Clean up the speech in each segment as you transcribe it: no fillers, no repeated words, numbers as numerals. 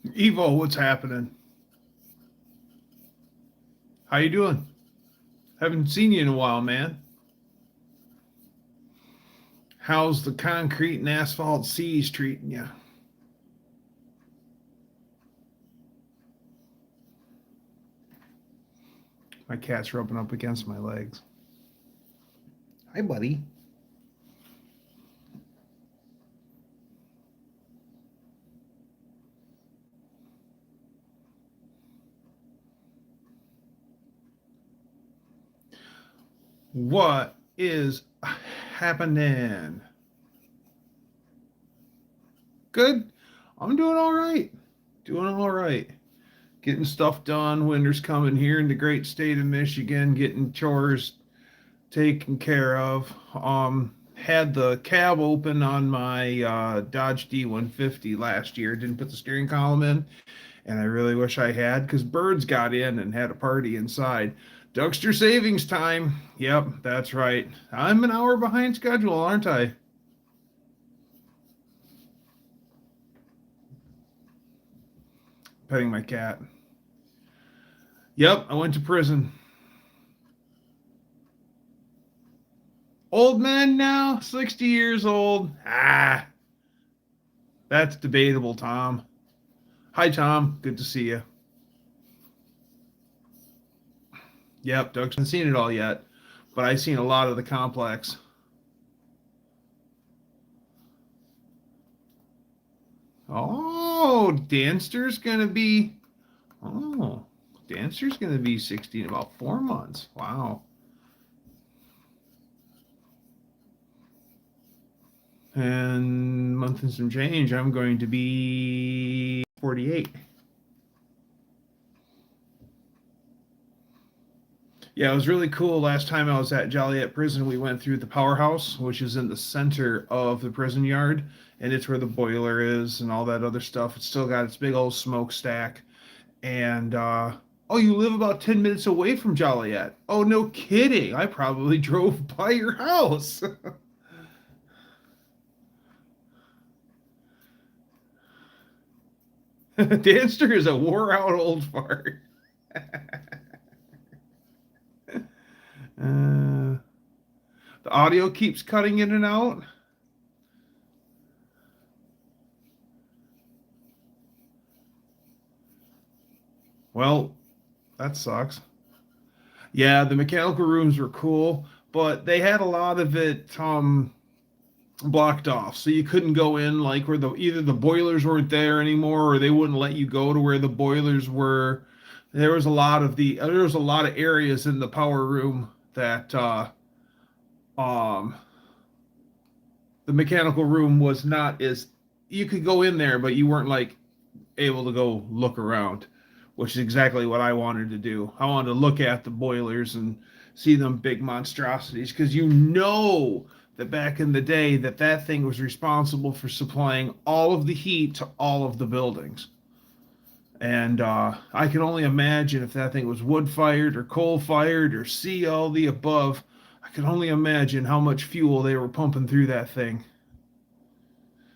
Evo, what's happening? How you doing? Haven't seen you in a while, man. How's the concrete and asphalt seas treating you? My cat's rubbing up against my legs. Hi, buddy. What is happening? Good. I'm doing all right. Doing all right. Getting stuff done. Winter's coming here in the great state of Michigan. Getting chores taken care of. Had the cab open on my Dodge D150 last year. Didn't put the steering column in, and I really wish I had because birds got in and had a party inside. Dougster savings time. Yep, that's right. I'm an hour behind schedule, aren't I? Petting my cat. Yep, I went to prison. Old man now, 60 years old. That's debatable, Tom. Hi, Tom. Good to see you. Yep, Doug's hasn't seen it all yet, but I've seen a lot of the complex. Oh, Danster's gonna be. Oh, Danster's gonna be 60 in about 4 months. Wow. And month and some change, I'm going to be 48. Yeah, it was really cool. Last time I was at Joliet Prison, we went through the powerhouse, which is in the center of the prison yard, and it's where the boiler is and all that other stuff. It's still got its big old smokestack. And, oh, you live about 10 minutes away from Joliet. Oh, no kidding. I probably drove by your house. Danster is a wore out old fart. The audio keeps cutting in and out. Well, that sucks. Yeah, the mechanical rooms were cool, but they had a lot of it blocked off, so you couldn't go in like where the either the boilers weren't there anymore, or they wouldn't let you go to where the boilers were. There was a lot of areas in the power room that um the mechanical room was not as you could go in there, but you weren't like able to go look around, which is exactly what I wanted to do. I wanted to look at the boilers and see them big monstrosities because you know that back in the day that thing was responsible for supplying all of the heat to all of the buildings. And I can only imagine if that thing was wood fired or coal fired or see all the above. I can only imagine how much fuel they were pumping through that thing.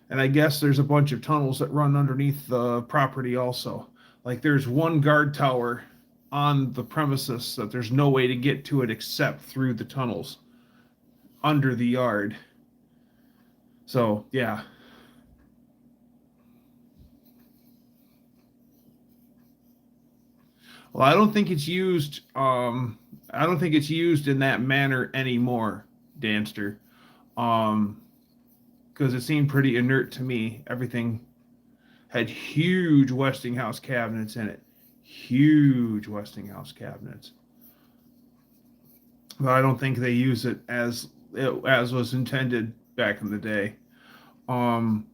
And I guess there's a bunch of tunnels that run underneath the property also. Like there's one guard tower on the premises that there's no way to get to it except through the tunnels under the yard. So, yeah. Well, I don't think it's used in that manner anymore, Danster. Um because it seemed pretty inert to me. Everything had huge Westinghouse cabinets in it. Huge Westinghouse cabinets. But I don't think they use it as was intended back in the day. Um,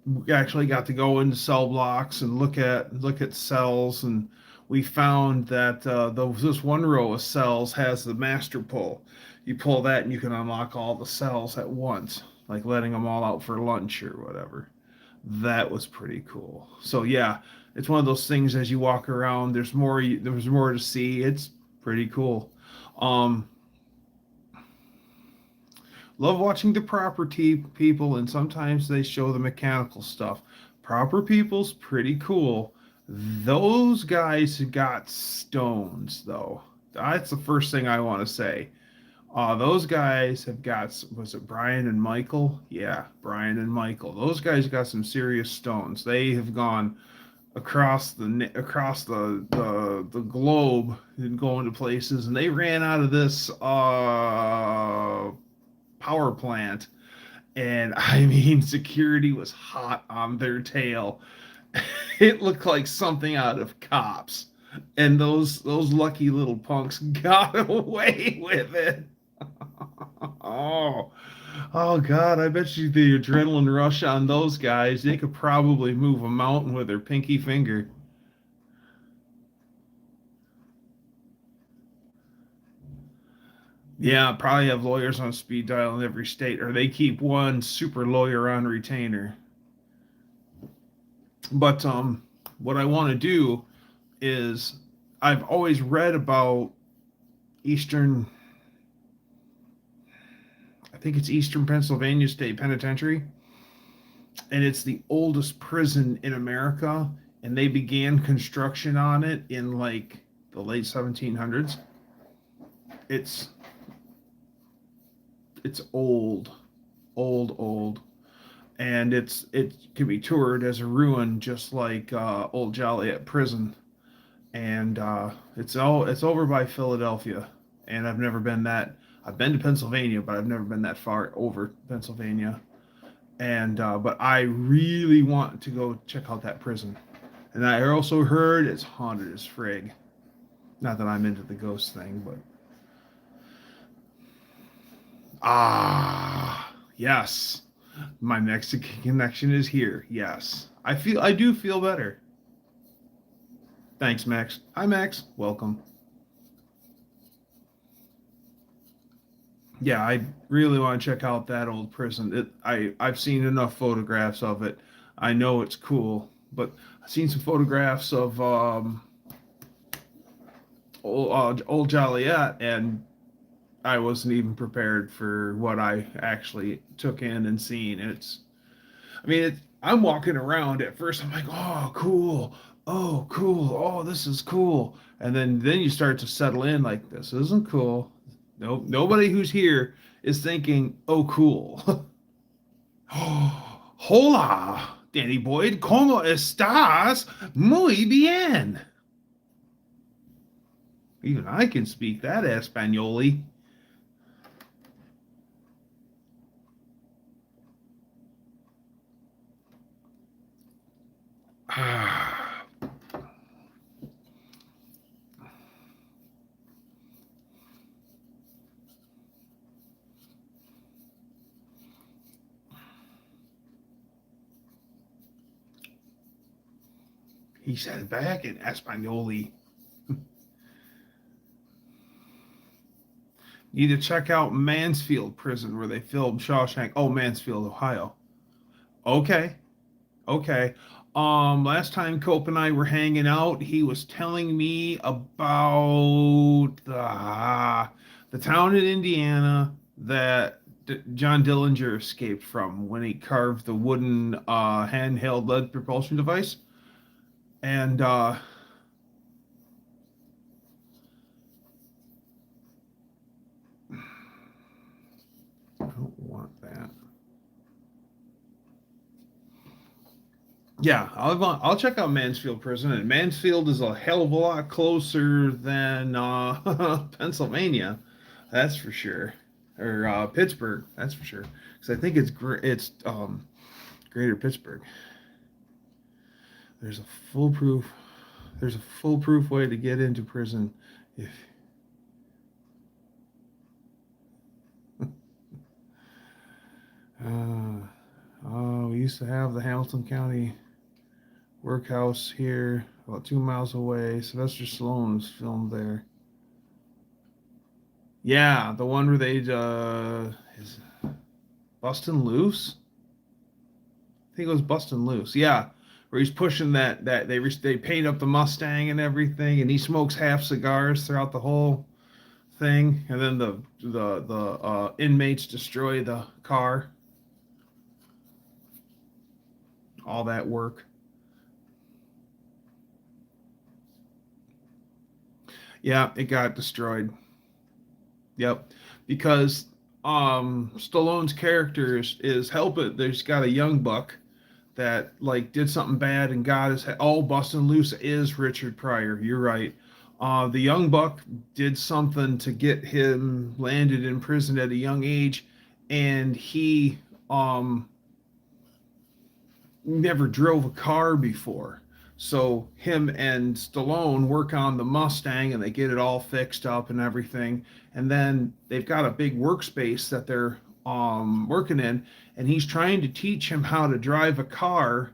we actually got to go into cell blocks and look at cells, and we found that this one row of cells has the master pull. You pull that, and you can unlock all the cells at once, like letting them all out for lunch or whatever. That was pretty cool. So yeah, it's one of those things as you walk around, there's more to see. It's pretty cool. Um, love watching the property people, and sometimes they show the mechanical stuff. Proper People's pretty cool. Those guys got stones, though. That's the first thing I want to say. Those guys have got, was it Brian and Michael? Yeah, Brian and Michael. Those guys got some serious stones. They have gone across the globe and going to places, and they ran out of this power plant, and I mean, security was hot on their tail. It looked like something out of Cops, and those lucky little punks got away with it. Oh, oh God! I bet you the adrenaline rush on those guys. They could probably move a mountain with their pinky finger. Yeah, probably have lawyers on speed dial in every state, or they keep one super lawyer on retainer. But what I want to do is I've always read about Eastern, I think it's Eastern Pennsylvania State Penitentiary, and it's the oldest prison in America, and they began construction on it in like the late 1700s. It's it's old, old, and it can be toured as a ruin, just like Old Joliet Prison, and it's over by Philadelphia, and I've never been that. I've been to Pennsylvania, but I've never been that far over Pennsylvania, and but I really want to go check out that prison, and I also heard it's haunted as frig. Not that I'm into the ghost thing, but yes, my Mexican connection is here. Yes, I do feel better. Thanks, Max. Hi, Max. Welcome. Yeah, I really want to check out that old prison. I've seen enough photographs of it. I know it's cool, but I've seen some photographs of old Joliet, and I wasn't even prepared for what I actually took in and seen. I mean, I'm walking around at first. I'm like, oh, cool. Oh, cool. Oh, this is cool. And then you start to settle in like, this isn't cool. No, nobody who's here is thinking, oh, cool. Hola, Danny Boyd. ¿Cómo estás? Muy bien. Even I can speak that Espanoli. Ah. He said back in Espanoli. Need to check out Mansfield Prison where they filmed Shawshank. Oh, Mansfield, Ohio. Okay, okay. Last time Cope and I were hanging out, he was telling me about the town in Indiana that John Dillinger escaped from when he carved the wooden handheld lead propulsion device. And I don't want that. Yeah, I'll check out Mansfield Prison, and Mansfield is a hell of a lot closer than Pennsylvania, that's for sure, or Pittsburgh, that's for sure. Because I think it's Greater Pittsburgh. There's a foolproof there's a foolproof way to get into prison. If uh, we used to have the Hamilton County Workhouse here, about 2 miles away. Sylvester Stallone was filmed there. Yeah, the one where they is Bustin' Loose. I think it was Bustin' Loose. Yeah, where he's pushing that they paint up the Mustang and everything, and he smokes half cigars throughout the whole thing, and then the inmates destroy the car. all that work. Yeah, it got destroyed. Yep, because Stallone's character is helping. There's got a young buck that like did something bad and got his head all busting loose is Richard Pryor. You're right. The young buck did something to get him landed in prison at a young age, and he never drove a car before. So him and Stallone work on the Mustang and they get it all fixed up and everything. And then they've got a big workspace that they're working in, and he's trying to teach him how to drive a car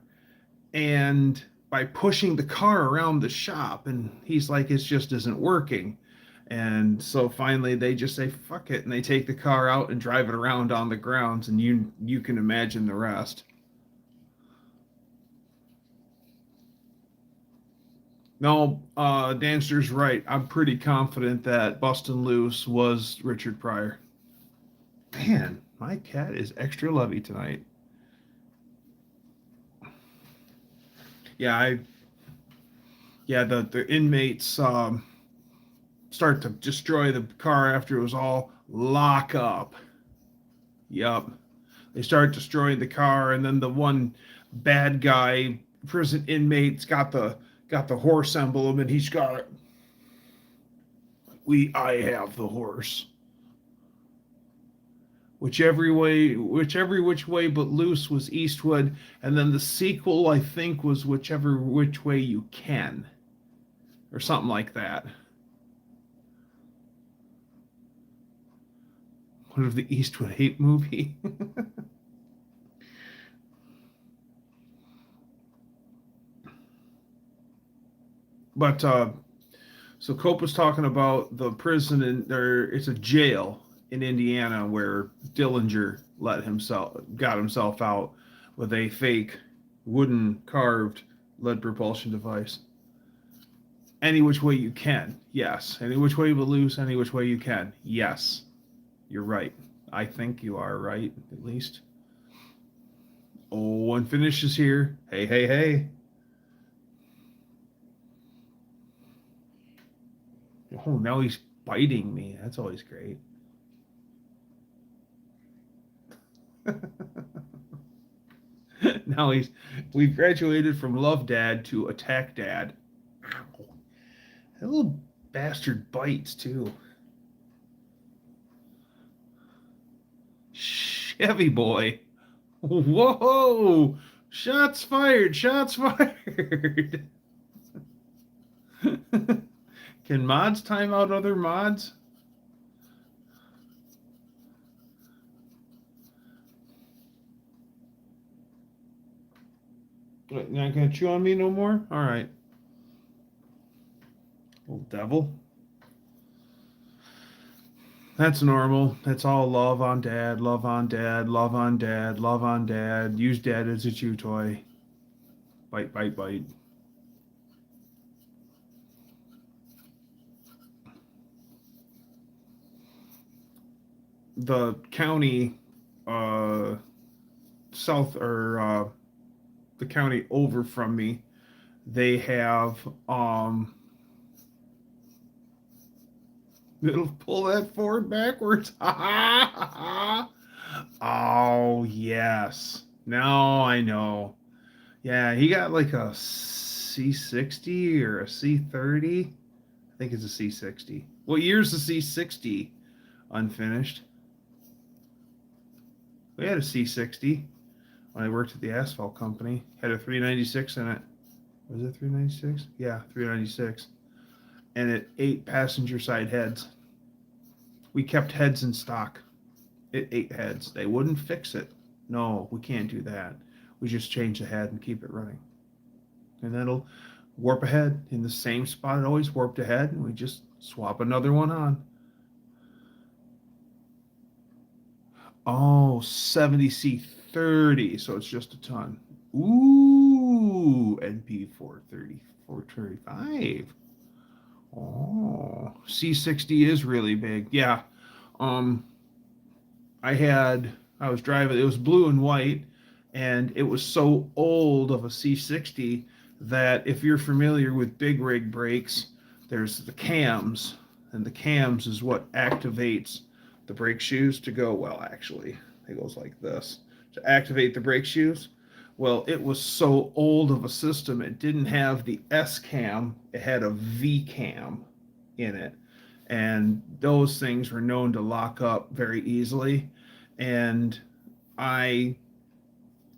and by pushing the car around the shop, and he's like, it just isn't working. And so finally they just say fuck it and they take the car out and drive it around on the grounds, and you can imagine the rest. No, Danster's right. I'm pretty confident that Bustin' Loose was Richard Pryor. Man, my cat is extra lovey tonight. Yeah, the inmates start to destroy the car after it was all lock up. Yup. They start destroying the car, and then the one bad guy prison inmate's got the horse emblem, and he's got it. I have the horse. Whichever which way but loose was Eastwood, and then the sequel I think was whichever which way you can, or something like that. What of the Eastwood hate movie? But so Cope was talking about the prison in there. It's a jail in Indiana where Dillinger got himself out with a fake wooden carved lead propulsion device. Any which way you can, yes. Any which way but loose, any which way you can, yes. You're right. I think you are right, at least. Oh, one finishes here. Hey, hey, hey. Oh, now he's biting me. That's always great. Now we've graduated from love dad to attack dad. Ow. That little bastard bites too. Chevy boy. Whoa! Shots fired! Shots fired! Can mods time out other mods? What, you're not gonna chew on me no more? Alright. Little devil. That's normal. That's all love on dad, love on dad, love on dad, love on dad. Use dad as a chew toy. Bite, bite, bite. The county south or the county over from me, they have it'll pull that forward backwards. Oh yes, now I know. Yeah, he got like a C60 or a C30. I think it's a C60. What year's the C60 unfinished? We had a C60 when I worked at the asphalt company. Had a 396 in it. Was it 396? Yeah, 396. And it 8 passenger side heads. We kept heads in stock. It 8 heads. They wouldn't fix it. No, we can't do that. We just change the head and keep it running. And that'll warp ahead in the same spot it always warped ahead, and we just swap another one on. Oh, 70C30, so it's just a ton. Ooh, NP 430, 435. Oh, C60 is really big. Yeah. Um, I was driving, it was blue and white, and it was so old of a C60 that if you're familiar with big rig brakes, there's the cams, and the cams is what activates the brake shoes to go, well, actually, it goes like this to activate the brake shoes. Well, it was so old of a system, it didn't have the S cam, it had a V cam in it. And those things were known to lock up very easily. And I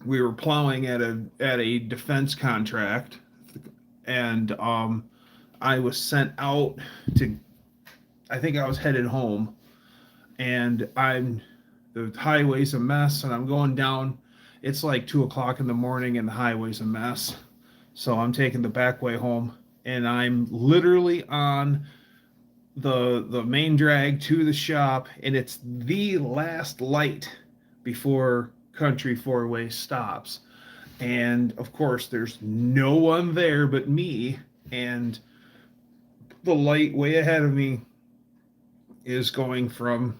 we were plowing at a defense contract, and I was sent out to. I think I was headed home, and the highway's a mess, and I'm going down. It's like 2 o'clock in the morning, and the highway's a mess. So I'm taking the back way home, and I'm literally on the main drag to the shop, and it's the last light before country four-way stops. And of course, there's no one there but me, and the light way ahead of me is going from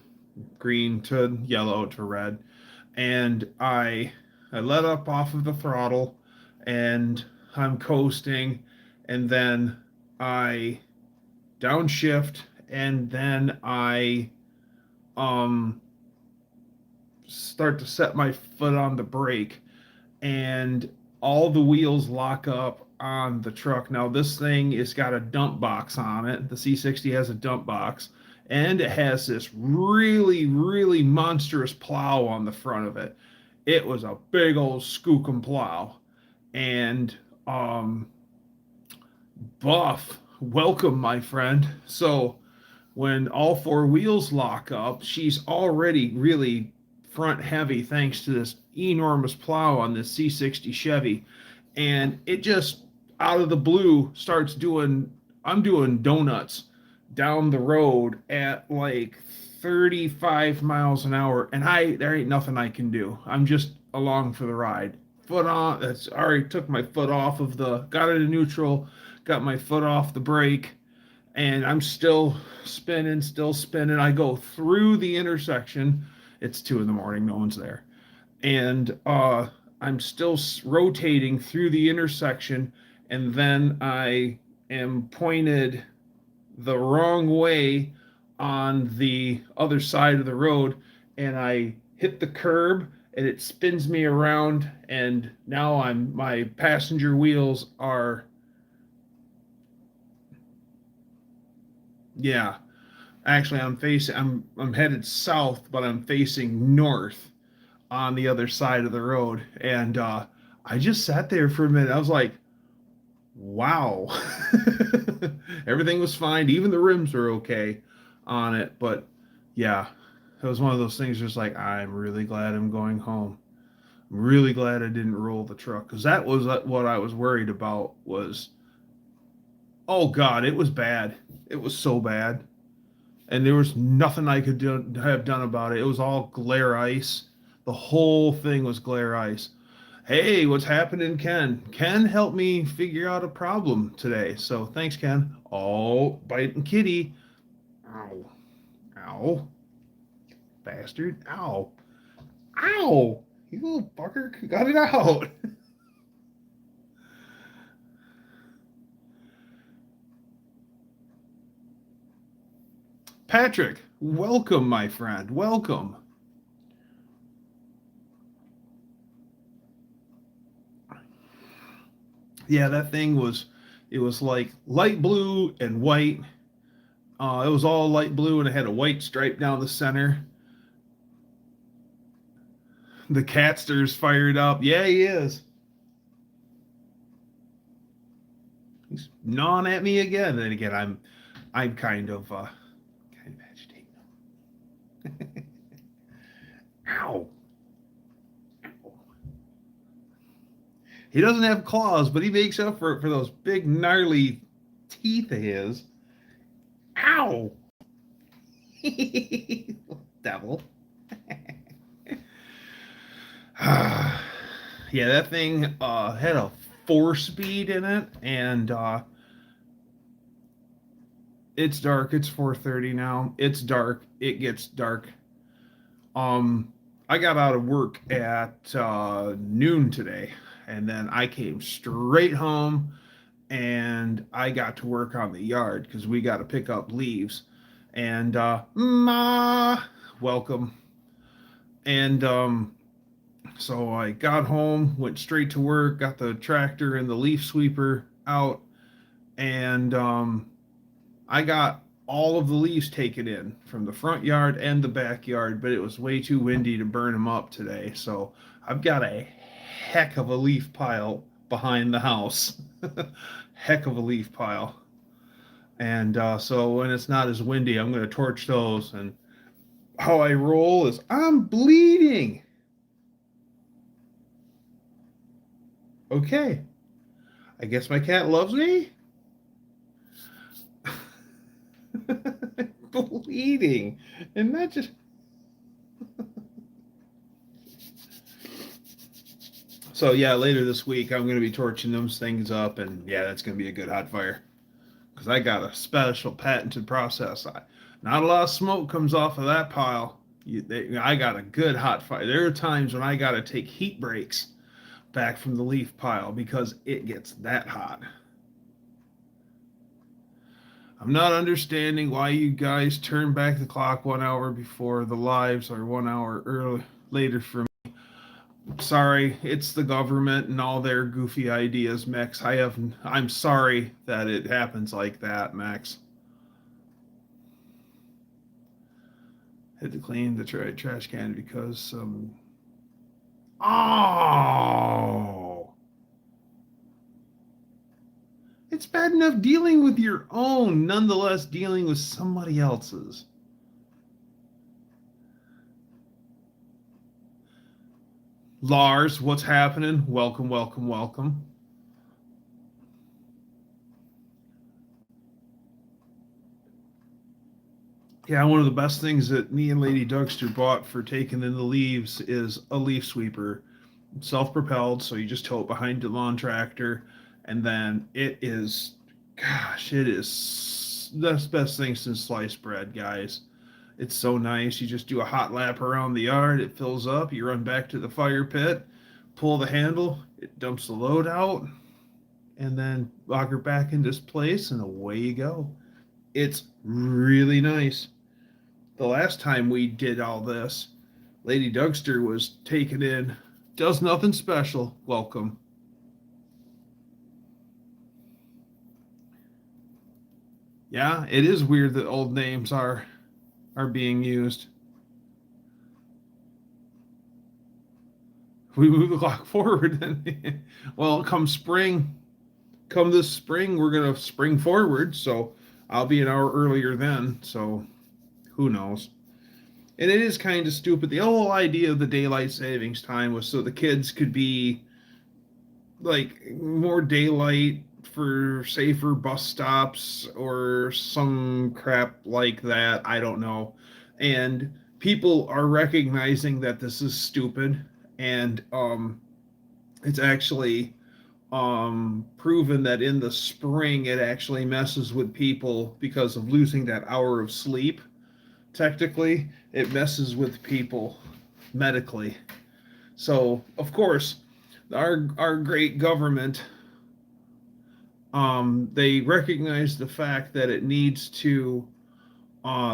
green to yellow to red. And I let up off of the throttle, and I'm coasting, and then I downshift, and then I start to set my foot on the brake, and all the wheels lock up on the truck. Now this thing has got a dump box on it. The C60 has a dump box, and it has this really monstrous plow on the front of it. It was a big old skookum plow. And Buff, welcome, my friend. So when all four wheels lock up, she's already really front heavy thanks to this enormous plow on this C60 Chevy. And it just out of the blue starts I'm doing donuts down the road at like 35 miles an hour, and there ain't nothing I can do. I'm just along for the ride. Foot on, that's already took my foot off of got it in neutral, got my foot off the brake, and I'm still spinning. I go through the intersection. It's 2 in the morning, no one's there. And I'm still rotating through the intersection, and then I am pointed the wrong way on the other side of the road, and I hit the curb, and it spins me around, and now my passenger wheels are, yeah, actually I'm headed south, but I'm facing north on the other side of the road. And I just sat there for a minute. I was like, wow. Everything was fine. Even the rims were okay on it. But yeah, it was one of those things just like, I'm really glad I'm going home. I'm really glad I didn't roll the truck, because that was what I was worried about was, oh God, it was bad. It was so bad. And there was nothing I could have done about it. It was all glare ice. The whole thing was glare ice. Hey, what's happening, Ken? Ken helped me figure out a problem today. So thanks, Ken. Oh, biting kitty. Ow. Ow. Bastard. Ow. Ow. You little fucker. Got it out. Patrick, welcome, my friend. Welcome. Yeah, that thing it was like light blue and white. It was all light blue, and it had a white stripe down the center. The catster's fired up. Yeah, he is. He's gnawing at me again. And again, I'm kind of agitating. Ow. He doesn't have claws, but he makes up for those big gnarly teeth of his. Ow! Devil. Yeah, that thing had a 4-speed in it, and it's dark. It's 4:30 now. It's dark. It gets dark. Um, I got out of work at noon today, and then I came straight home and I got to work on the yard because we got to pick up leaves. And Ma, welcome. And so I got home, went straight to work, got the tractor and the leaf sweeper out, and I got all of the leaves taken in from the front yard and the backyard, but it was way too windy to burn them up today. So I've got a heck of a leaf pile behind the house. Heck of a leaf pile. And so when it's not as windy, I'm going to torch those. And how I roll is I'm bleeding. Okay. I guess my cat loves me. Bleeding. And that just. So, yeah, later this week, I'm going to be torching those things up. And yeah, that's going to be a good hot fire. Because I got a special patented process. Not a lot of smoke comes off of that pile. I got a good hot fire. There are times when I got to take heat breaks back from the leaf pile because it gets that hot. I'm not understanding why you guys turn back the clock 1 hour before the lives are 1 hour early later for me. Sorry, it's the government and all their goofy ideas, Max. I'm sorry that it happens like that, Max. Had to clean the trash can because oh, it's bad enough dealing with your own, nonetheless dealing with somebody else's. Lars, what's happening? Welcome, welcome, welcome. Yeah, one of the best things that me and Lady Dougster bought for taking in the leaves is a leaf sweeper, self-propelled, so you just tow it behind the lawn tractor, and then it is, gosh, it is the best thing since sliced bread, guys. It's so nice. You just do a hot lap around the yard, it fills up, you run back to the fire pit, pull the handle, it dumps the load out, and then log her back into place, and away you go. It's really nice. The last time we did all this, Lady Dougster was taken in. Does nothing special. Welcome. Yeah, it is weird that old names are being used. We move the clock forward. Then, well, come this spring, we're gonna spring forward. So I'll be an hour earlier then. So who knows? And it is kind of stupid. The whole idea of the daylight savings time was so the kids could be like more daylight for safer bus stops or some crap like that. I don't know. And people are recognizing that this is stupid, and it's actually proven that in the spring it actually messes with people because of losing that hour of sleep. Technically, it messes with people medically. So, of course, our great government, they recognize the fact that it needs to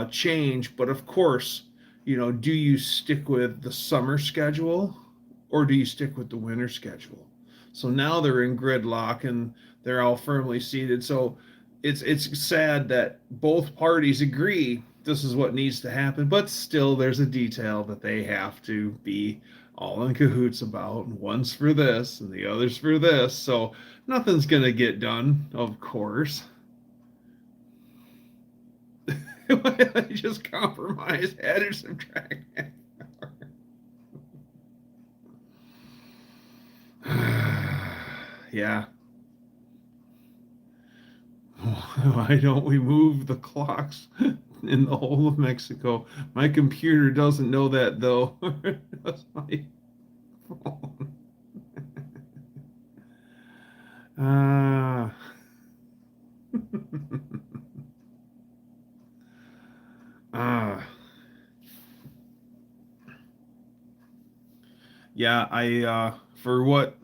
change. But of course, do you stick with the summer schedule or do you stick with the winter schedule? So now they're in gridlock and they're all firmly seated. So it's sad that both parties agree this is what needs to happen, but still there's a detail that they have to be all in cahoots about. One's for this and the other's for this. So nothing's gonna get done, of course. I just compromise, add or subtract. Yeah. Why don't we move the clocks in the whole of Mexico? My computer doesn't know that though. That's my phone. Uh, uh, Yeah, for what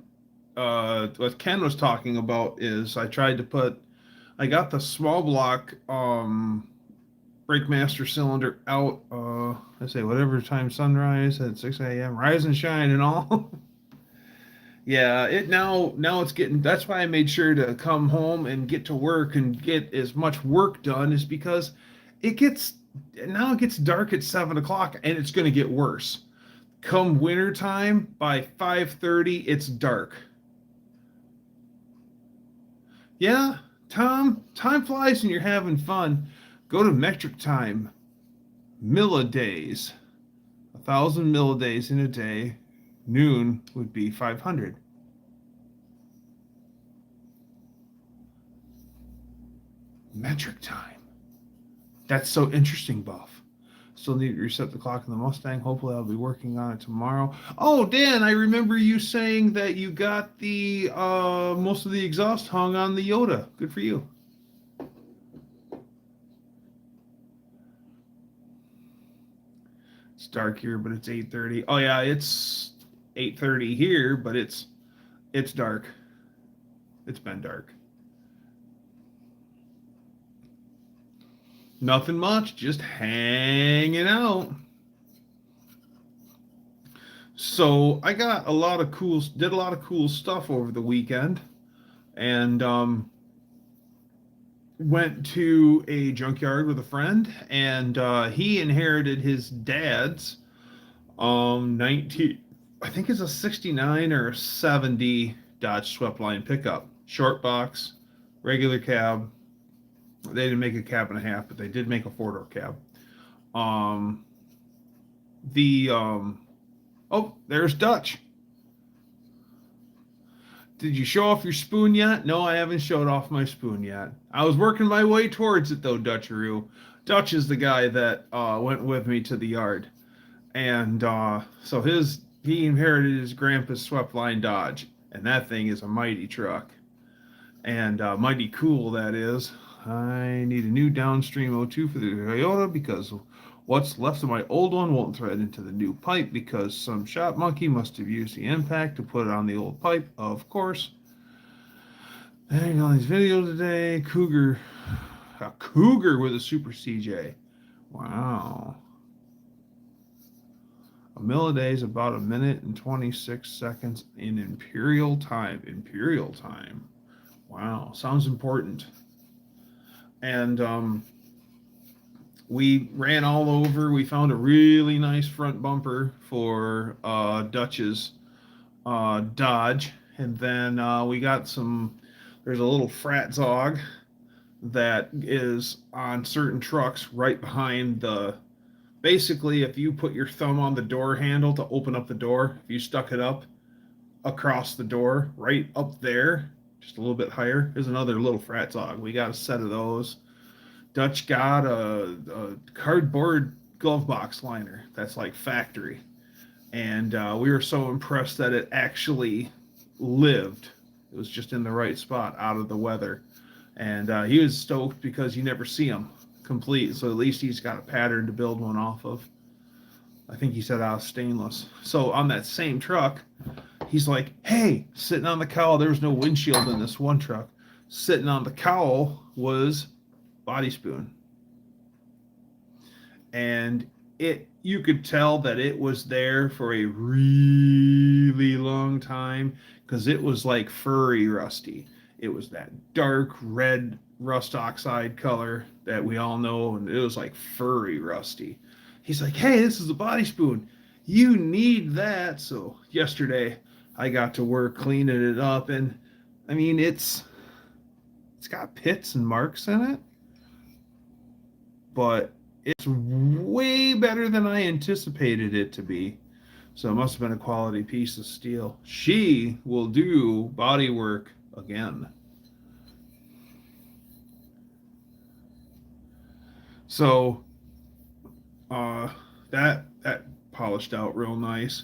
Ken was talking about is I got the small block brake master cylinder out I say whatever time sunrise at 6 a.m. rise and shine and all. Yeah, it now it's getting, that's why I made sure to come home and get to work and get as much work done, is because it gets now it gets dark at 7 o'clock and it's gonna get worse. Come winter time, by 5:30, it's dark. Yeah, Tom, time flies when you're having fun. Go to metric time, millidays. 1,000 millidays in a day, noon would be 500. Metric time. That's so interesting, Buff. Still need to reset the clock in the Mustang. Hopefully, I'll be working on it tomorrow. Oh, Dan, I remember you saying that you got the most of the exhaust hung on the Yoda. Good for you. It's dark here, but it's 8:30. Oh yeah, it's 8:30 here, but it's dark. It's been dark. Nothing much, just hanging out. So I got did a lot of cool stuff over the weekend, and went to a junkyard with a friend, and he inherited his dad's 19, I think it's a 69 or a 70 Dodge Sweepline pickup, short box, regular cab. They didn't make a cab and a half, but they did make a four-door cab. Um, the Oh, there's Dutch. Did you show off your spoon yet? No, I haven't showed off my spoon yet. I was working my way towards it though, Dutcheroo. Dutch is the guy that went with me to the yard, and so he inherited his grandpa's swept-line Dodge, and that thing is a mighty truck, and mighty cool that is. I need a new downstream O2 for the Toyota because what's left of my old one won't thread into the new pipe because some shop monkey must have used the impact to put it on the old pipe, of course. And all these videos today, a cougar with a Super CJ. Wow. A milliday is about a minute and 26 seconds in imperial time. Imperial time. Wow, sounds important. And we ran all over. We found a really nice front bumper for Dutch's Dodge. And then we got there's a little frat zog that is on certain trucks right behind basically, if you put your thumb on the door handle to open up the door, if you stuck it up across the door, right up there, just a little bit higher, is another little frat zog. We got a set of those. Dutch got a cardboard glove box liner that's like factory. And we were so impressed that it actually lived. It was just in the right spot out of the weather. And he was stoked because you never see them complete. So at least he's got a pattern to build one off of. I think he said out of stainless. So on that same truck, he's like, hey, sitting on the cowl, there was no windshield in this one truck. Sitting on the cowl was body spoon. And you could tell that it was there for a really long time because it was like furry rusty. It was that dark red rust oxide color that we all know, and it was like furry rusty. He's like, hey, this is a body spoon. You need that. So yesterday I got to work cleaning it up, and I mean it's got pits and marks in it, but it's way better than I anticipated it to be. So it must have been a quality piece of steel. She will do body work again. So that polished out real nice.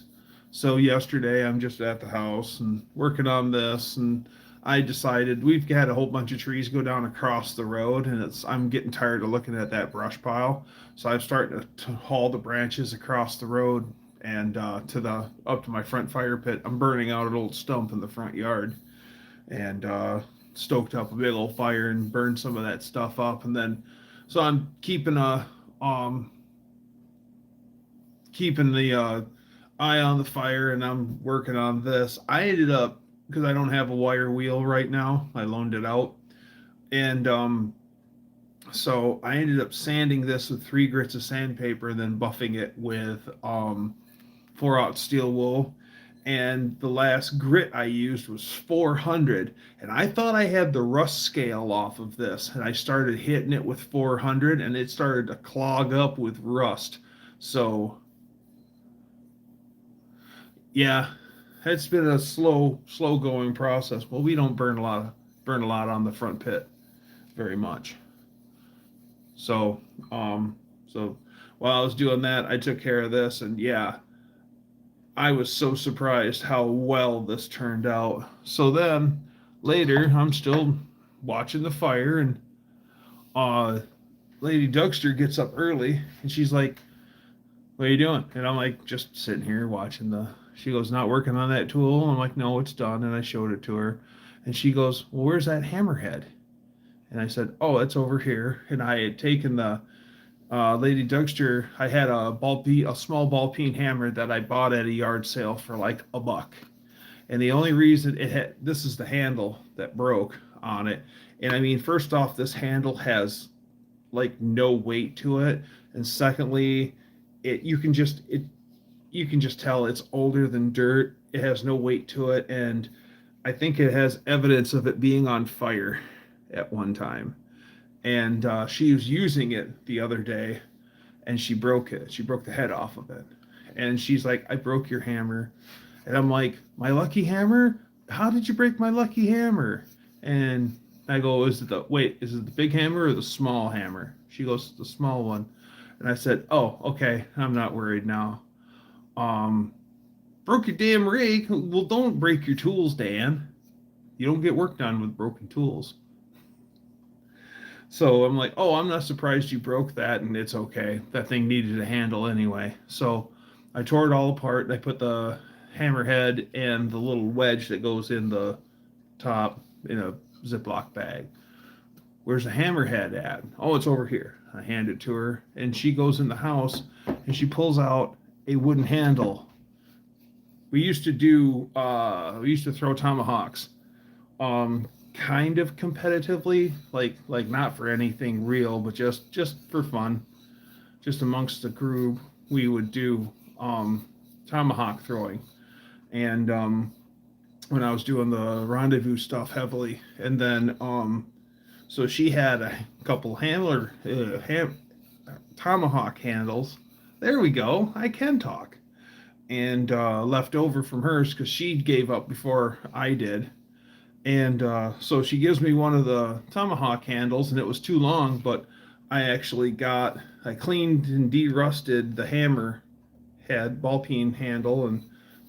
So yesterday I'm just at the house and working on this, and I decided we've had a whole bunch of trees go down across the road, and I'm getting tired of looking at that brush pile. So I'm starting to haul the branches across the road and up to my front fire pit. I'm burning out an old stump in the front yard, and stoked up a big old fire and burned some of that stuff up. And then, so I'm keeping um the eye on the fire, and I'm working on this. I ended up, because I don't have a wire wheel right now, I loaned it out, and so I ended up sanding this with 3 grits of sandpaper and then buffing it with 4/0 steel wool. And the last grit I used was 400, and I thought I had the rust scale off of this, and I started hitting it with 400, and it started to clog up with rust. So yeah, it's been a slow going process. Well, we don't burn a lot on the front pit very much. So so while I was doing that, I took care of this, and yeah, I was so surprised how well this turned out. So then later, I'm still watching the fire, and uh, Lady Dougster gets up early, and she's like, "What are you doing?" And I'm like, "Just sitting here watching the." She goes, "Not working on that tool?" I'm like, "No, it's done." And I showed it to her, and she goes, "Well, where's that hammerhead?" And I said, "Oh, it's over here." And I had taken the Lady Dougster. I had a small ball peen hammer that I bought at a yard sale for like $1. And the only reason it had, this is the handle that broke on it. And I mean, first off, this handle has like no weight to it, and secondly, you can just tell it's older than dirt. It has no weight to it, and I think it has evidence of it being on fire at one time. And she was using it the other day, and she broke it. She broke the head off of it, and she's like, "I broke your hammer." And I'm like, "My lucky hammer? How did you break my lucky hammer?" And I go, "Is it the big hammer or the small hammer?" She goes, "The small one." And I said, "Oh, okay, I'm not worried now." Um, Broke your damn rig. Well, don't break your tools, Dan. You don't get work done with broken tools. So I'm like, "Oh, I'm not surprised you broke that, and it's okay. That thing needed a handle anyway." So I tore it all apart, and I put the hammerhead and the little wedge that goes in the top in a Ziploc bag. "Where's the hammerhead at?" "Oh, it's over here." I hand it to her, and she goes in the house, and she pulls out a wooden handle. We used to throw tomahawks, kind of competitively, like not for anything real, but just for fun, just amongst the group. We would do tomahawk throwing, and when I was doing the rendezvous stuff heavily, and then so she had a couple tomahawk handles. There we go. I can talk. And left over from hers because she gave up before I did. And so she gives me one of the tomahawk handles, and it was too long, but I cleaned and de-rusted the hammer head, ball peen handle, and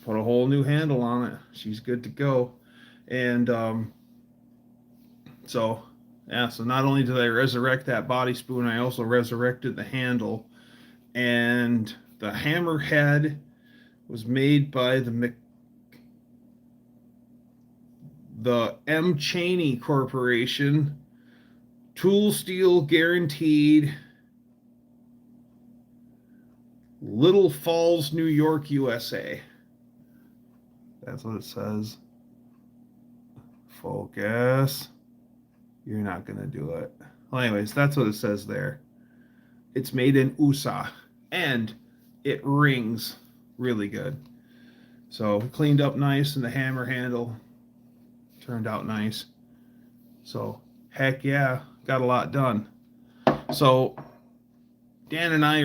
put a whole new handle on it. She's good to go. And so, yeah, so not only did I resurrect that body spoon, I also resurrected the handle. And the hammer head was made by the M. Cheney Corporation, tool steel guaranteed, Little Falls, New York, USA. That's what it says. Focus. You're not going to do it. Well, anyways, that's what it says there. It's made in USA, and it rings really good. So cleaned up nice, and the hammer handle turned out nice. So heck yeah, got a lot done. So Dutch and I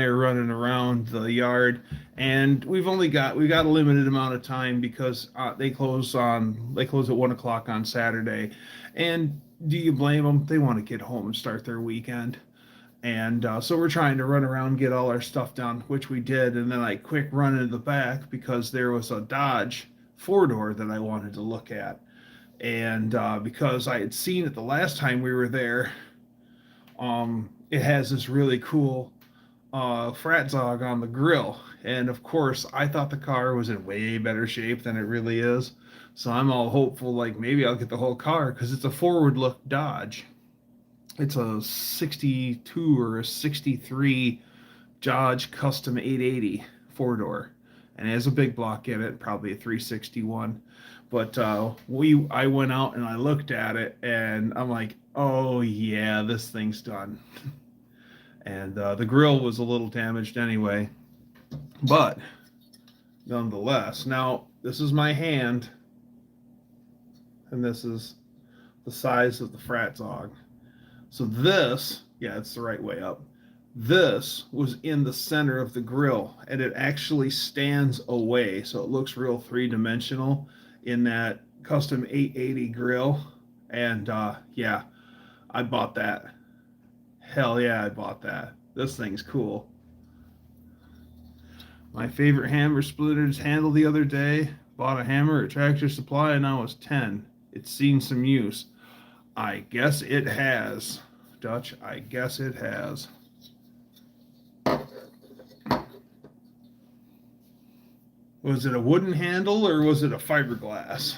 are running around the yard, and we got a limited amount of time because they close at 1 o'clock on Saturday. And do you blame them? They want to get home and start their weekend. And so we're trying to run around and get all our stuff done, which we did. And then I quick run into the back because there was a Dodge 4-door that I wanted to look at. And because I had seen it the last time we were there, it has this really cool Fratzog on the grill. And of course, I thought the car was in way better shape than it really is. So I'm all hopeful, like maybe I'll get the whole car because it's a forward look Dodge. It's a 62 or a 63 Dodge Custom 880 four door, and it has a big block in it, probably a 361. But I went out and I looked at it, and I'm like, oh yeah, this thing's done. And the grill was a little damaged anyway, but nonetheless. Now this is my hand, and this is the size of the Fratzog. So this, yeah, it's the right way up. This was in the center of the grill, and it actually stands away, so it looks real three-dimensional in that custom 880 grill. And yeah, I bought that. Hell yeah, I bought that. This thing's cool. My favorite hammer splitters handle the other day. Bought a hammer at Tractor Supply, and I was 10. It's seen some use. I guess it has. Dutch, I guess it has. Was it a wooden handle or was it a fiberglass?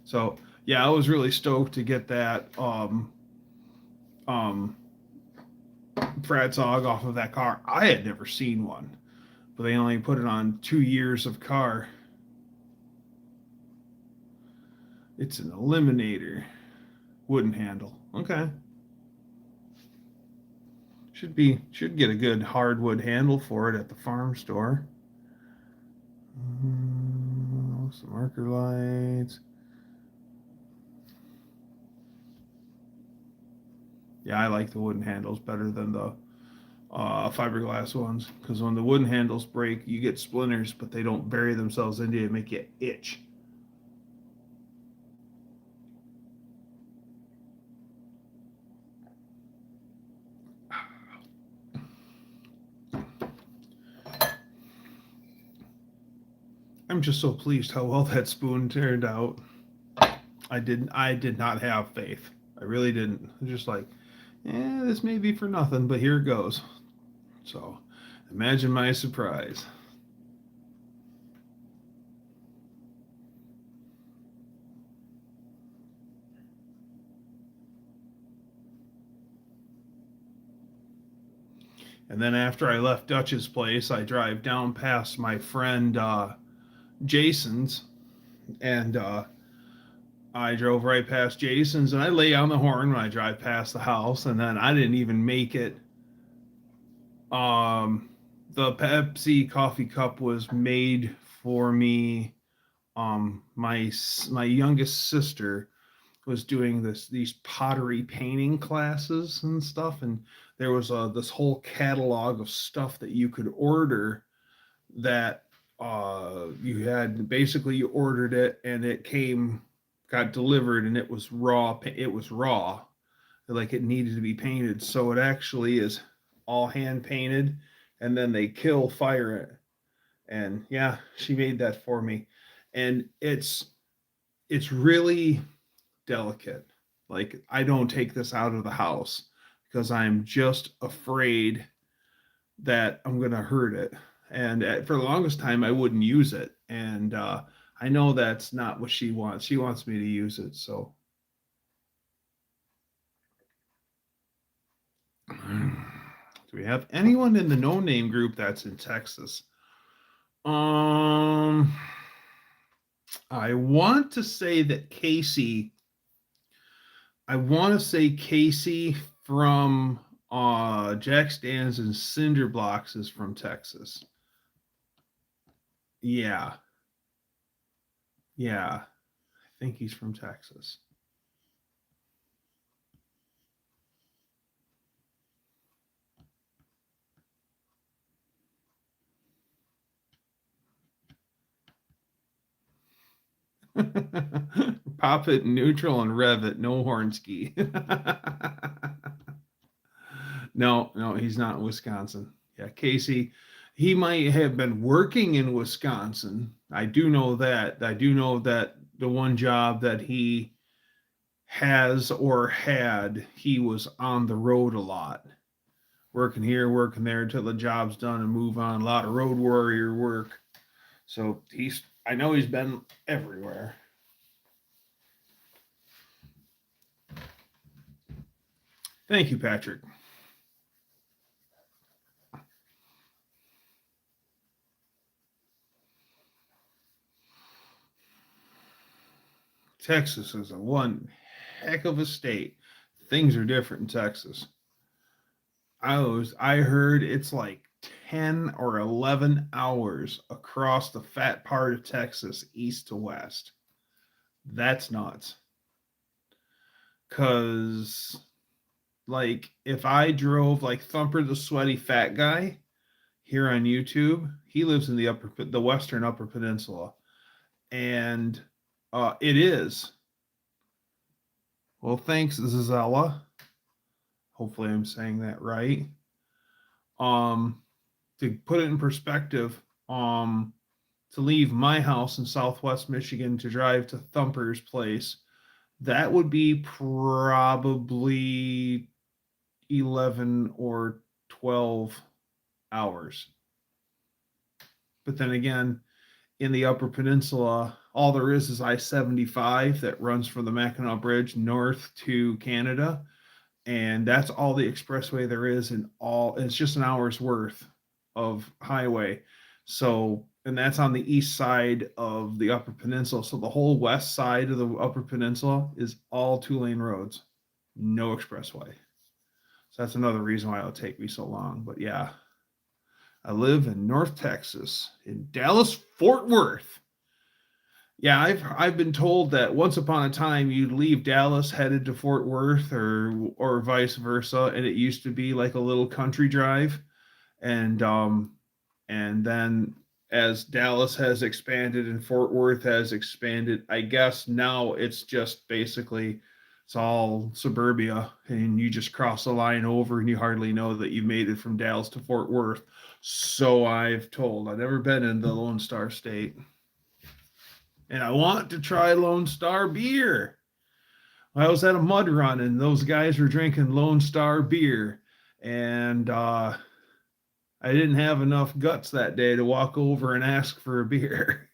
So yeah, I was really stoked to get that Fratzog off of that car. I had never seen one, but they only put it on 2 years of car. It's an Eliminator wooden handle. Okay. Should get a good hardwood handle for it at the farm store. Some marker lights. Yeah, I like the wooden handles better than the fiberglass ones, because when the wooden handles break, you get splinters, but they don't bury themselves into you and make you itch. I'm just so pleased how well that spoon turned out. I did not have faith. I really didn't. I was just like, this may be for nothing, but here it goes. So imagine my surprise. And then after I left Dutch's place, I drive down past my friend Jason's, and I drove right past Jason's, and I lay on the horn when I drive past the house, and then I didn't even make it. The Pepsi coffee cup was made for me. My youngest sister was doing these pottery painting classes and stuff, and there was this whole catalog of stuff that you could order that you ordered it and it got delivered, and it was raw. It was raw, like it needed to be painted. So it actually is all hand painted, and then they fire it. And yeah, she made that for me, and it's really delicate. Like, I don't take this out of the house because I'm just afraid that I'm gonna hurt it. And for the longest time, I wouldn't use it. And I know that's not what she wants. She wants me to use it. So, do we have anyone in the No Name group that's in Texas? I want to say that Casey. I want to say Casey from Jack Stands and Cinder Blocks is from Texas. Yeah. I think he's from Texas. Pop it neutral and rev it, no horn ski. No, he's not in Wisconsin. Yeah, Casey, he might have been working in Wisconsin. I do know that. I do know that the one job that he has or had, he was on the road a lot working here, working there until the job's done and move on. A lot of road warrior work. So I know he's been everywhere. Thank you, Patrick. Texas is a one heck of a state. Things are different in Texas. I heard it's like 10 or 11 hours across the fat part of Texas, east to west. That's nuts. Cause like if I drove like Thumper the Sweaty Fat Guy here on YouTube, he lives in the western Upper Peninsula, and it is. Well, thanks, Zella. Hopefully, I'm saying that right. Um, to put it in perspective, to leave my house in Southwest Michigan to drive to Thumper's place, that would be probably 11 or 12 hours. But then again, in the Upper Peninsula, all there is I-75 that runs from the Mackinac Bridge north to Canada, and that's all the expressway there is, and it's just an hour's worth of highway. So, and that's on the east side of the Upper Peninsula. So the whole west side of the Upper Peninsula is all 2-lane roads, no expressway. So that's another reason why it'll take me so long. But yeah, I live in North Texas, in Dallas, Fort Worth. Yeah, I've been told that once upon a time you'd leave Dallas headed to Fort Worth or vice versa, and it used to be like a little country drive, and then as Dallas has expanded and Fort Worth has expanded, I guess now it's just basically it's all suburbia, and you just cross the line over and you hardly know that you made it from Dallas to Fort Worth. So I've told. I've never been in the Lone Star State. And I want to try Lone Star beer. I was at a mud run and those guys were drinking Lone Star beer. And I didn't have enough guts that day to walk over and ask for a beer.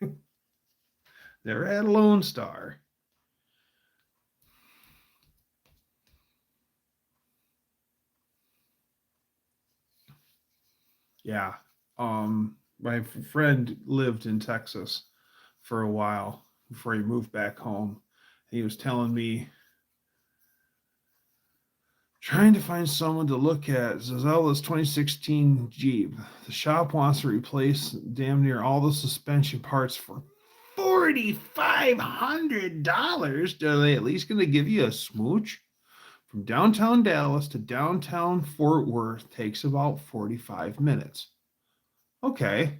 Never had a Lone Star. Yeah. My friend lived in Texas for a while before he moved back home. He was telling me, trying to find someone to look at Zazella's 2016 Jeep. The shop wants to replace damn near all the suspension parts for $4,500. Are they at least going to give you a smooch? From downtown Dallas to downtown Fort Worth takes about 45 minutes. Okay.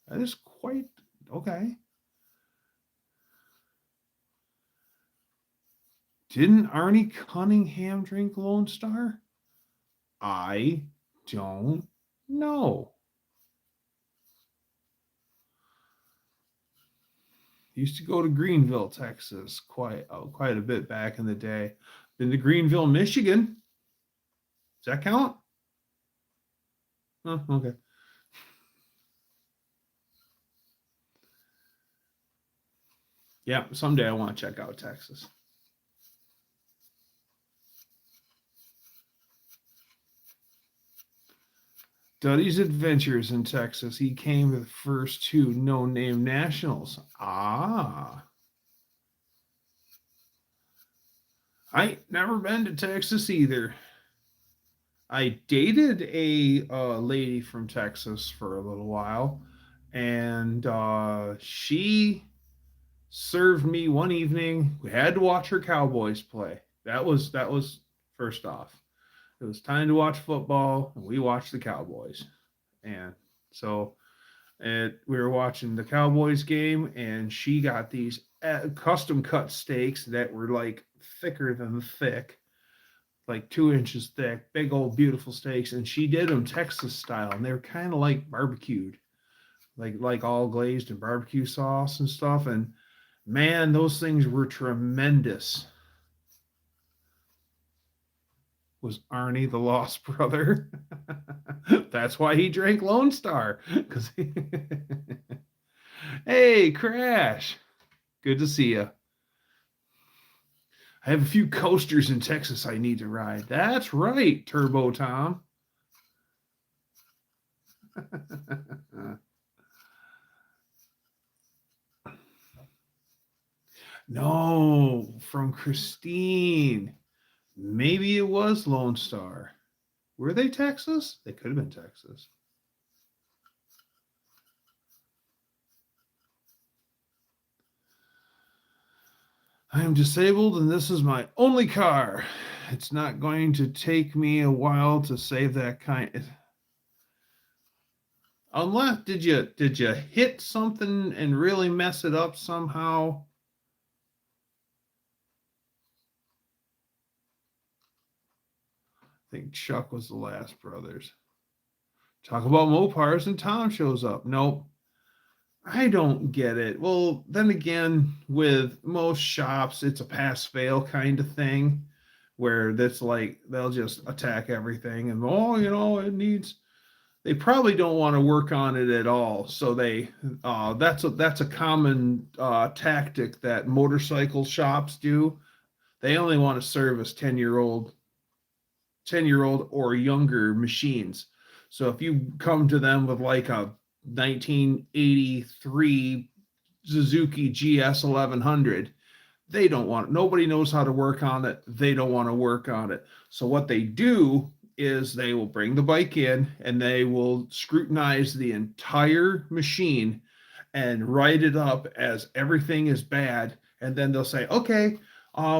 That is quite okay. Didn't Arnie Cunningham drink Lone Star? I don't know. Used to go to Greenville, Texas, quite a bit back in the day. Been to Greenville, Michigan. Does that count? Oh, okay. Yeah, someday I want to check out Texas. Duddy's adventures in Texas. He came to the first 2 no-name nationals. Ah. I ain't never been to Texas either. I dated a lady from Texas for a little while, and she served me one evening. We had to watch her Cowboys play. That was first off. It was time to watch football, and we watched the Cowboys. And so we were watching the Cowboys game, and she got these custom cut steaks that were like thicker than thick, like 2 inches thick, big old beautiful steaks, and she did them Texas style, and they were kind of like barbecued, like all glazed in barbecue sauce and stuff. And man, those things were tremendous. Was Arnie the lost brother? That's why he drank Lone Star. Because hey, Crash, good to see you. I have a few coasters in Texas I need to ride. That's right, Turbo Tom. No, from Christine. Maybe it was Lone Star. Were they Texas? They could have been Texas. I am disabled and this is my only car. It's not going to take me a while to save that kind. Unless did you hit something and really mess it up somehow? I think Chuck was the last brothers. Talk about Mopars and Tom shows up. Nope. I don't get it. Well, then again, with most shops, it's a pass fail kind of thing where that's like they'll just attack everything and it needs they probably don't want to work on it at all. So that's a common tactic that motorcycle shops do. They only want to service 10-year old or younger machines. So if you come to them with like a 1983 Suzuki GS 1100, they don't want it. Nobody knows how to work on it. They don't want to work on it. So what they do is they will bring the bike in and they will scrutinize the entire machine and write it up as everything is bad. And then they'll say, okay,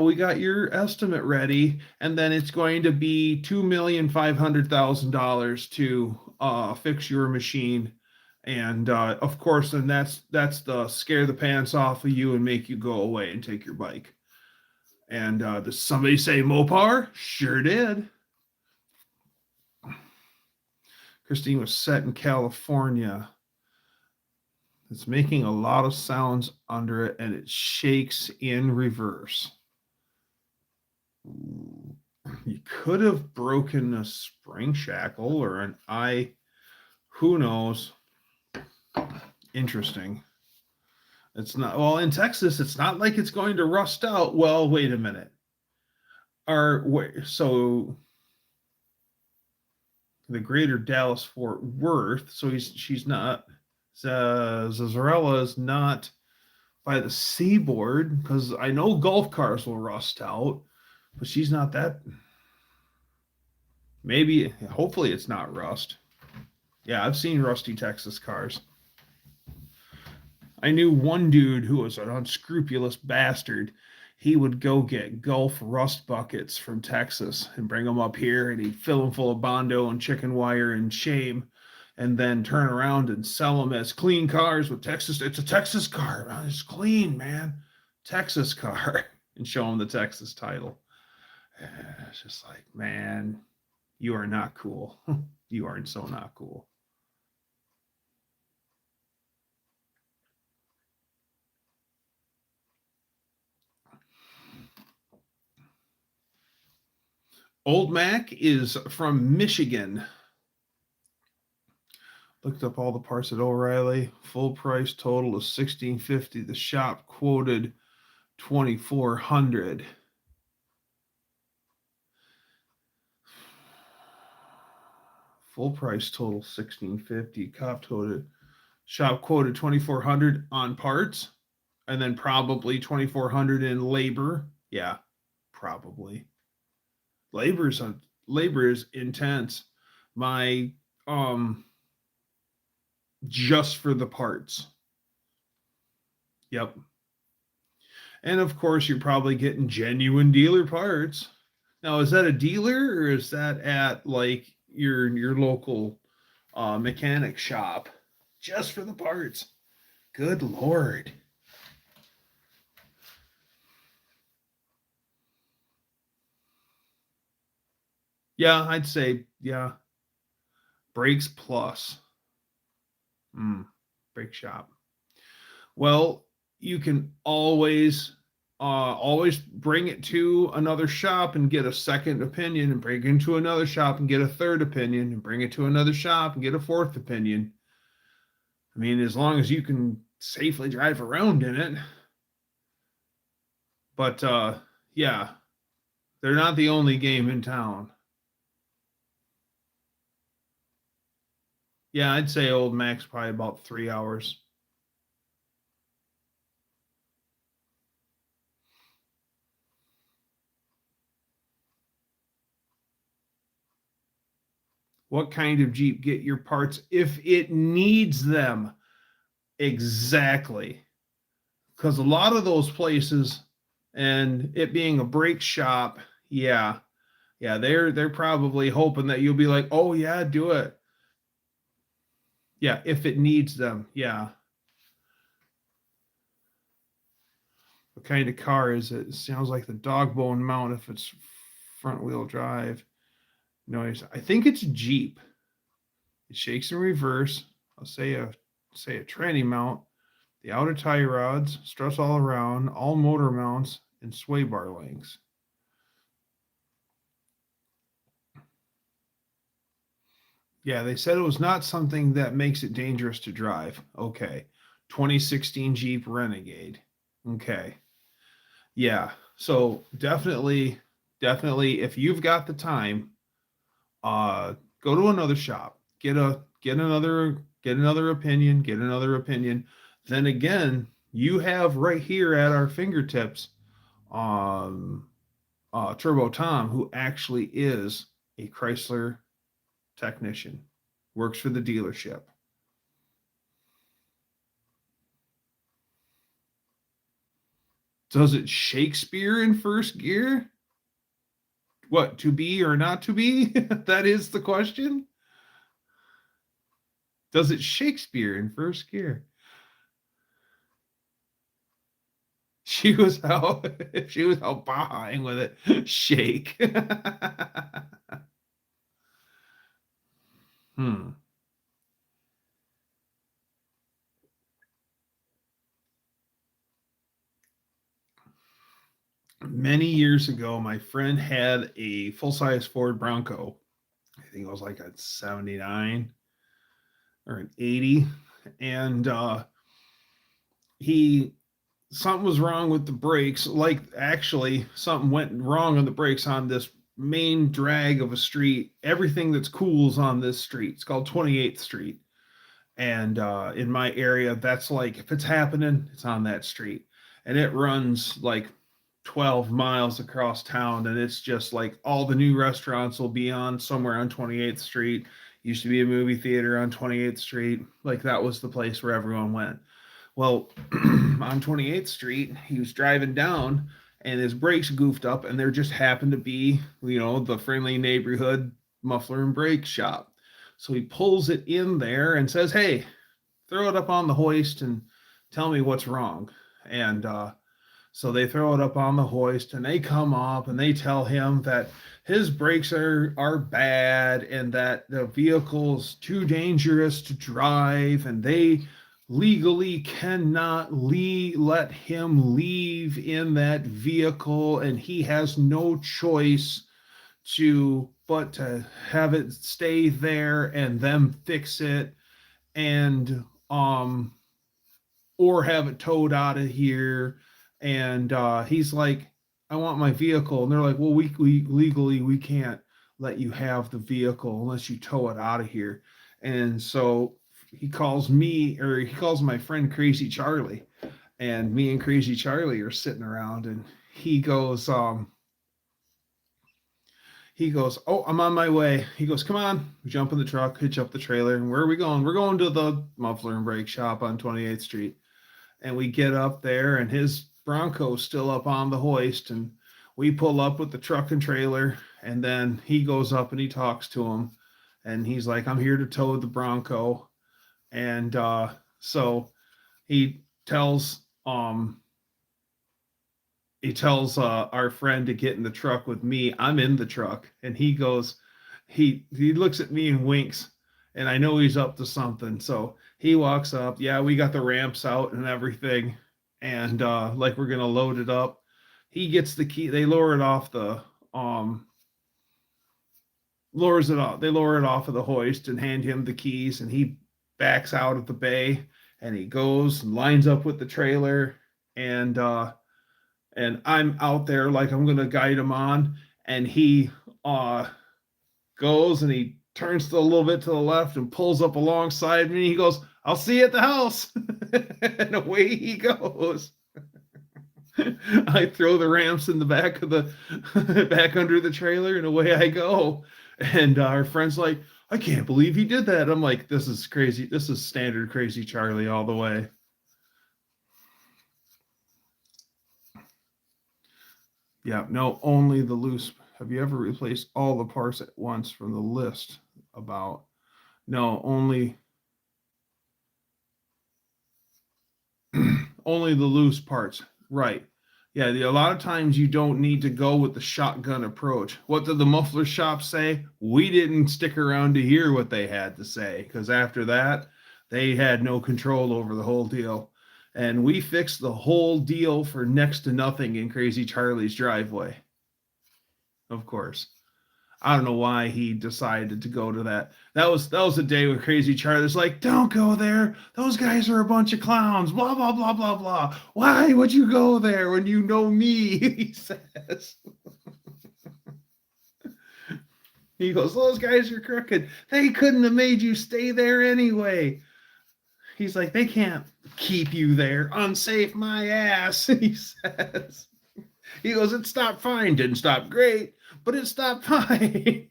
we got your estimate ready. And then it's going to be $2,500,000 to fix your machine. And of course, then that's the scare the pants off of you and make you go away and take your bike. And does somebody say Mopar? Sure did. Christine was set in California. It's making a lot of sounds under it, and it shakes in reverse. Ooh. You could have broken a spring shackle or an eye. Who knows? Interesting. It's not, well, in Texas, it's not like it's going to rust out. Well, wait a minute. So the greater Dallas Fort Worth, so she's not, Zazzarella is not by the seaboard, because I know golf cars will rust out, but she's not that. Maybe, hopefully it's not rust. Yeah, I've seen rusty Texas cars. I knew one dude who was an unscrupulous bastard. He would go get Gulf rust buckets from Texas and bring them up here, and he'd fill them full of Bondo and chicken wire and shame, and then turn around and sell them as clean cars with Texas. It's a Texas car. It's clean, man. Texas car. And show them the Texas title. It's just like, man, you are not cool. You are so not cool. Old Mac is from Michigan. Looked up all the parts at O'Reilly. Full price total is $1,650. The shop quoted $2,400. Full price total $1,650. Shop quoted $2,400 on parts, and then probably $2,400 in labor. Yeah, probably. Labor is intense. My just for the parts. Yep. And of course, you're probably getting genuine dealer parts. Now, is that a dealer or is that at like your local mechanic shop just for the parts? Good Lord. Yeah, I'd say, yeah. Brakes plus. Brake shop. Well, you can always always bring it to another shop and get a second opinion, and bring it into another shop and get a third opinion, and bring it to another shop and get a fourth opinion. I mean, as long as you can safely drive around in it. But yeah, they're not the only game in town. Yeah, I'd say Old Mac's probably about 3 hours. What kind of Jeep? Get your parts if it needs them. Exactly. Because a lot of those places, and it being a brake shop, yeah, yeah, they're probably hoping that you'll be like, oh yeah, do it. Yeah, if it needs them, yeah. What kind of car is it? It sounds like the dog bone mount if it's front wheel drive. Noise. I think it's a Jeep. It shakes in reverse. I'll say a tranny mount. The outer tie rods, struts all around, all motor mounts, and sway bar lengths. Yeah, they said it was not something that makes it dangerous to drive. Okay. 2016 Jeep Renegade. Okay. Yeah. So definitely if you've got the time, go to another shop. Get another opinion, get another opinion. Then again, you have right here at our fingertips um Turbo Tom, who actually is a Chrysler technician, works for the dealership. Does it Shakespeare in first gear? What, to be or not to be? That is the question. Does it Shakespeare in first gear? She was out behind with it. Shake. Hmm. Many years ago, my friend had a full size Ford Bronco. I think it was like a 79 or an 80. And he something was wrong with the brakes. Like actually, something went wrong on the brakes on this main drag of a street. Everything that's cool is on this street. It's called 28th Street. And in my area, that's like if it's happening, it's on that street. And it runs like 12 miles across town. And it's just like all the new restaurants will be on somewhere on 28th Street. Used to be a movie theater on 28th Street. Like that was the place where everyone went. Well, on 28th Street, he was driving down and his brakes goofed up, and there just happened to be, the friendly neighborhood muffler and brake shop. So he pulls it in there and says, hey, throw it up on the hoist and tell me what's wrong. And so they throw it up on the hoist and they come up and they tell him that his brakes are bad and that the vehicle's too dangerous to drive and they legally cannot let him leave in that vehicle and he has no choice to have it stay there and them fix it and or have it towed out of here. And he's like, I want my vehicle. And they're like, well, we legally we can't let you have the vehicle unless you tow it out of here. And so he calls my friend Crazy Charlie, and me and Crazy Charlie are sitting around, and he goes, oh, I'm on my way. He goes, come on, we jump in the truck, hitch up the trailer, and where are we going? We're going to the muffler and brake shop on 28th Street. And we get up there, and his Bronco's still up on the hoist, and we pull up with the truck and trailer, and then he goes up and he talks to him, and he's like, I'm here to tow the Bronco. And so he tells our friend to get in the truck with me. I'm in the truck, and he looks at me and winks, and I know he's up to something. So he walks up. Yeah, we got the ramps out and everything, and like we're gonna load it up. he gets the key. They lower it off the lowers it off. They lower it off of the hoist and hand him the keys, and he backs out of the bay, and he goes and lines up with the trailer, and I'm out there like I'm gonna guide him on, and he goes and he turns to a little bit to the left and pulls up alongside me. He goes, "I'll see you at the house," and away he goes. I throw the ramps in the back of the back under the trailer, and away I go. And our friend's like, "I can't believe he did that." I'm like, "This is crazy. This is standard Crazy Charlie all the way." Yeah, no, only the loose. Have you ever replaced all the parts at once from the list? About no, only only the loose parts. Right. Yeah, a lot of times you don't need to go with the shotgun approach. What did the muffler shop say? We didn't stick around to hear what they had to say, because after that, they had no control over the whole deal. And we fixed the whole deal for next to nothing in Crazy Charlie's driveway. Of course. I don't know why he decided to go to that. That was a day when Crazy Charlie's like, "Don't go there. Those guys are a bunch of clowns. Blah blah blah blah blah. Why would you go there when you know me?" He says. He goes, "Those guys are crooked. They couldn't have made you stay there anyway." He's like, "They can't keep you there. Unsafe my ass." He says. He goes, "It stopped fine. Didn't stop great, but it stopped fine."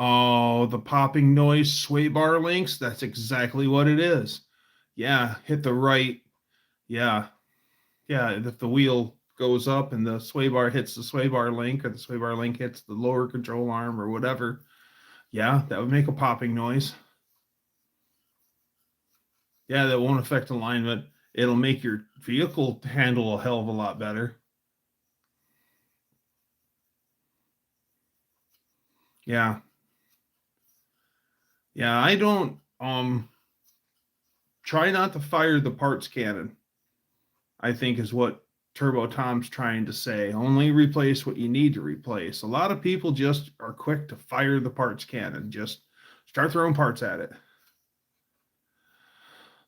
Oh, the popping noise sway bar links. That's exactly what it is. Yeah, hit the right. Yeah, yeah. If the wheel goes up and the sway bar hits the sway bar link, or the sway bar link hits the lower control arm or whatever, yeah, that would make a popping noise. Yeah, that won't affect alignment. It'll make your vehicle handle a hell of a lot better. Yeah. Yeah, I don't try not to fire the parts cannon, I think is what Turbo Tom's trying to say. Only replace what you need to replace. A lot of people just are quick to fire the parts cannon. Just start throwing parts at it.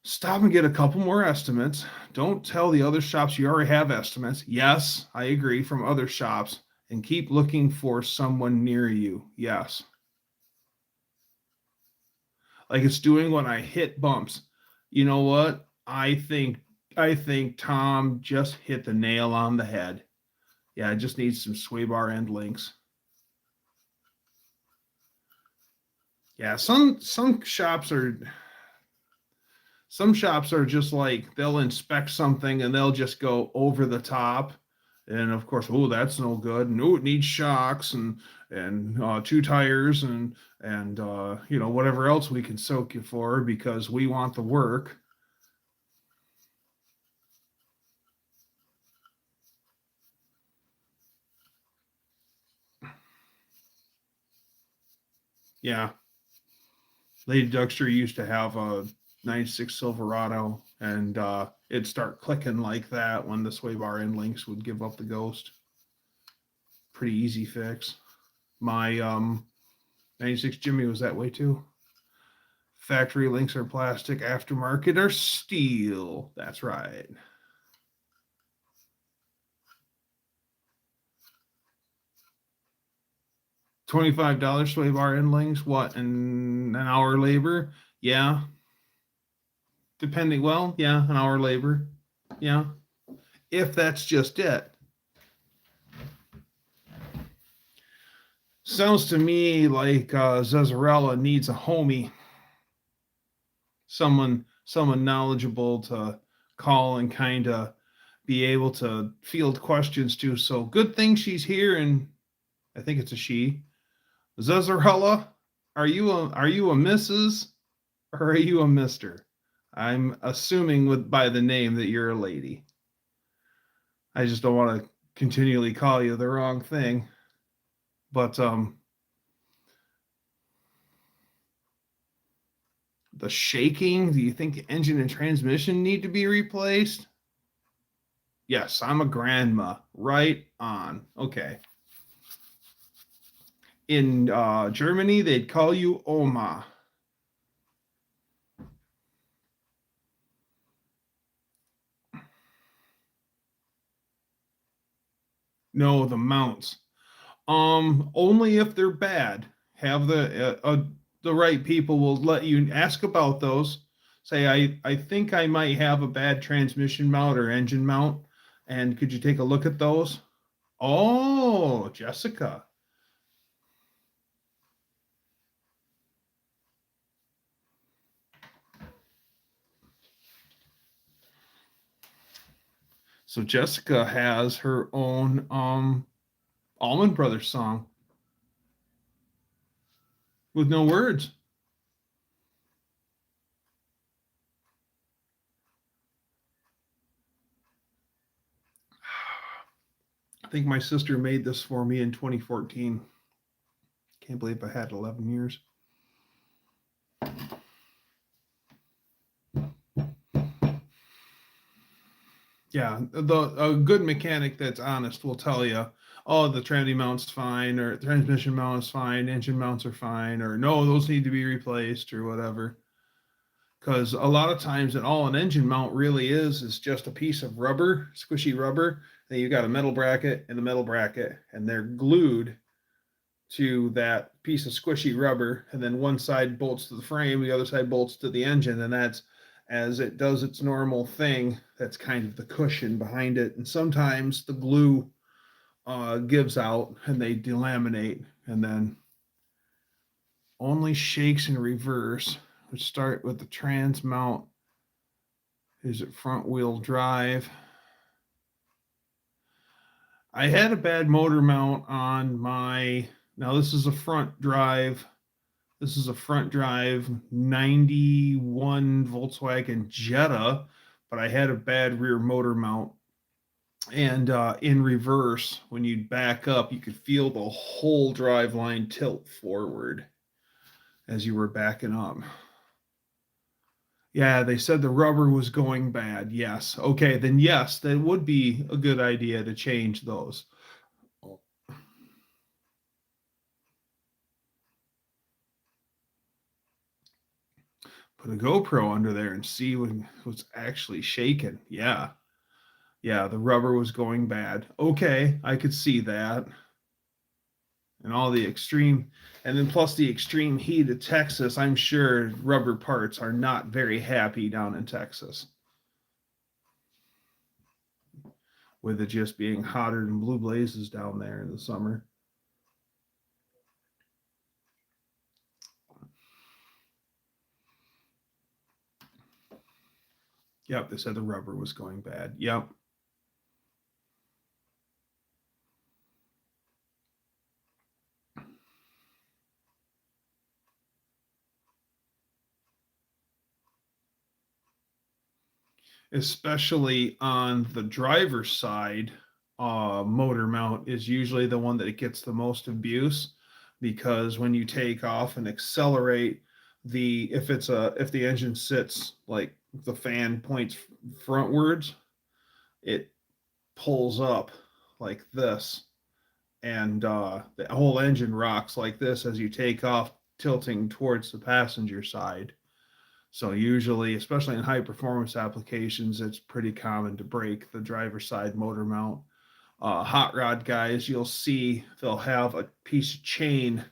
Stop and get a couple more estimates. Don't tell the other shops you already have estimates. Yes, I agree, from other shops. And keep looking for someone near you. Yes. Like it's doing when I hit bumps. You know what? I think Tom just hit the nail on the head. Yeah, I just need some sway bar end links. Yeah, some shops are just like they'll inspect something and they'll just go over the top. And of course, oh, that's no good. No, it needs shocks and two tires and whatever else we can soak you for because we want the work. Yeah, Lady Dougster used to have a '96 Silverado, and it'd start clicking like that when the sway bar end links would give up the ghost. Pretty easy fix. My '96 Jimmy was that way too. Factory links are plastic, aftermarket are steel. That's right. $25 sway bar end links. What, in an hour labor? Yeah, depending. Well, yeah, an hour labor. Yeah, if that's just it. Sounds to me like Zezarella needs a homie, someone knowledgeable to call and kind of be able to field questions to. So good thing she's here, and I think it's a she. Zezarella, are you a Mrs. or are you a Mister? I'm assuming by the name that you're a lady. I just don't want to continually call you the wrong thing. But the shaking. Do you think the engine and transmission need to be replaced? Yes, I'm a grandma. Right on. Okay. In Germany, they'd call you Oma. No, the mounts. Only if they're bad. Have the right people will let you ask about those. Say, I think I might have a bad transmission mount or engine mount, and could you take a look at those? Oh, Jessica. So Jessica has her own Allman Brothers song with no words. I think my sister made this for me in 2014. Can't believe I had 11 years. Yeah, a good mechanic that's honest will tell you, oh, the tranny mount's fine, or transmission mount is fine, engine mounts are fine, or no, those need to be replaced, or whatever. Because a lot of times, all an engine mount really is just a piece of rubber, squishy rubber. Then you got a metal bracket and a metal bracket, and they're glued to that piece of squishy rubber, and then one side bolts to the frame, the other side bolts to the engine, and that's as it does its normal thing. That's kind of the cushion behind it, and sometimes the glue gives out and they delaminate, and then only shakes in reverse. Let's start with the trans mount. Is it front wheel drive? I had a bad motor mount on my, now this is a front drive. This is a front drive 91 Volkswagen Jetta, but I had a bad rear motor mount. And in reverse, when you back up, you could feel the whole drive line tilt forward as you were backing up. Yeah, they said the rubber was going bad. Yes. Okay, then yes, that would be a good idea to change those. Put a GoPro under there and see what's actually shaking. Yeah. Yeah, the rubber was going bad. Okay, I could see that. And all the extreme, and then plus the extreme heat of Texas, I'm sure rubber parts are not very happy down in Texas. With it just being hotter than blue blazes down there in the summer. Yep, they said the rubber was going bad. Yep. Especially on the driver's side, motor mount is usually the one that gets the most abuse, because when you take off and accelerate, if the engine sits like the fan points frontwards, it pulls up like this, and the whole engine rocks like this as you take off, tilting towards the passenger side. So usually, especially in high performance applications, it's pretty common to break the driver's side motor mount. Hot rod guys, you'll see they'll have a piece of chain.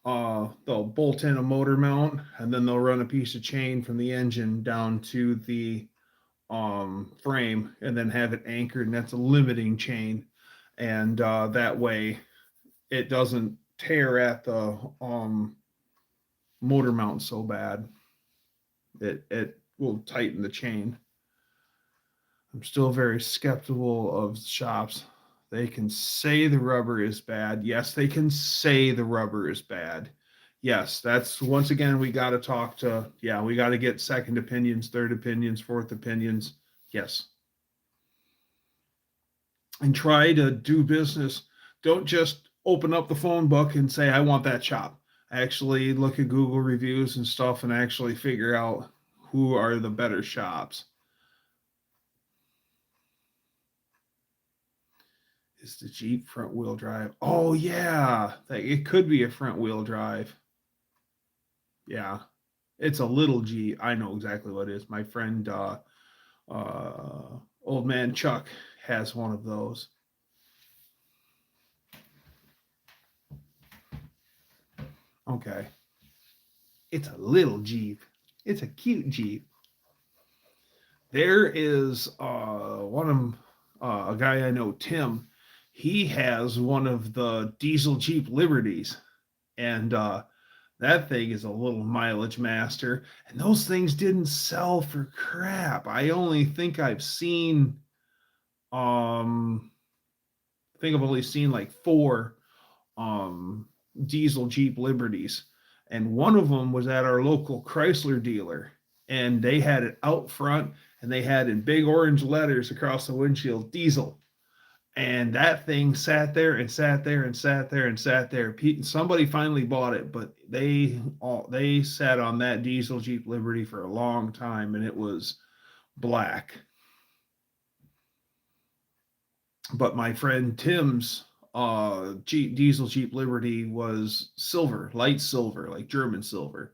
They'll bolt in a motor mount, and then they'll run a piece of chain from the engine down to the frame, and then have it anchored, and that's a limiting chain. And that way, it doesn't tear at the motor mount so bad. It will tighten the chain. I'm still very skeptical of shops. They can say the rubber is bad. Yes, they can say the rubber is bad. Yes, that's once again, we got to talk to, yeah, we got to get second opinions, third opinions, fourth opinions. Yes. And try to do business. Don't just open up the phone book and say, I want that shop. actually look at Google reviews and stuff and actually figure out who are the better shops. Is the Jeep front wheel drive? Oh yeah, it could be a front wheel drive. Yeah, it's a little Jeep. I know exactly what it is. My friend, old man Chuck, has one of those. Okay, it's a little Jeep. It's a cute Jeep. There is a guy I know, Tim. He has one of the diesel Jeep Liberties, and that thing is a little mileage master. And those things didn't sell for crap. I only think I've seen, I think I've only seen like four um, diesel Jeep Liberties, and one of them was at our local Chrysler dealer, and they had it out front, and they had in big orange letters across the windshield, diesel. And that thing sat there and sat there and sat there and sat there. Somebody finally bought it, but they sat on that diesel Jeep Liberty for a long time, and it was black. But my friend Tim's diesel Jeep Liberty was silver, light silver, like German silver,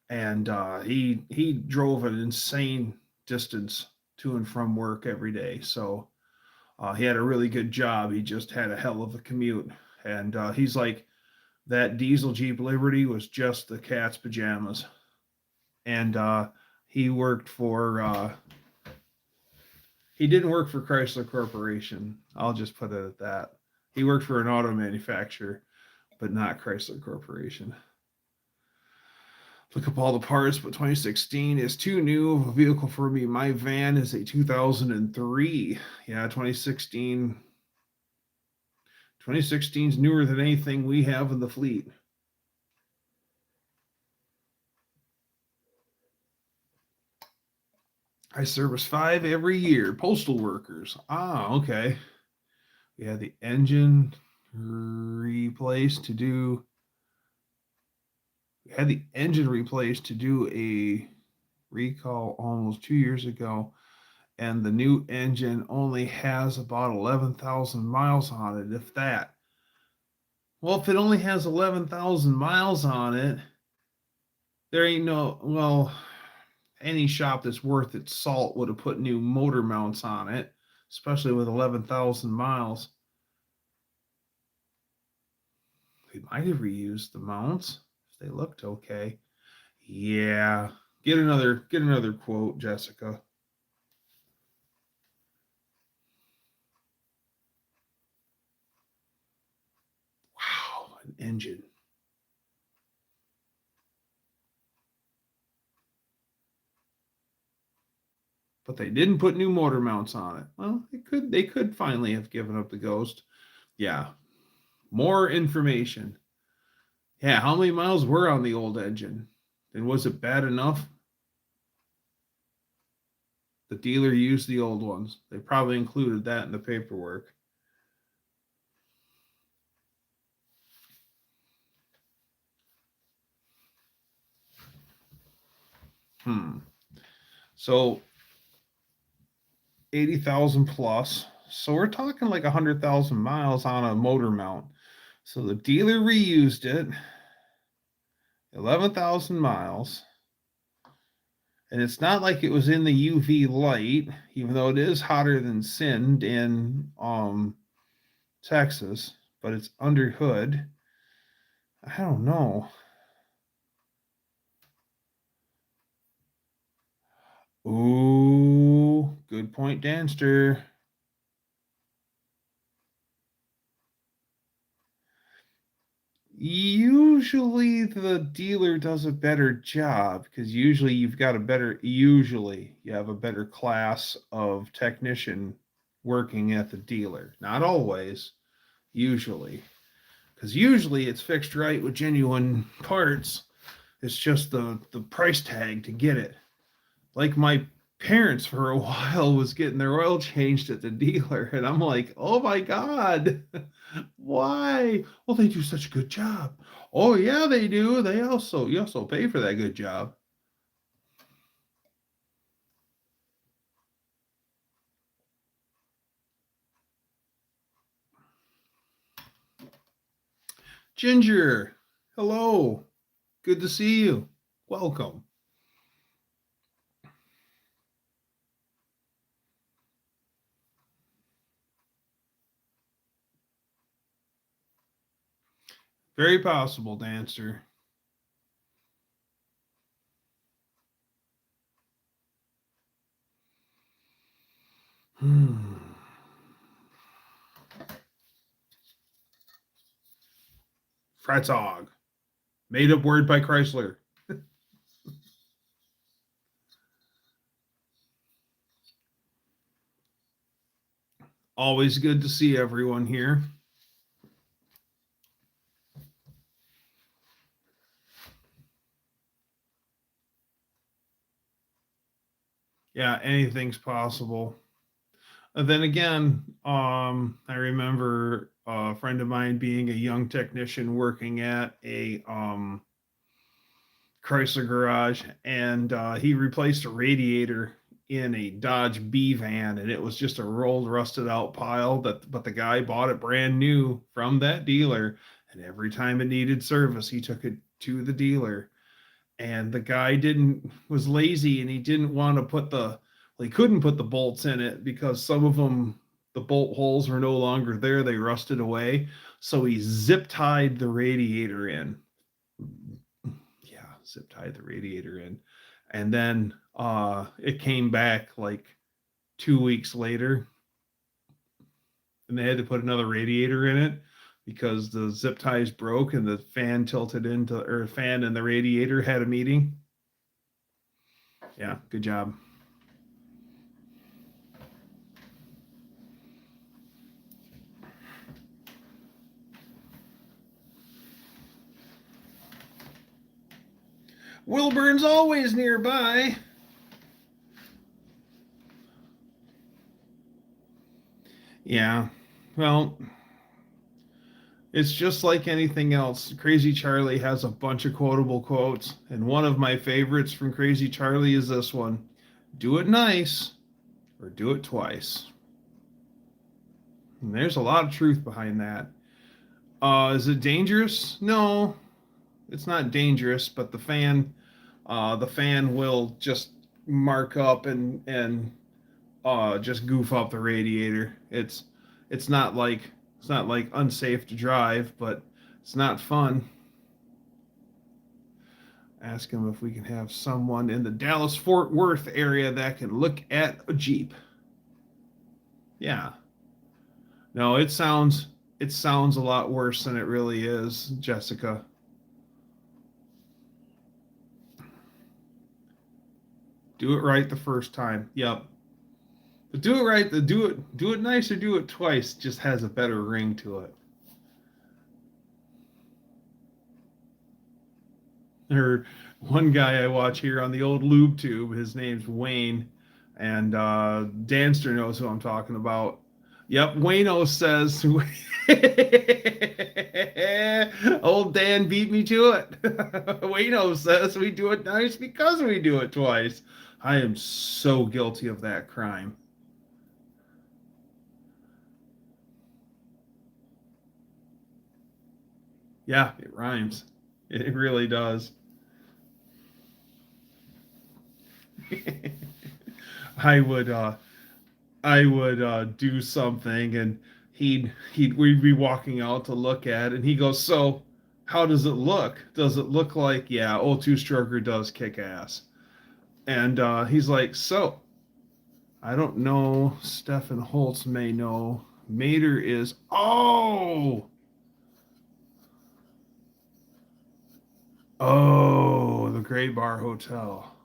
and he drove an insane distance to and from work every day. So he had a really good job. He just had a hell of a commute, and he's like, that diesel Jeep Liberty was just the cat's pajamas, and he worked for. He didn't work for Chrysler Corporation. I'll just put it at that. He worked for an auto manufacturer, but not Chrysler Corporation. Look up all the parts, but 2016 is too new of a vehicle for me. My van is a 2003. Yeah, 2016. 2016 is newer than anything we have in the fleet. I service 5 every year. Postal workers. Ah, okay. We had the engine replaced to do. We had the engine replaced to do a recall almost 2 years ago, and the new engine only has about 11,000 miles on it, if that. Well, if it only has 11,000 miles on it, there ain't no, well, any shop that's worth its salt would have put new motor mounts on it, especially with 11,000 miles. We might have reused the mounts if they looked okay. Yeah. Get another quote, Jessica. Wow, an engine. But they didn't put new motor mounts on it. Well, they could finally have given up the ghost. Yeah. More information. Yeah, how many miles were on the old engine? And was it bad enough? The dealer used the old ones. They probably included that in the paperwork. So 80,000 plus. So we're talking like 100,000 miles on a motor mount. So the dealer reused it. 11,000 miles. And it's not like it was in the UV light, even though it is hotter than sin in Texas, but it's under hood. I don't know. Ooh, good point, Danster. Usually the dealer does a better job because usually you have a better class of technician working at the dealer. Not always, usually. Because usually it's fixed right with genuine parts. It's just the price tag to get it. Like my parents for a while was getting their oil changed at the dealer, and I'm like, oh my God, why? Well, they do such a good job. Oh yeah, they do. You also pay for that good job. Ginger, hello. Good to see you. Welcome. Very possible, Dancer. Hmm. Fretzog. Made up word by Chrysler. Always good to see everyone here. Yeah, anything's possible. And then again, I remember a friend of mine being a young technician working at a Chrysler garage, and he replaced a radiator in a Dodge B van, and it was just a rolled, rusted out pile. But the guy bought it brand new from that dealer, and every time it needed service, he took it to the dealer. And the guy didn't was lazy, and he didn't want to put the well, he couldn't put the bolts in it because some of them the bolt holes were no longer there, they rusted away, so he zip tied the radiator in. Yeah, zip tied the radiator in, and then it came back like 2 weeks later, and they had to put another radiator in it because the zip ties broke and the fan tilted into or fan and the radiator had a meeting. Yeah, good job. Wilburn's always nearby. Yeah, well, it's just like anything else. Crazy Charlie has a bunch of quotable quotes, and one of my favorites from Crazy Charlie is this one: do it nice or do it twice. And there's a lot of truth behind that. Is it dangerous? No, it's not dangerous, but the fan will just mark up and just goof up the radiator. It's not like it's not like unsafe to drive, but it's not fun. Ask him if we can have someone in the Dallas Fort Worth area that can look at a Jeep. Yeah. No, it sounds a lot worse than it really is, Jessica. Do it right the first time. Yep. But do it right, do it nice or do it twice just has a better ring to it. Or one guy I watch here on the old lube tube, his name's Wayne, and Danster knows who I'm talking about. Yep, Wayno says, old Dan beat me to it. Wayno says we do it nice because we do it twice. I am so guilty of that crime. Yeah, it rhymes. It really does. I would do something, and we'd be walking out to look at it, and he goes, so how does it look? Does it look like, yeah, old two stroker does kick ass? And he's like, so I don't know, Stephen Holtz may know, Mater is, oh, the Gray Bar Hotel.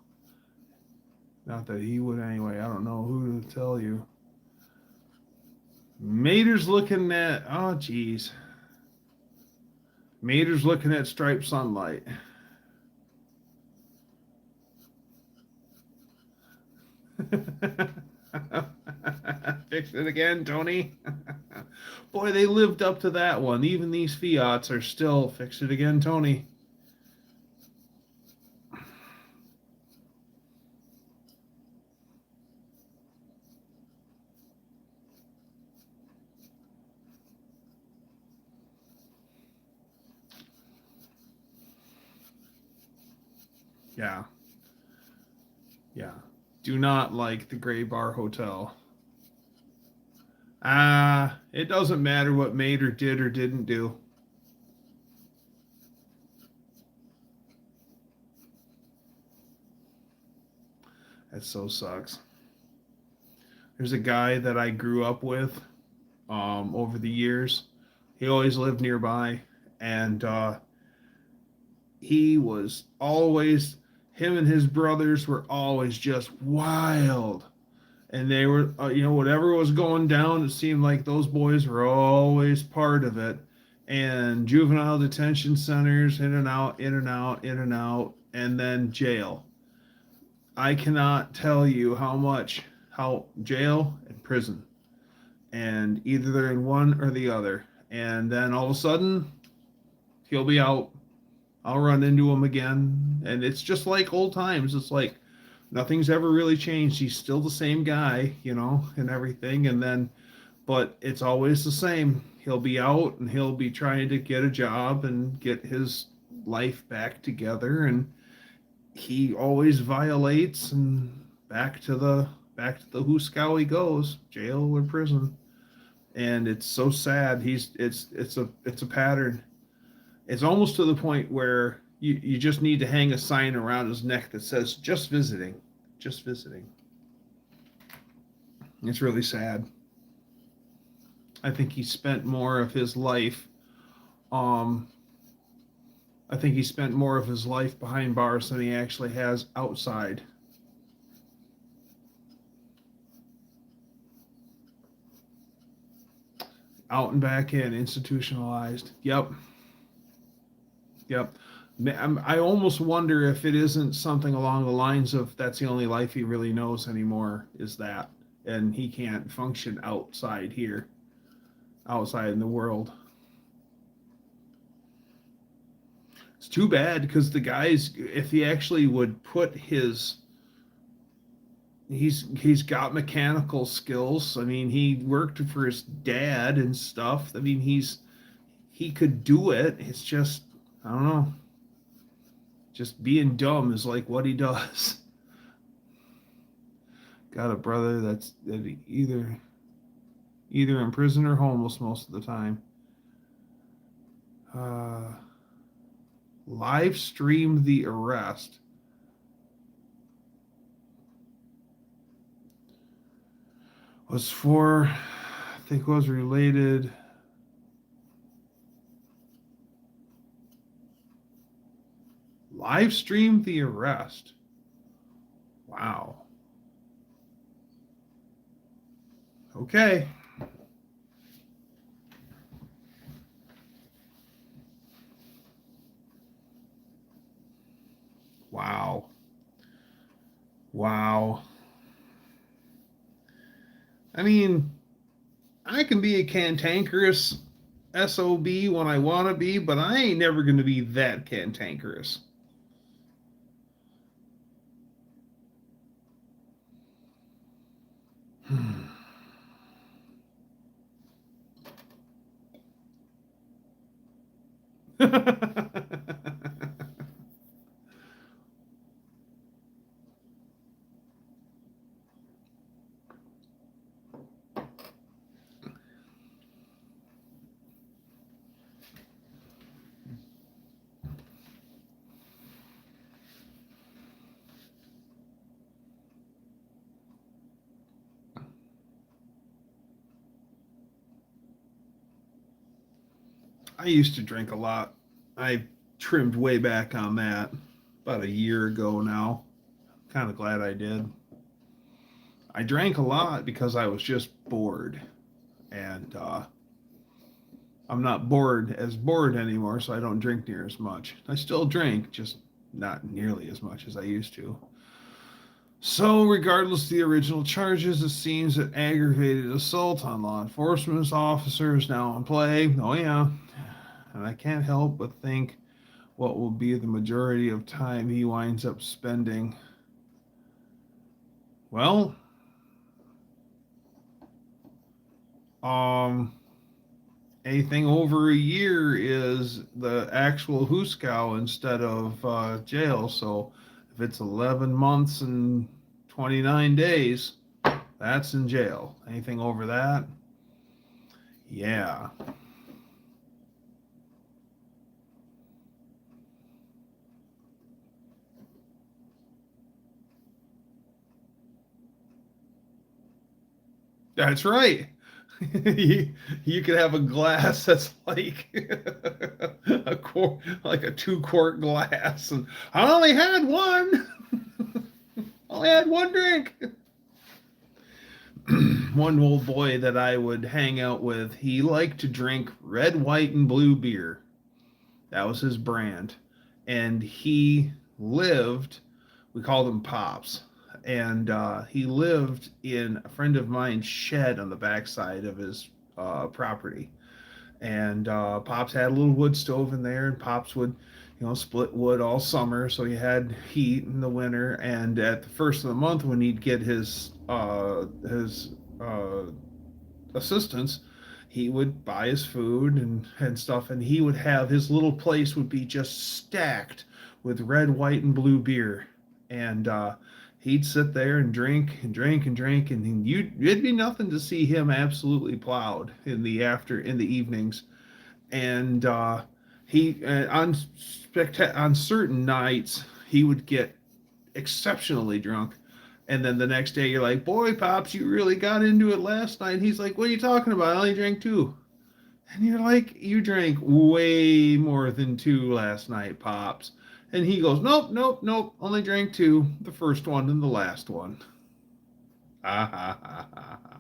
Not that he would anyway. I don't know who to tell you. Mater's looking at, oh geez, Mater's looking at Striped Sunlight. Fix it again, Tony. Boy, they lived up to that one. Even these Fiats are still fix it again, Tony. Yeah. Yeah. Do not like the Gray Bar Hotel. It doesn't matter what Mater did or didn't do. That so sucks. There's a guy that I grew up with over the years. He always lived nearby, and he was always, him and his brothers were always just wild. And they were, whatever was going down, it seemed like those boys were always part of it. And juvenile detention centers, in and out, in and out, in and out, and then jail. I cannot tell you how jail and prison. And either they're in one or the other. And then all of a sudden, he'll be out. I'll run into him again. And it's just like old times. It's like nothing's ever really changed. He's still the same guy, and everything. And then, but it's always the same. He'll be out and he'll be trying to get a job and get his life back together. And he always violates, and back to the Hooskow he goes, jail or prison. And it's so sad. It's a pattern. It's almost to the point where you just need to hang a sign around his neck that says just visiting, just visiting. It's really sad. I think he spent more of his life behind bars than he actually has outside. Out and back in, institutionalized. Yep. I almost wonder if it isn't something along the lines of that's the only life he really knows anymore, is that. And he can't function outside here, outside in the world. It's too bad, because the guys, if he actually would put he's got mechanical skills. I mean, he worked for his dad and stuff. I mean, he could do it. It's just, I don't know. Just being dumb is like what he does. Got a brother that either in prison or homeless most of the time. Live stream the arrest. Was for, I think was related. Live stream the arrest. Wow. Okay. Wow. Wow. I mean, I can be a cantankerous SOB when I want to be, but I ain't never going to be that cantankerous. I used to drink a lot. I trimmed way back on that about a year ago now. Kind of glad I did. I drank a lot because I was just bored. And I'm not bored anymore, so I don't drink near as much. I still drink, just not nearly as much as I used to. So, regardless of the original charges, it seems that aggravated assault on law enforcement officers now in play. Oh, yeah. And I can't help but think what will be the majority of time he winds up spending. Well, um, anything over a year is the actual Huskow instead of jail. So if it's 11 months and 29 days, that's in jail. Anything over that, yeah. That's right. You could have a glass that's like a quart, like a 2 quart glass, and I only had one. Only had one drink. One old boy that I would hang out with, he liked to drink red, white, and blue beer. That was his brand. And he lived, we called him Pops. And he lived in a friend of mine's shed on the backside of his property. And Pops had a little wood stove in there, and Pops would, split wood all summer, so he had heat in the winter. And at the first of the month, when he'd get his assistance, he would buy his food and stuff, and he would have his little place would be just stacked with red, white, and blue beer. And he'd sit there and drink and drink and drink, and it'd be nothing to see him absolutely plowed in the evenings. And he on certain nights he would get exceptionally drunk. And then the next day you're like, boy, Pops, you really got into it last night. And he's like, what are you talking about? I only drank two. And you're like, you drank way more than two last night, Pops. And he goes, nope, nope, nope. Only drank two. The first one and the last one. Ha ha ha ha ha.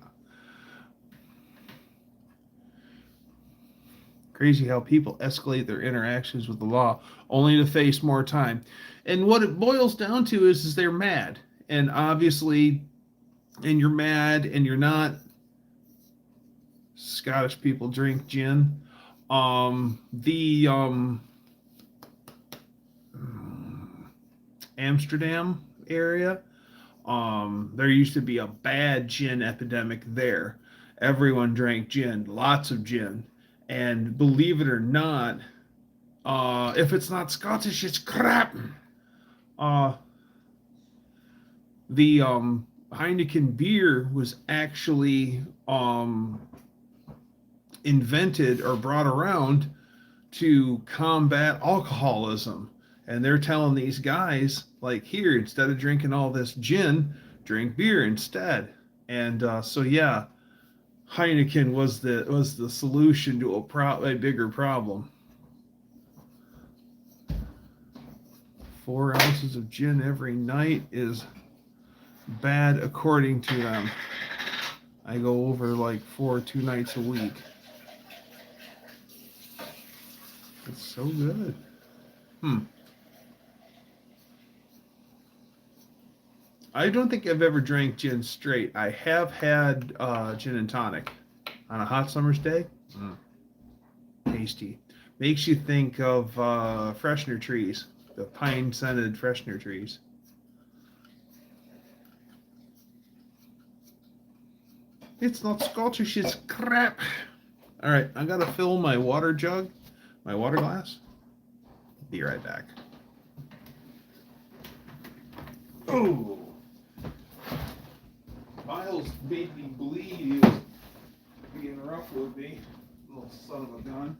Crazy how people escalate their interactions with the law only to face more time. And what it boils down to is they're mad. And obviously, and you're mad and you're not. Scottish people drink gin. The Amsterdam area, there used to be a bad gin epidemic there. Everyone drank gin, lots of gin. And believe it or not, if it's not Scottish, it's crap. Uh, the Heineken beer was actually invented or brought around to combat alcoholism. And they're telling these guys, like, here, instead of drinking all this gin, drink beer instead. And so, yeah, Heineken was the solution to a bigger problem. 4 ounces of gin every night is bad according to them. I go over like 2 nights a week. It's so good. I don't think I've ever drank gin straight. I have had gin and tonic on a hot summer's day. Tasty. Makes you think of freshener trees, the pine scented freshener trees. It's not Scottish, it's crap. All right, I gotta fill my water jug, my water glass. Be right back. Oh, Miles made me bleed. He was being rough with me, little son of a gun.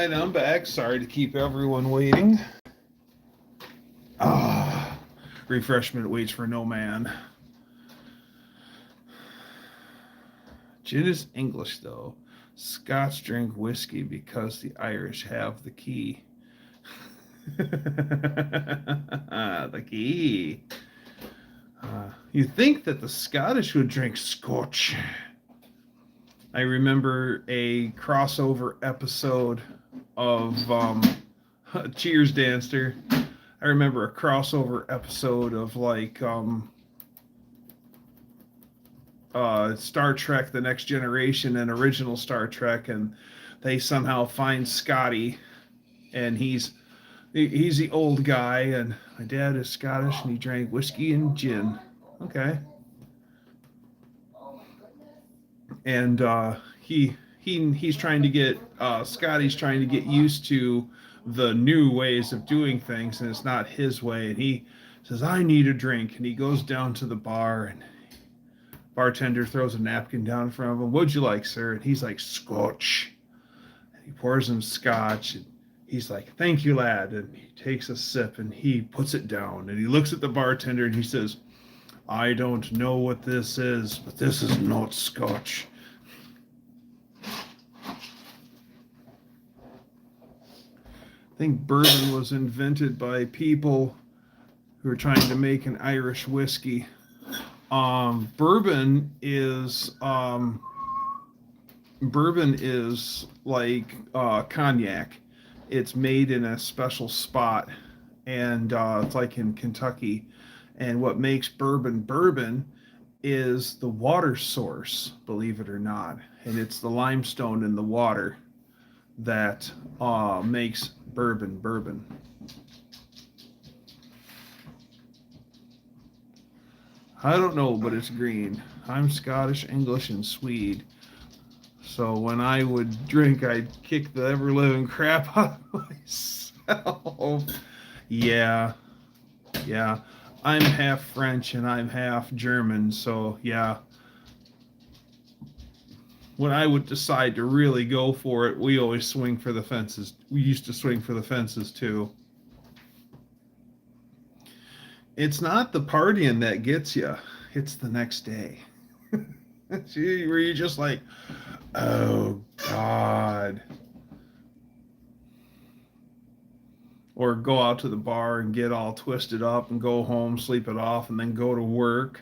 right, I'm back. Sorry to keep everyone waiting. Refreshment waits for no man. Gin is English, though. Scots drink whiskey because the Irish have the key. The key. You think that the Scottish would drink Scotch. I remember a crossover episode of Cheers, Danster. I remember a crossover episode of like Star Trek: The Next Generation and original Star Trek, and they somehow find Scotty, and he's the old guy, and my dad is Scottish, and he drank whiskey and gin. Okay. And he's trying to get Scotty's trying to get used to the new ways of doing things, and it's not his way. And he says, "I need a drink," and he goes down to the bar, and bartender throws a napkin down in front of him. "What'd you like, sir?" And he's like, "Scotch." And he pours him scotch, and he's like, "Thank you, lad." And he takes a sip, and he puts it down, and he looks at the bartender, and he says, "I don't know what this is, but this is not Scotch." I think bourbon was invented by people who are trying to make an Irish whiskey. Bourbon is like cognac. It's made in a special spot, and it's like in Kentucky. And what makes bourbon is the water source, believe it or not. And it's the limestone in the water that makes bourbon. I don't know, but it's green. I'm Scottish, English, and Swede. So when I would drink, I'd kick the ever-living crap out of myself. Yeah. I'm half French and I'm half German, so yeah. When I would decide to really go for it, we always swing for the fences. We used to swing for the fences too. It's not the partying that gets you, it's the next day. Where you're just like, oh God. Or go out to the bar and get all twisted up and go home, sleep it off, and then go to work.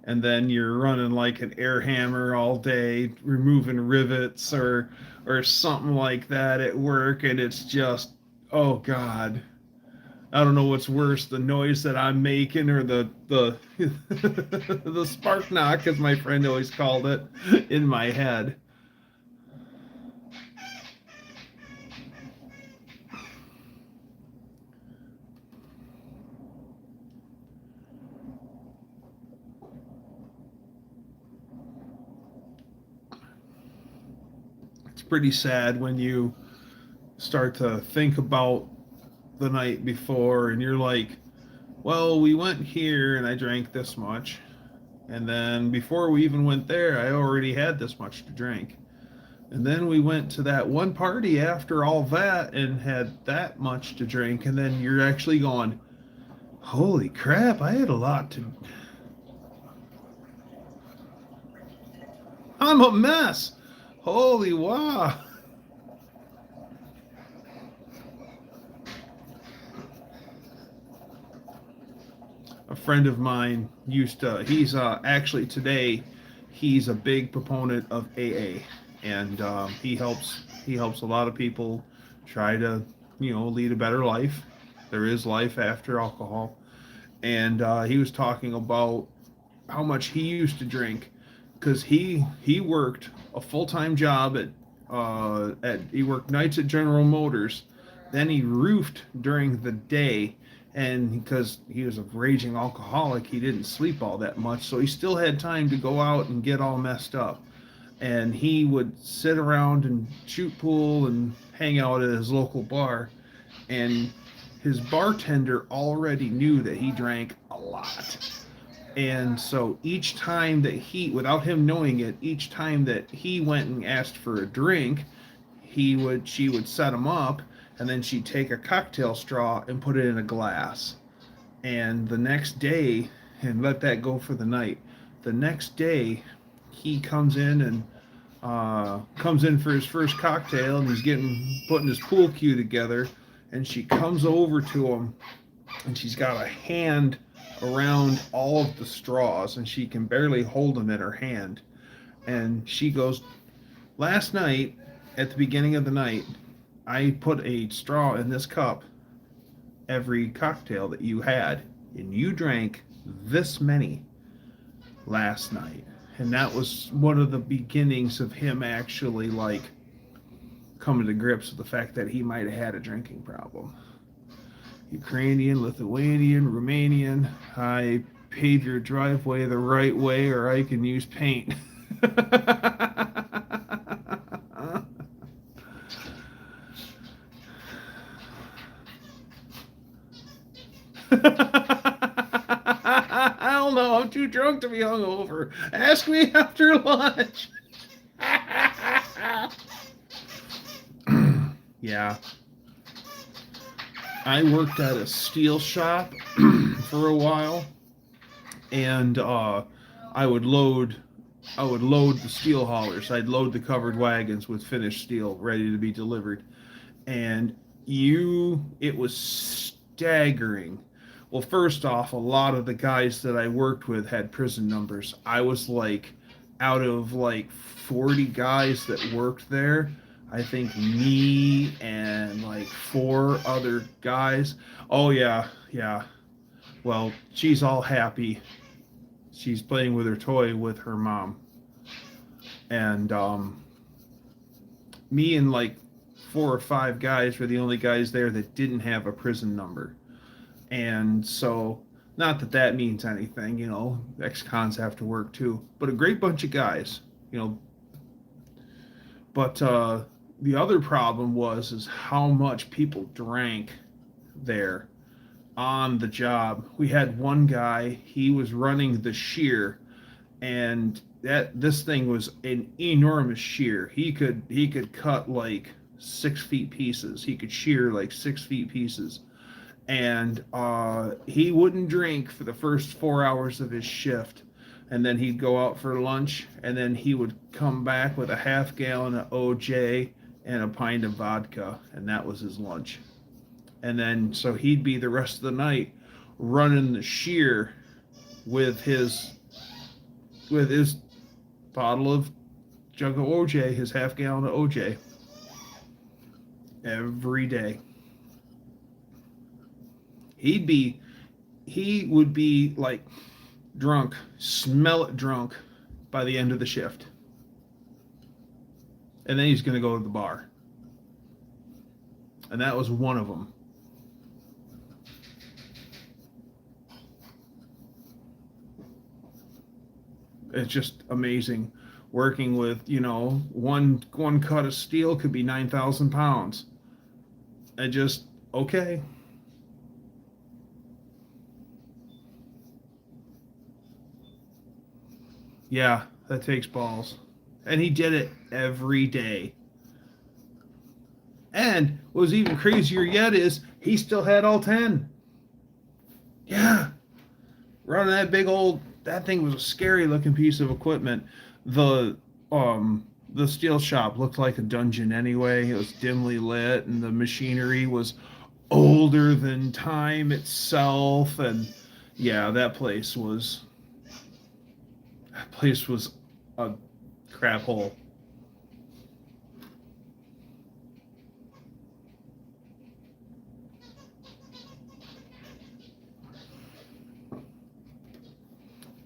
And then you're running like an air hammer all day, removing rivets or something like that at work, and it's just, oh God. I don't know what's worse, the noise that I'm making or the the spark knock, as my friend always called it, in my head. It's pretty sad when you start to think about the night before and you're like, well, we went here and I drank this much, and then before we even went there I already had this much to drink, and then we went to that one party after all that and had that much to drink, and then you're actually going, holy crap, I had a lot to... I'm a mess. Holy wow. A friend of mine he's actually today, he's a big proponent of AA, and he helps a lot of people try to, lead a better life. There is life after alcohol. And he was talking about how much he used to drink, because he worked a full-time job he worked nights at General Motors, then he roofed during the day. And because he was a raging alcoholic, he didn't sleep all that much, so he still had time to go out and get all messed up. And he would sit around and shoot pool and hang out at his local bar. And his bartender already knew that he drank a lot. And so each time that without him knowing it, each time that he went and asked for a drink, she would set them up, and then she'd take a cocktail straw and put it in a glass. And the next day, and let that go for the night. The next day, he comes in for his first cocktail, and he's putting his pool cue together, and she comes over to him, and she's got a hand around all of the straws, and she can barely hold them in her hand. And she goes, last night, at the beginning of the night, I put a straw in this cup every cocktail that you had, and you drank this many last night. And that was one of the beginnings of him actually like coming to grips with the fact that he might have had a drinking problem. Ukrainian, Lithuanian, Romanian, I pave your driveway the right way or I can use paint. I don't know. I'm too drunk to be hungover. Ask me after lunch. Yeah. I worked at a steel shop for a while, and I would load the steel haulers. I'd load the covered wagons with finished steel ready to be delivered, and it was staggering. Well, first off, a lot of the guys that I worked with had prison numbers. I was like, out of like 40 guys that worked there, I think me and like 4 other guys. Oh yeah, yeah. Well, she's all happy. She's playing with her toy with her mom. And me and like 4 or 5 guys were the only guys there that didn't have a prison number. And so, not that that means anything, you know, ex-cons have to work too, but a great bunch of guys, you know. But the other problem is how much people drank there on the job. We had one guy, he was running the shear, and this thing was an enormous shear. He could cut like 6 feet pieces. He could shear like 6 feet pieces. And he wouldn't drink for the first 4 hours of his shift, and then he'd go out for lunch, and then he would come back with a half gallon of OJ and a pint of vodka, and that was his lunch. And then so he'd be the rest of the night running the shear with his bottle of jug of OJ, his half gallon of OJ, every day. He would be like drunk, smell it drunk by the end of the shift. And then he's going to go to the bar. And that was one of them. It's just amazing working with, you know, one cut of steel could be 9,000 pounds. And just, okay. Yeah, that takes balls. And he did it every day. And what was even crazier yet is he still had all 10. Yeah. Running that thing was a scary looking piece of equipment. The steel shop looked like a dungeon anyway. It was dimly lit, and the machinery was older than time itself. And yeah, that place was a crap hole.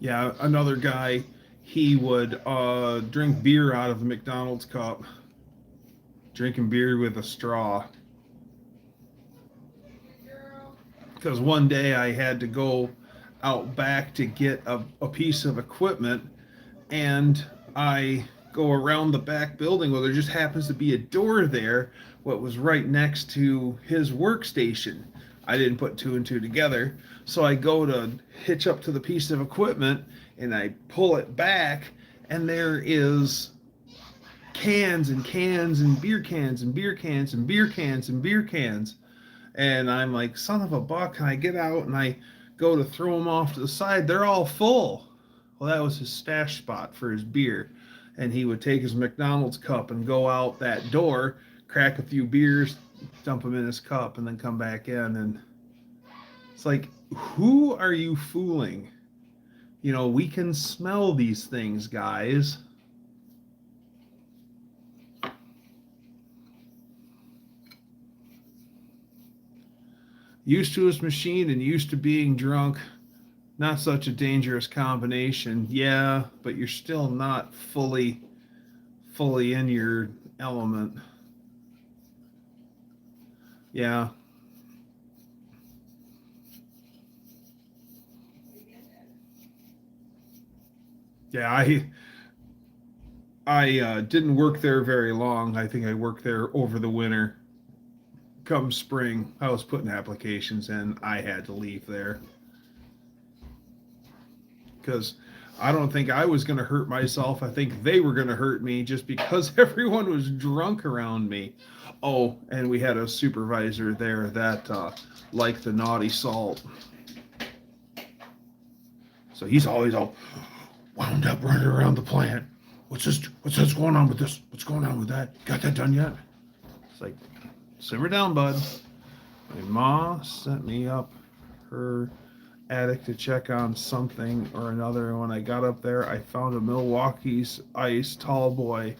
Yeah, another guy, he would drink beer out of the McDonald's cup. Drinking beer with a straw. Because one day I had to go out back to get a piece of equipment, and I go around the back building. Well, there just happens to be a door there, what was right next to his workstation. I didn't put 2 and 2 together, so I go to hitch up to the piece of equipment, and I pull it back, and there is cans and cans and beer cans and beer cans and beer cans and beer cans. And I'm like, son of a buck, and I get out and I go to throw them off to the side. They're all full. Well, that was his stash spot for his beer. And he would take his McDonald's cup and go out that door, crack a few beers, dump them in his cup, and then come back in. And it's like, who are you fooling? You know, we can smell these things, guys. Used to his machine and used to being drunk. Not such a dangerous combination. Yeah, but you're still not fully in your element. Yeah. Yeah, I didn't work there very long. I think I worked there over the winter. Come spring, I was putting applications in. I had to leave there because I don't think I was going to hurt myself. I think they were going to hurt me just because everyone was drunk around me. Oh, and we had a supervisor there that liked the naughty salt. So he's always all wound up running around the plant. What's this going on with this? What's going on with that? Got that done yet? It's like, simmer down, bud. My ma sent me up her attic to check on something or another. And when I got up there, I found a Milwaukee's Ice tall boy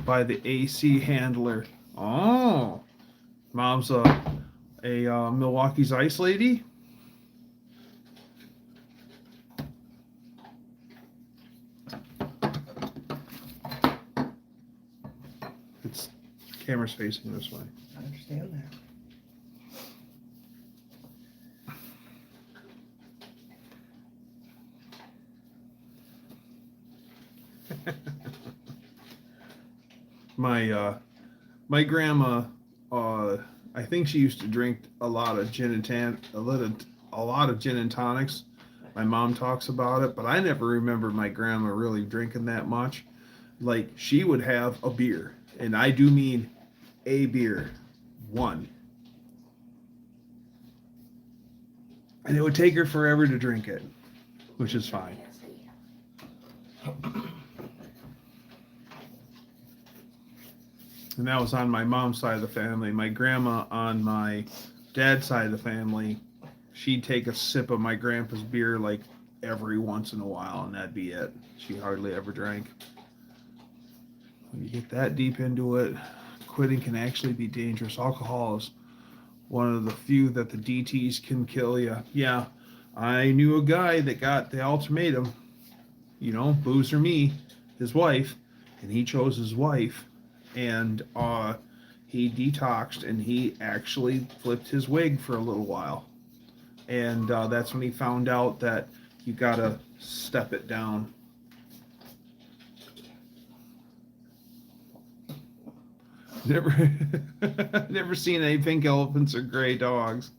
by the AC handler. Oh, mom's a Milwaukee's Ice lady. It's camera's facing this way. I understand that. My grandma, I think she used to drink a lot of gin and a lot of gin and tonics. My mom talks about it, but I never remember my grandma really drinking that much. Like, she would have a beer, and I do mean a beer, one, and it would take her forever to drink it, which is fine. And that was on my mom's side of the family. My grandma on my dad's side of the family, she'd take a sip of my grandpa's beer like every once in a while, and that'd be it. She hardly ever drank. When you get that deep into it, quitting can actually be dangerous. Alcohol is one of the few that the DTs can kill you. Yeah, I knew a guy that got the ultimatum, you know, booze or me, his wife, and he chose his wife. And he detoxed, and he actually flipped his wig for a little while. And that's when he found out that you gotta step it down. Never seen any pink elephants or gray dogs.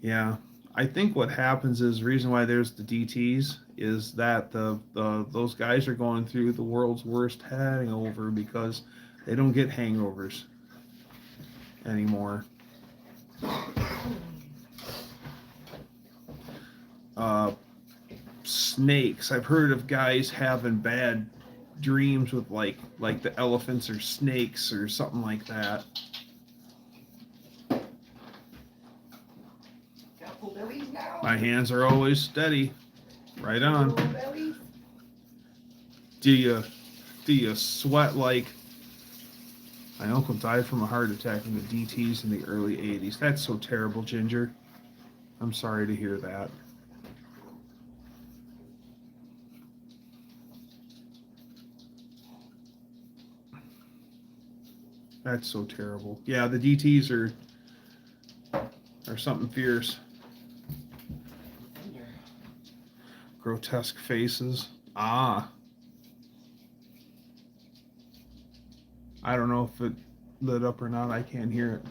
Yeah, I think what happens is the reason why there's the DTs is that those guys are going through the world's worst hangover because they don't get hangovers anymore. Snakes. I've heard of guys having bad dreams with like the elephants or snakes or something like that. My hands are always steady. Right on. Do you sweat like... My uncle died from a heart attack in the DTs in the early 80s. That's so terrible, Ginger. I'm sorry to hear that. That's so terrible. Yeah, the DTs are something fierce. Grotesque faces. Ah. I don't know if it lit up or not. I can't hear it.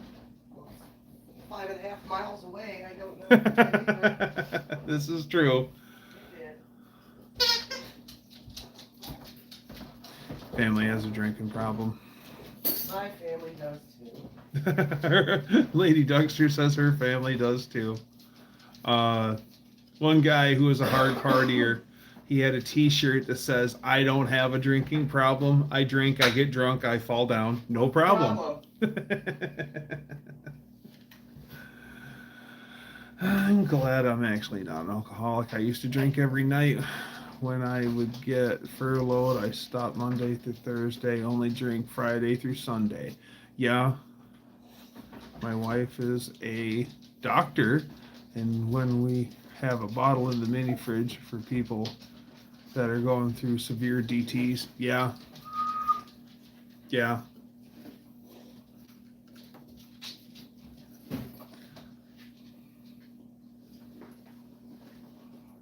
5.5 miles away. I don't know. This is true. Family has a drinking problem. My family does too. Lady Dougster says her family does too. One guy who was a hard partier, he had a T-shirt that says, "I don't have a drinking problem. I drink, I get drunk, I fall down. No problem." I'm glad I'm actually not an alcoholic. I used to drink every night. When I would get furloughed, I stopped Monday through Thursday, only drink Friday through Sunday. Yeah, my wife is a doctor, and when we have a bottle in the mini fridge for people that are going through severe DTs, yeah.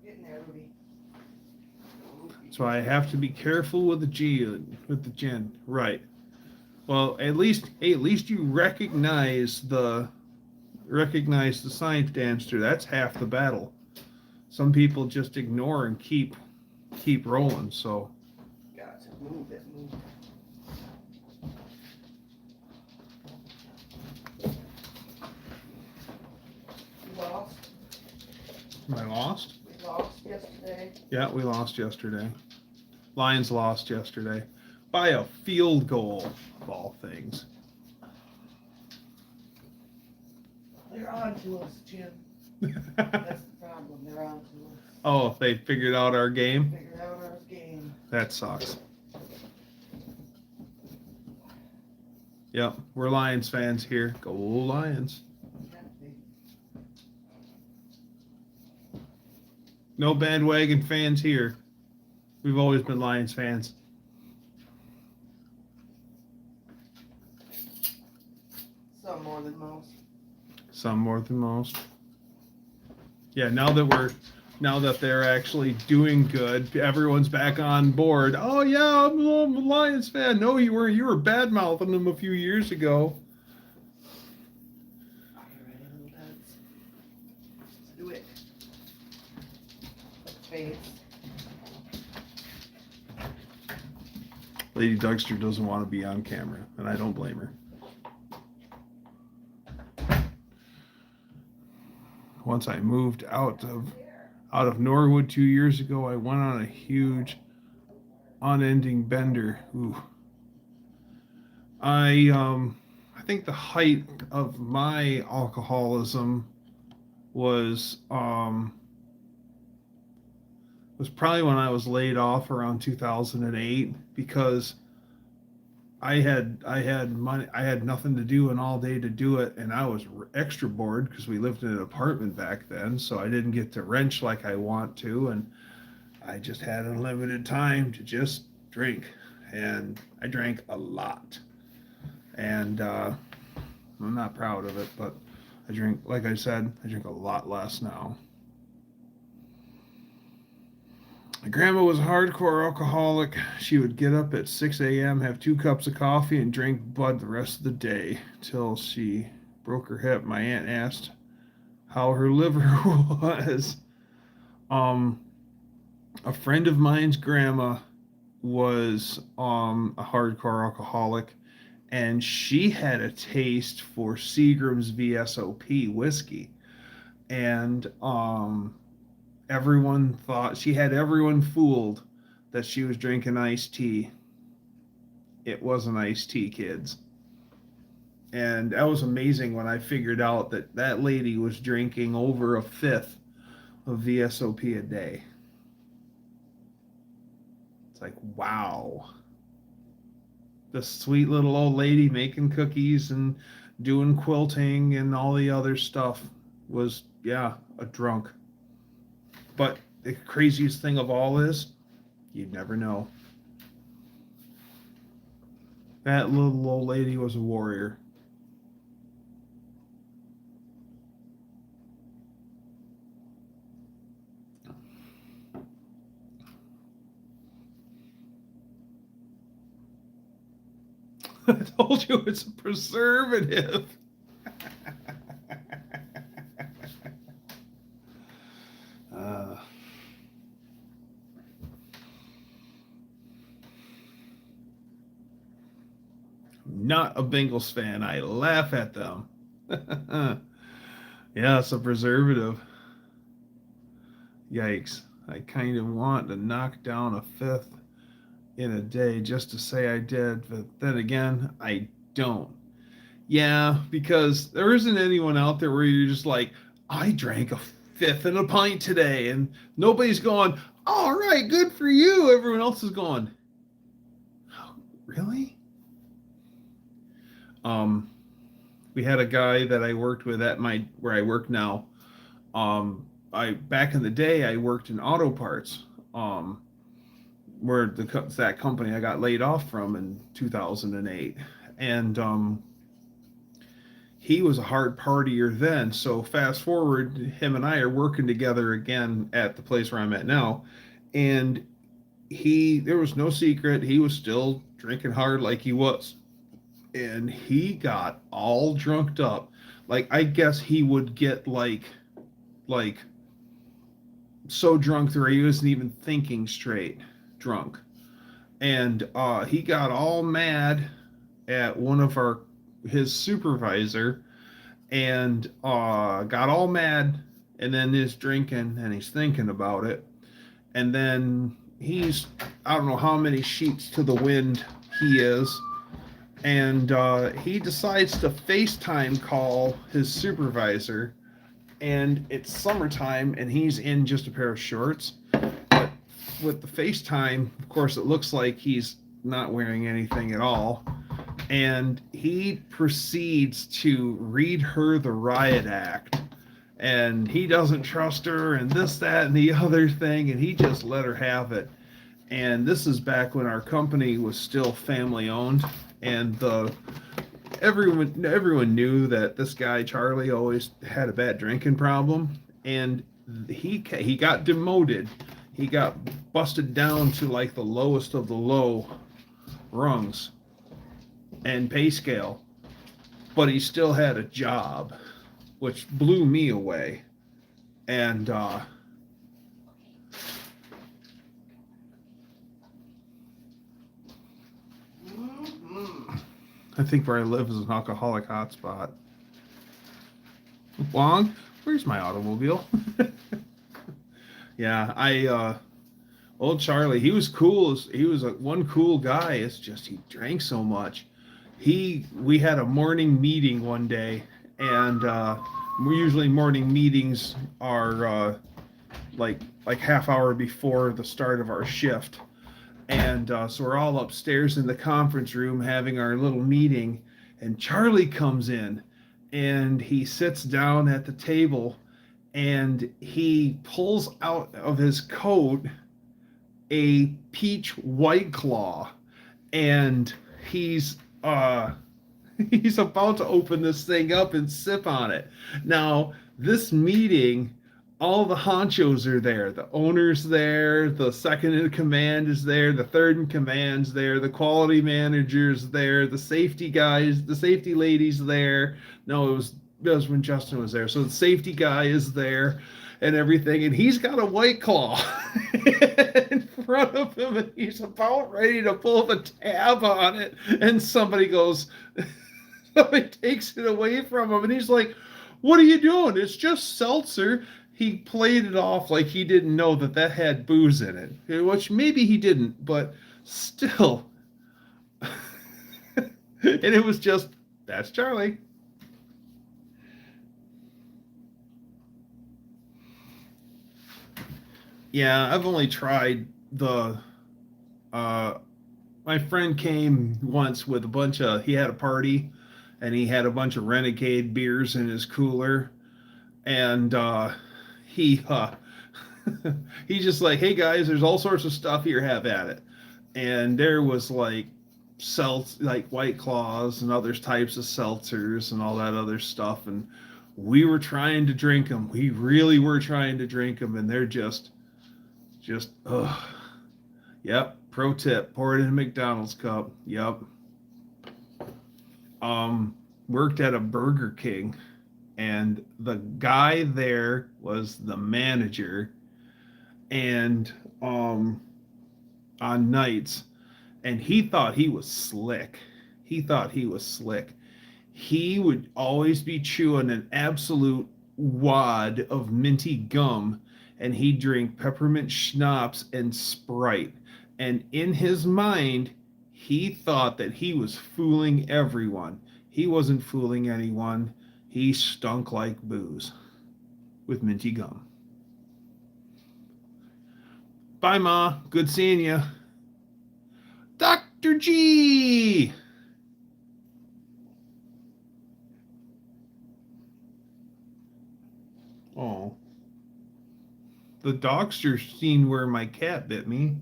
Getting there, Ruby. So I have to be careful with the gin, right? Well, at least you recognize the science, Danster. That's half the battle. Some people just ignore and keep rolling. So Got to move it, move it. You lost? am I lost? We lost yesterday. Yeah, we lost yesterday. Lions lost yesterday by a field goal, of all things. They're on to us, Jim. That's the problem. They're on to us. Oh, they figured out our game? Figured out our game. That sucks. Yep, we're Lions fans here. Go Lions. No bandwagon fans here. We've always been Lions fans. Some more than most. Some more than most. Yeah, now that they're actually doing good, everyone's back on board. Oh yeah, I'm a Lions fan. No, you weren't. You were bad mouthing them a few years ago. Are you ready, little pets? Let's do it. Face. Lady Dougster doesn't want to be on camera, and I don't blame her. Once I moved out of Norwood 2 years ago, I went on a huge unending bender. Ooh. I think the height of my alcoholism was probably when I was laid off around 2008, because I had money, I had nothing to do and all day to do it, and I was extra bored because we lived in an apartment back then, so I didn't get to wrench like I want to, and I just had unlimited time to just drink, and I drank a lot, and I'm not proud of it, but I drink, like I said, I drink a lot less now. My grandma was a hardcore alcoholic. She would get up at 6 a.m., have 2 cups of coffee, and drink Bud the rest of the day till she broke her hip. My aunt asked how her liver was. A friend of mine's grandma was a hardcore alcoholic, and she had a taste for Seagram's VSOP whiskey, and everyone thought she had everyone fooled that she was drinking iced tea. It wasn't iced tea, kids. And that was amazing when I figured out that that lady was drinking over a fifth of VSOP a day. It's like, wow. This sweet little old lady making cookies and doing quilting and all the other stuff was, yeah, a drunk. But the craziest thing of all is, you'd never know. That little old lady was a warrior. I told you it's a preservative. not a Bengals fan. I laugh at them. Yeah, it's a preservative. Yikes. I kind of want to knock down a fifth in a day just to say I did, but then again, I don't. Yeah, because there isn't anyone out there where you're just like, I drank a fifth and a pint today, and nobody's going, all right, good for you. Everyone else is going, oh, really? Um, we had a guy that I worked with at my where I work now. I back in the day I worked in auto parts. Where that company I got laid off from in 2008, and he was a hard partier then. So fast forward, him and I are working together again at the place where I'm at now, and there was no secret, he was still drinking hard like he was, and he got all drunked up. Like I guess he would get like so drunk that he wasn't even thinking straight drunk, and he got all mad at one of his supervisor, and got all mad, and then he's drinking and he's thinking about it, and then he's, I don't know how many sheets to the wind he is, and he decides to FaceTime call his supervisor, and it's summertime and he's in just a pair of shorts, but with the FaceTime, of course, it looks like he's not wearing anything at all, and he proceeds to read her the riot act, and he doesn't trust her and this, that, and the other thing, and he just let her have it. And this is back when our company was still family owned, and everyone knew that this guy Charlie always had a bad drinking problem, and he got demoted. He got busted down to like the lowest of the low rungs and pay scale, but he still had a job, which blew me away. And I think where I live is an alcoholic hotspot. Wong, where's my automobile? Yeah, old Charlie, he was cool. He was one cool guy. It's just he drank so much. We had a morning meeting one day, and usually morning meetings are like half hour before the start of our shift. And so we're all upstairs in the conference room having our little meeting, and Charlie comes in, and he sits down at the table, and he pulls out of his coat a peach White Claw, and he's about to open this thing up and sip on it. Now, this meeting, all the honchos are there. The owner's there, the second in command is there, the third in command's there, the quality manager's there, the safety guys, the safety lady's there. No, it was when Justin was there. So the safety guy is there and everything, and he's got a White Claw in front of him, and he's about ready to pull the tab on it, and somebody takes it away from him, and he's like, what are you doing? It's just seltzer. He played it off like he didn't know that had booze in it, which maybe he didn't, but still. And it was just, that's Charlie. Yeah, I've only tried my friend came once with he had a party, and he had a bunch of Renegade beers in his cooler, and he he's just like, hey guys, there's all sorts of stuff here, have at it. And there was like White Claws and other types of seltzers and all that other stuff, and we were trying to drink them. We really were trying to drink them, and they're just ugh. Yep, pro tip, pour it in a McDonald's cup. Yep. Worked at a Burger King, and the guy there was the manager, and on nights, and he thought he was slick. He thought he was slick. He would always be chewing an absolute wad of minty gum, and he'd drink peppermint schnapps and Sprite. And in his mind, he thought that he was fooling everyone. He wasn't fooling anyone. He stunk like booze with minty gum. Bye, Ma. Good seeing you. Dr. G! Oh. The dogster's seen where my cat bit me.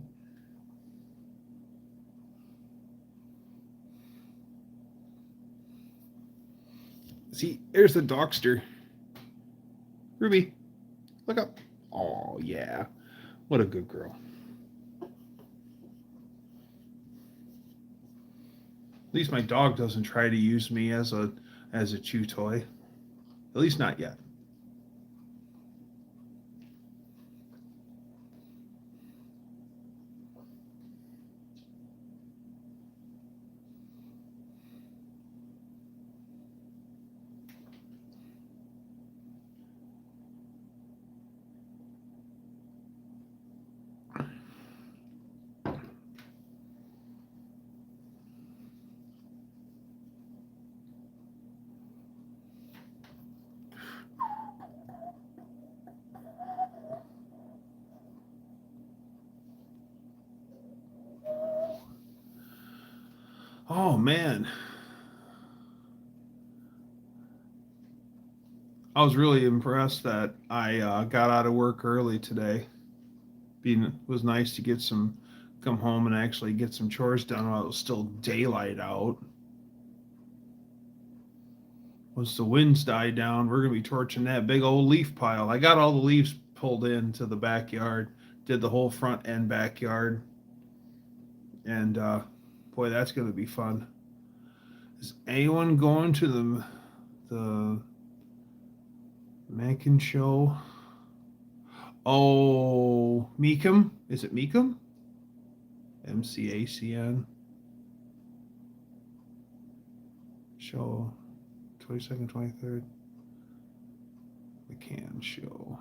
See, there's the dogster. Ruby, look up. Oh, yeah. What a good girl. At least my dog doesn't try to use me as a chew toy. At least not yet. Oh, man. I was really impressed that I got out of work early today. It was nice to come home and actually get some chores done while it was still daylight out. Once the winds die down, we're gonna be torching that big old leaf pile. I got all the leaves pulled into the backyard, did the whole front and backyard, and boy, that's gonna be fun. Is anyone going to the Mackin show? Oh, Meekum? Is it Meekum? MCACN show 22nd, 23rd. McCann show.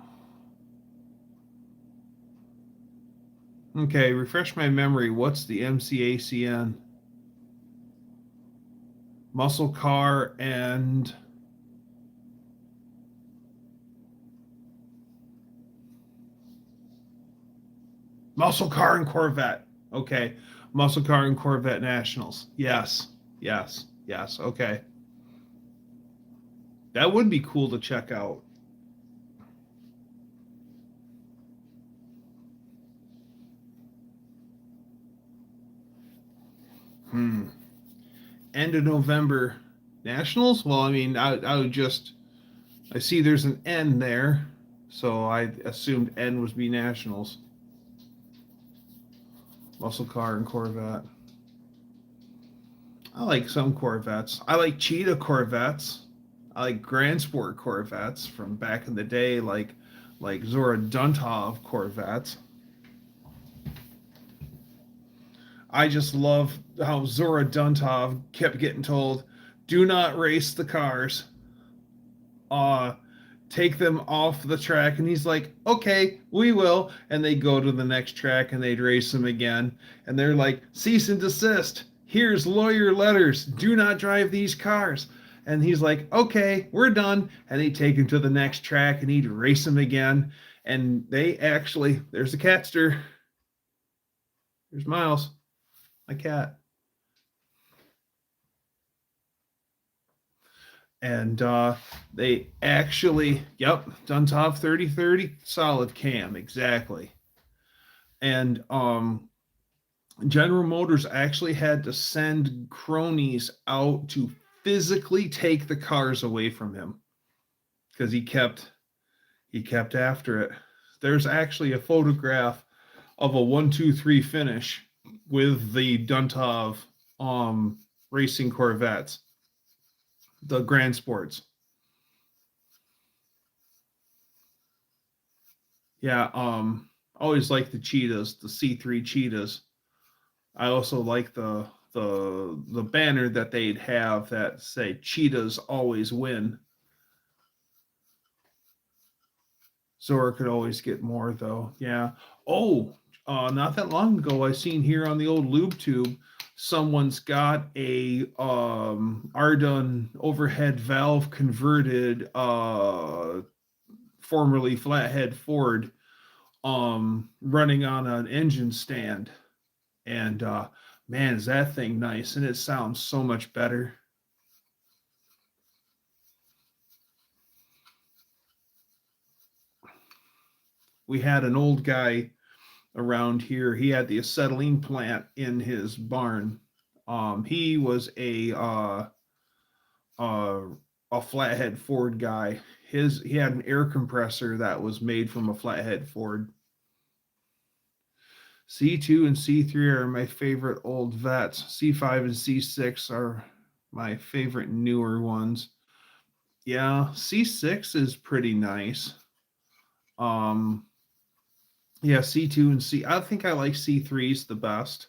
Okay, refresh my memory. What's the MCACN? Muscle car and muscle car and Corvette. Okay. Muscle car and Corvette Nationals. Yes. Yes. Yes. Okay. That would be cool to check out. End of November Nationals? Well, I mean, I would just, I see there's an N there, so I assumed N was be Nationals. Muscle car and Corvette. I like some Corvettes. I like Cheetah Corvettes. I like Grand Sport Corvettes from back in the day, like Zora Duntov Corvettes. I just love how Zora Duntov kept getting told, "Do not race the cars. Take them off the track." And he's like, "Okay, we will." And they go to the next track and they'd race them again. And they're like, "Cease and desist. Here's lawyer letters. Do not drive these cars." And he's like, "Okay, we're done." And he'd take him to the next track and he'd race them again. And they actually, there's the catster. There's Miles, my cat. And they actually, yep, Duntov 3030 solid cam, exactly. And General Motors actually had to send cronies out to physically take the cars away from him because he kept after it. There's actually a photograph of a 1-2-3 finish with the Duntov racing Corvettes, the Grand Sports. Yeah, always like the Cheetahs, the C3 Cheetahs. I also like the the banner that they'd have that say cheetahs always win. Zora could always get more though. Yeah. Oh, not that long ago, I seen here on the old lube tube, someone's got a Ardun overhead valve converted, formerly flathead Ford, running on an engine stand, and man, is that thing nice, and it sounds so much better. We had an old guy around here. He had the acetylene plant in his barn. He was uh, a flathead Ford guy. He had an air compressor that was made from a flathead Ford. C2 and C3 are my favorite old vets. C5 and C6 are my favorite newer ones. Yeah, C6 is pretty nice. Yeah, C2 and C. I think I like C3s the best.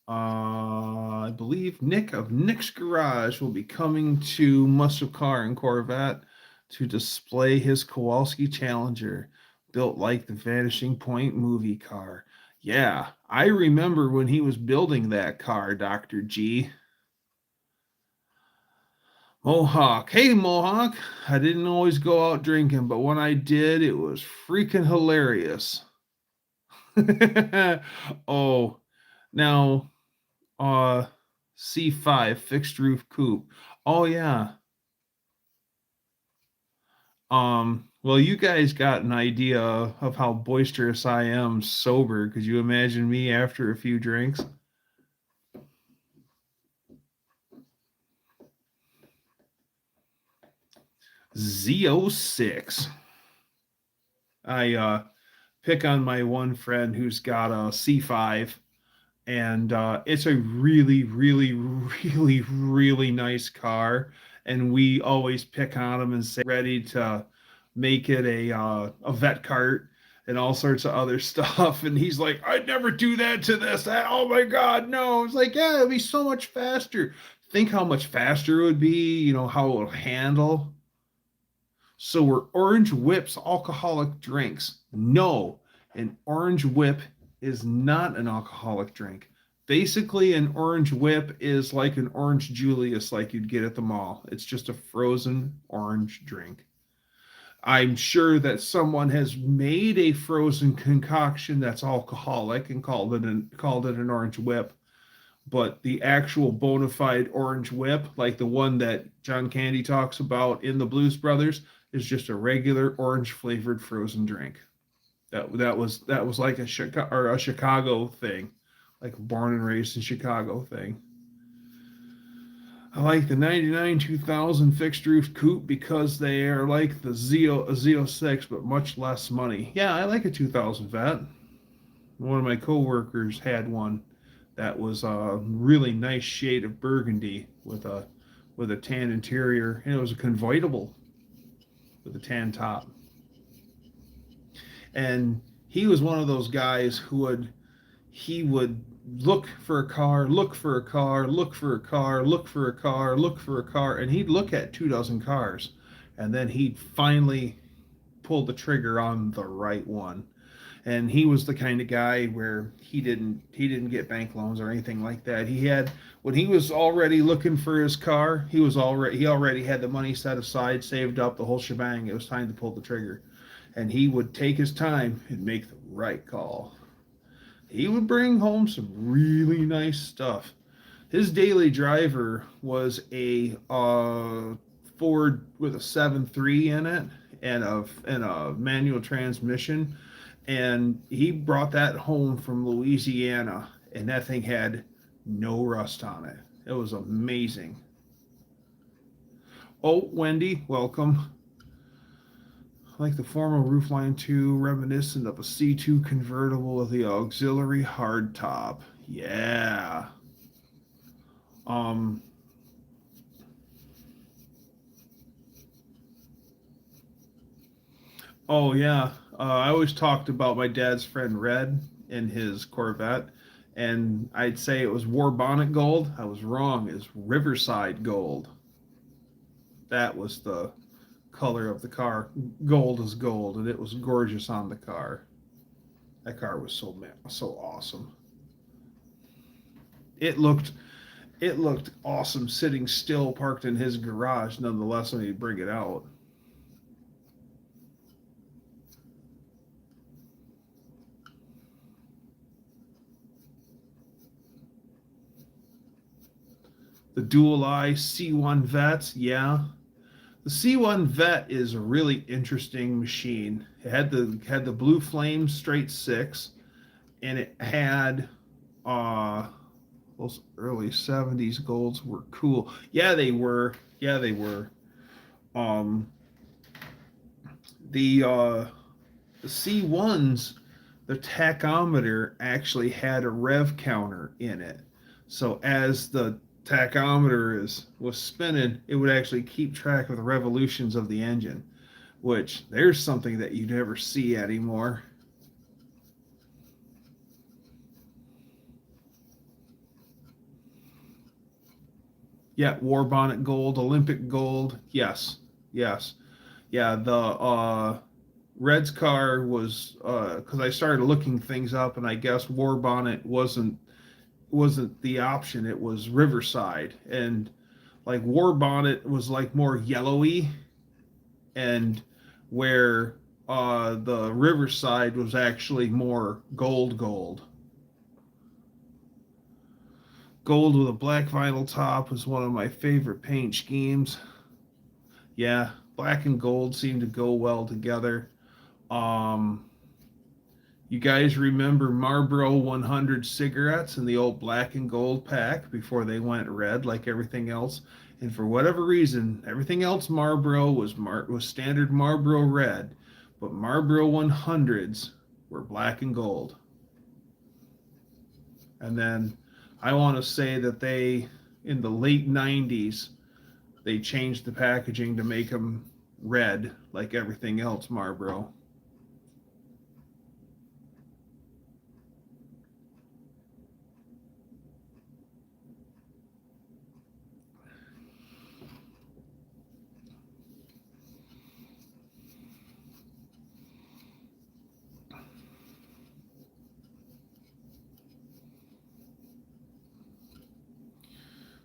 I believe Nick of Nick's Garage will be coming to Muscle Car and Corvette to display his Kowalski Challenger, built like the Vanishing Point movie car. Yeah, I remember when he was building that car, Dr. G. Mohawk. Hey, Mohawk. I didn't always go out drinking, but when I did, it was freaking hilarious. Oh, now, uh, C5 fixed roof coupe. Oh yeah. Well, you guys got an idea of how boisterous I am sober. Could you imagine me after a few drinks? Z06. I pick on my one friend who's got a C5, and it's a really, really, really, really nice car. And we always pick on him and say ready to make it a vet cart and all sorts of other stuff. And he's like, I'd never do that to this. Oh my God, no. It's like, yeah, it'd be so much faster. Think how much faster it would be, how it would handle. So were orange whips alcoholic drinks? No, an orange whip is not an alcoholic drink. Basically, an orange whip is like an orange Julius like you'd get at the mall. It's just a frozen orange drink. I'm sure that someone has made a frozen concoction that's alcoholic and called it an orange whip, but the actual bona fide orange whip, like the one that John Candy talks about in the Blues Brothers, is just a regular orange flavored frozen drink. That was like a Chicago thing, like a born and raised in Chicago thing. I like the 99 2000 fixed roof coupe because they are like the Z06, but much less money. Yeah, I like a 2000 vet. One of my coworkers had one that was a really nice shade of burgundy with a tan interior, and it was a convertible with a tan top. And he was one of those guys he would look for a car, look for a car, look for a car, look for a car, look for a car, and he'd look at 24 cars, and then he'd finally pull the trigger on the right one. And he was the kind of guy where he didn't get bank loans or anything like that. He had, when he was already looking for his car, he already had the money set aside, saved up, the whole shebang. It was time to pull the trigger, and he would take his time and make the right call. He would bring home some really nice stuff. His daily driver was a Ford with a 7.3 in it and a manual transmission, and he brought that home from Louisiana, and that thing had no rust on it. It was amazing. Oh, Wendy, welcome. Like the former roofline 2, reminiscent of a C2 convertible with the auxiliary hardtop. Yeah. Oh yeah. I always talked about my dad's friend Red in his Corvette, and I'd say it was War Bonnet gold. I was wrong. It's Riverside gold. That was the color of the car. Gold is gold, and it was gorgeous on the car. That car was so awesome. It looked awesome sitting still, parked in his garage. Nonetheless, when he'd bring it out. The dual eye C1 Vets, yeah. The C1 Vet is a really interesting machine. It had the blue flame straight six, and it had those early 70s golds were cool. Yeah, they were. Yeah, they were. Um the C1s, the tachometer actually had a rev counter in it. So as the tachometer was spinning, it would actually keep track of the revolutions of the engine, which there's something that you never see anymore. Yeah, War Bonnet gold, Olympic gold. Yes. Yes. Yeah, the Red's car was because I started looking things up, and I guess War Bonnet wasn't the option. It was Riverside, and like War Bonnet was like more yellowy, and where the Riverside was actually more gold. Gold with a black vinyl top was one of my favorite paint schemes. Yeah, black and gold seem to go well together. Um, you guys remember Marlboro 100 cigarettes in the old black and gold pack before they went red like everything else? And for whatever reason, everything else Marlboro was standard Marlboro red, but Marlboro 100s were black and gold. And then I want to say that in the late 90s, they changed the packaging to make them red like everything else Marlboro.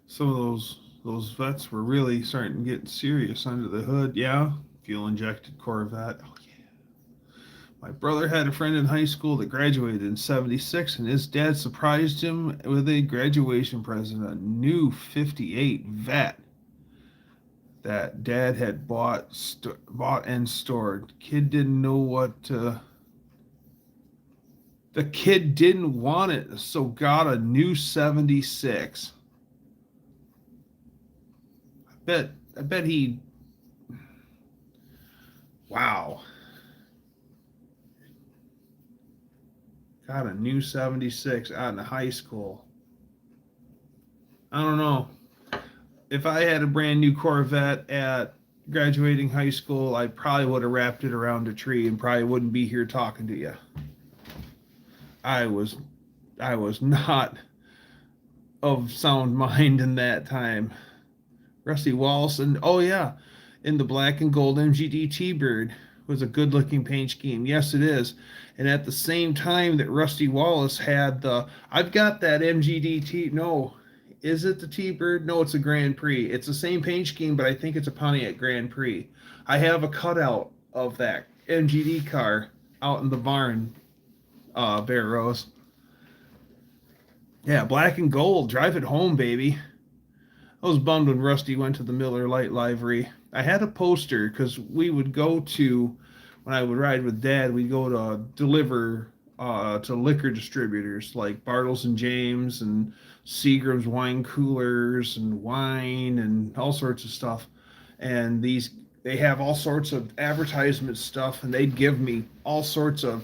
Some of those vets were really starting to get serious under the hood. Yeah, fuel injected Corvette. Oh yeah. My brother had a friend in high school that graduated in '76, and his dad surprised him with a graduation present, a new '58 vet that dad had bought and stored. Kid didn't know what the kid didn't want it, so got a new '76. I bet he. Wow. Got a new '76 out in high school. I don't know. If I had a brand new Corvette at graduating high school, I probably would have wrapped it around a tree and probably wouldn't be here talking to you. I was not of sound mind in that time. Rusty Wallace, and oh yeah, in the black and gold MGD T-Bird was a good looking paint scheme. Yes, it is. And at the same time that Rusty Wallace had I've got that MGD T, no, is it the T-Bird? No, it's a Grand Prix. It's the same paint scheme, but I think it's a Pontiac Grand Prix. I have a cutout of that MGD car out in the barn, Bear Rose. Yeah, black and gold. Drive it home, baby. I was bummed when Rusty went to the Miller Lite livery. I had a poster because we would go to, when I would ride with Dad, we'd go to deliver to liquor distributors like Bartles and James and Seagram's wine coolers and wine and all sorts of stuff. And they have all sorts of advertisement stuff, and they'd give me all sorts of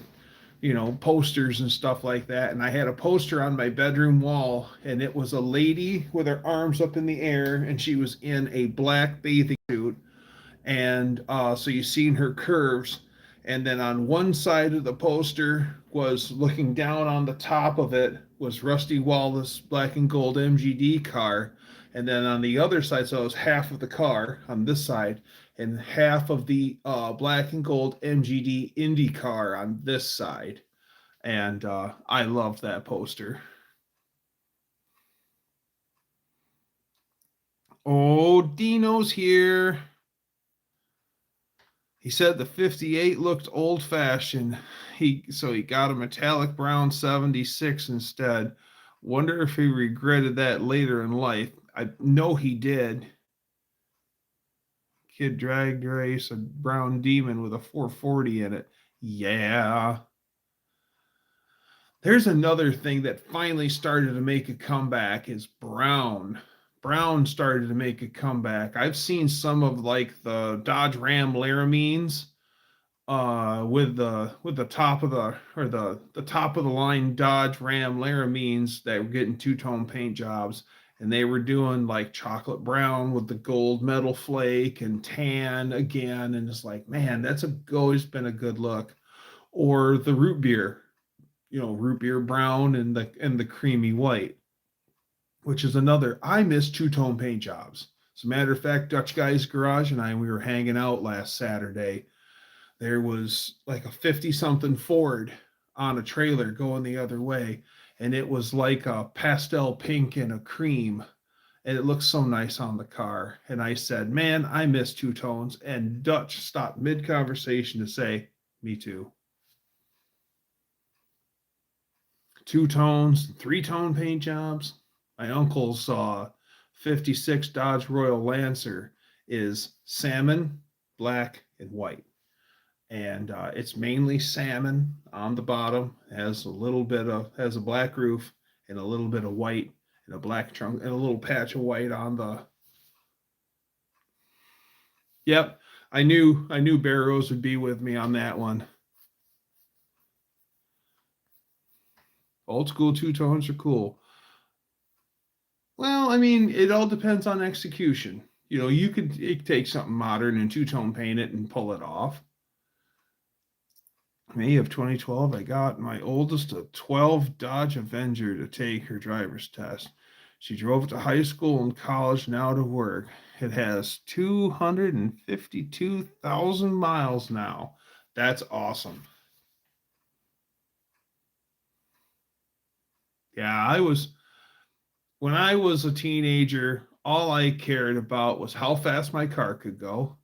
posters and stuff like that. And I had a poster on my bedroom wall, and it was a lady with her arms up in the air, and she was in a black bathing suit. And so you seen her curves, And then on one side of the poster was looking down on the top of it was Rusty Wallace black and gold MGD car. And then on the other side, so it was half of the car on this side and half of the black and gold MGD Indy car on this side. And I loved that poster. Oh, Dino's here. He said the 58 looked old fashioned. So he got a metallic brown 76 instead. Wonder if he regretted that later in life. I know he did. Kid dragged race a brown demon with a 440 in it. Yeah. There's another thing that finally started to make a comeback is Brown. Brown started to make a comeback. I've seen some of like the Dodge Ram Laramines with the top of the top of the line Dodge Ram Laramines that were getting two-tone paint jobs, and they were doing like chocolate brown with the gold metal flake and tan again, and it's like, man, that's always been a good look. Or the root beer, root beer brown and the creamy white, which is another. I miss two-tone paint jobs. As a matter of fact, Dutch Guy's Garage and we were hanging out last Saturday. There was like a 50-something Ford on a trailer going the other way, and it was like a pastel pink and a cream, and it looked so nice on the car. And I said, man, I miss two tones. And Dutch stopped mid-conversation to say, me too. Two tones, three-tone paint jobs. My uncle's 56 Dodge Royal Lancer is salmon, black, and white. And it's mainly salmon on the bottom, has a black roof and a little bit of white and a black trunk and a little patch of white on the. Yep, I knew Barrows would be with me on that one. Old school two-tones are cool. Well, I mean, it all depends on execution. You could take something modern and two-tone paint it and pull it off. May of 2012, I got my oldest a 12 Dodge Avenger to take her driver's test. She drove to high school and college, now to work. It has 252,000 miles now. That's awesome. Yeah, when I was a teenager, all I cared about was how fast my car could go,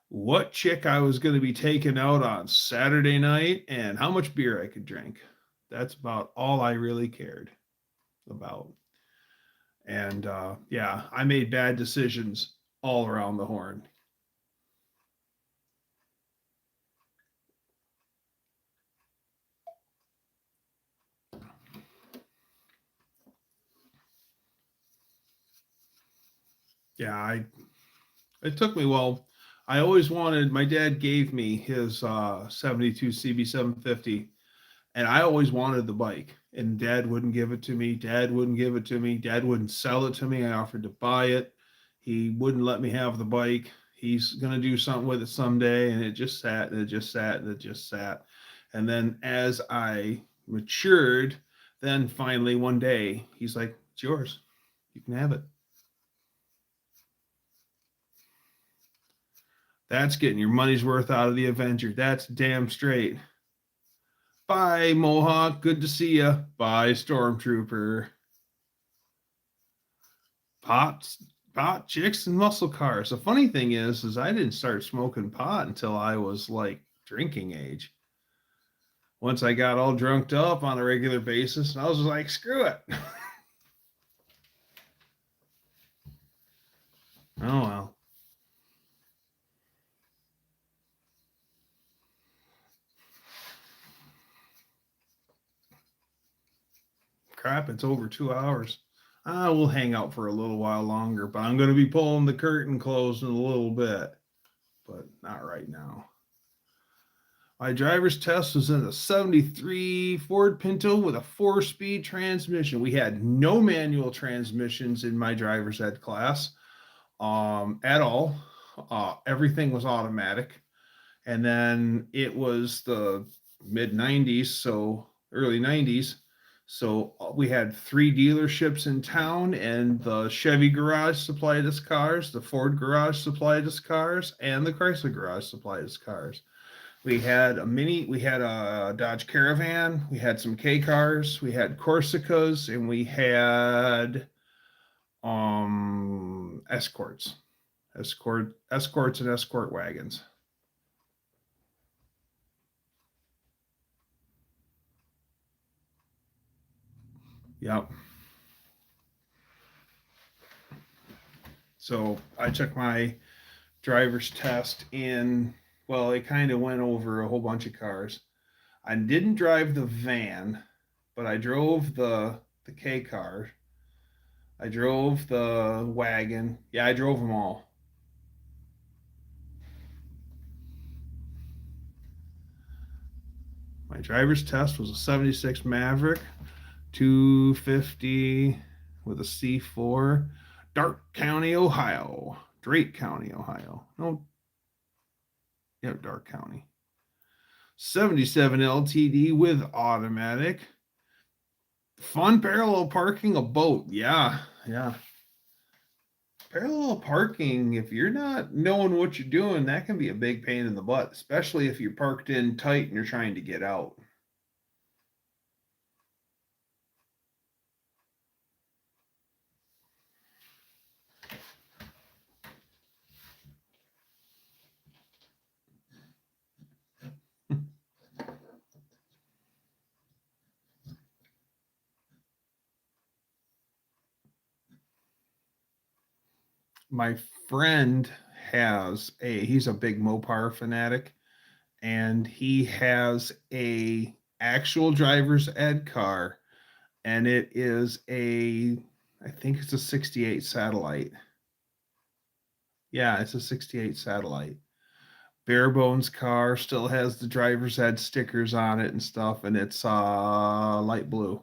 what chick I was going to be taking out on Saturday night, and how much beer I could drink. That's about all I really cared about. And yeah, I made bad decisions all around the horn. Yeah, it took me, well, I always wanted, my dad gave me his 72 CB750, and I always wanted the bike, and Dad wouldn't give it to me. Dad wouldn't sell it to me. I offered to buy it. He wouldn't let me have the bike. He's going to do something with it someday. And it just sat and it just sat and it just sat. And then as I matured, then finally one day he's like, it's yours. You can have it. That's getting your money's worth out of the Avenger. That's damn straight. Bye, Mohawk. Good to see you. Bye, Stormtrooper. Pot, chicks, and muscle cars. The funny thing is I didn't start smoking pot until I was like drinking age. Once I got all drunked up on a regular basis, and I was like, screw it. Oh, well. Crap, it's over 2 hours. We'll hang out for a little while longer, but I'm going to be pulling the curtain closed in a little bit, but not right now. My driver's test was in a 73 Ford Pinto with a 4-speed transmission. We had no manual transmissions in my driver's ed class at all. Everything was automatic. And then it was the mid 90s, so early 90s. So we had 3 dealerships in town, and the Chevy garage supplied us cars, the Ford garage supplied us cars, and the Chrysler garage supplied us cars. We had a Dodge Caravan, we had some K cars, we had Corsicas, and we had escorts, escorts and escort wagons. Yep. So I took my driver's test in, well, it kind of went over a whole bunch of cars. I didn't drive the van, but I drove the K car. I drove the wagon. Yeah, I drove them all. My driver's test was a 76 Maverick, 250 with a C4, Dark County, Ohio. Drake County, Ohio. No, yeah, Dark County. 77 LTD with automatic. Fun parallel parking a boat. Yeah, yeah. Parallel parking, if you're not knowing what you're doing, that can be a big pain in the butt, especially if you're parked in tight and you're trying to get out. My friend he's a big Mopar fanatic, and he has a actual driver's ed car, and it is I think it's a 68 satellite. Yeah, it's a 68 satellite. Bare bones car, still has the driver's ed stickers on it and stuff, and it's light blue.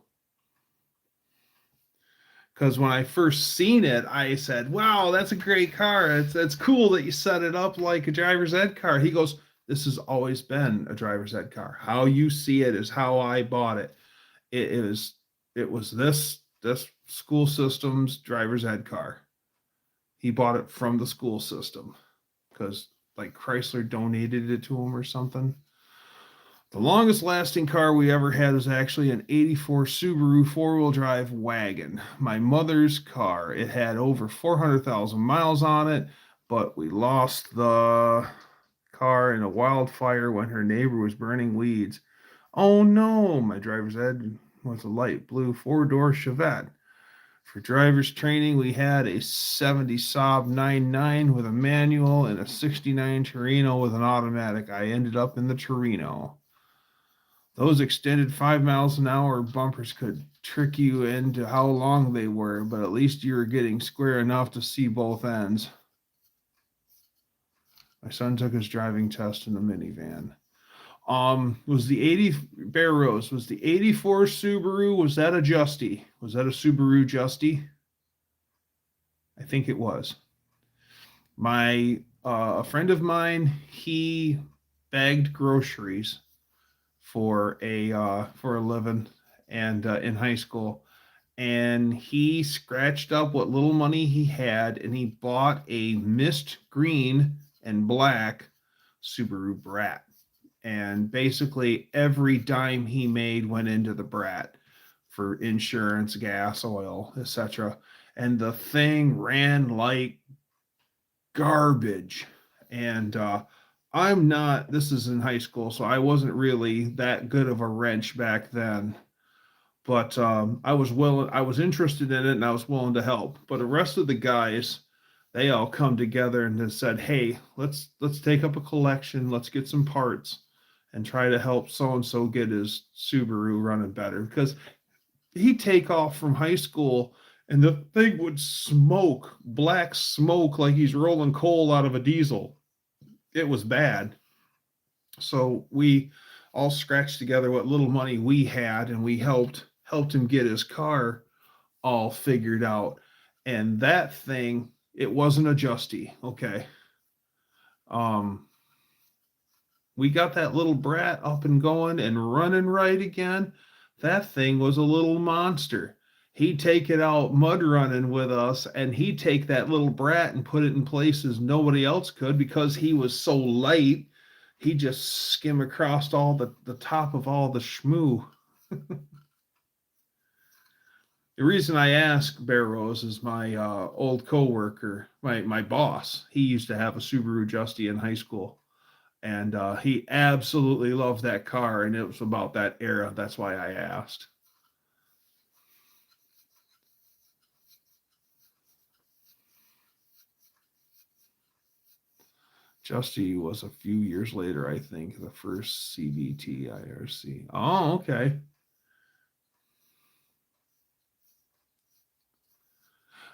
Because when I first seen it, I said, "Wow, that's a great car. It's cool that you set it up like a driver's ed car." He goes, "This has always been a driver's ed car. How you see it is how I bought it. It was this school system's driver's ed car. He bought it from the school system because like Chrysler donated it to him or something." The longest lasting car we ever had was actually an 84 Subaru four-wheel drive wagon. My mother's car. It had over 400,000 miles on it, but we lost the car in a wildfire when her neighbor was burning weeds. Oh no, my driver's ed was a light blue four-door Chevette. For driver's training, we had a 70 Saab 99 with a manual and a 69 Torino with an automatic. I ended up in the Torino. Those extended 5 miles an hour bumpers could trick you into how long they were, but at least you were getting square enough to see both ends. My son took his driving test in a minivan. Was the 80 Bear Rose? Was the 84 Subaru? Was that a Justy? Was that a Subaru Justy? I think it was. A friend of mine, he bagged groceries for a living, and in high school, and he scratched up what little money he had, and he bought a mist green and black Subaru Brat. And basically every dime he made went into the Brat for insurance, gas, oil, etc. And the thing ran like garbage. And this is in high school, so I wasn't really that good of a wrench back then. But I was interested in it, and I was willing to help. But the rest of the guys, they all come together and just said, "Hey, let's take up a collection, let's get some parts, and try to help so and so get his Subaru running better." Because he'd take off from high school, and the thing would smoke, black smoke, like he's rolling coal out of a diesel. It was bad. So we all scratched together what little money we had, and we helped him get his car all figured out. And that thing, it wasn't a Justy, okay. Um, we got that little brat up and going and running right again. That thing was a little monster. He'd take it out mud running with us, and he'd take that little brat and put it in places nobody else could because he was so light. He'd just skim across all the top of all the schmoo. The reason I ask Bear Rose is my old coworker, my boss. He used to have a Subaru Justy in high school, and he absolutely loved that car, and it was about that era. That's why I asked. Justy was a few years later, I think, the first CVT IRC. Oh, okay.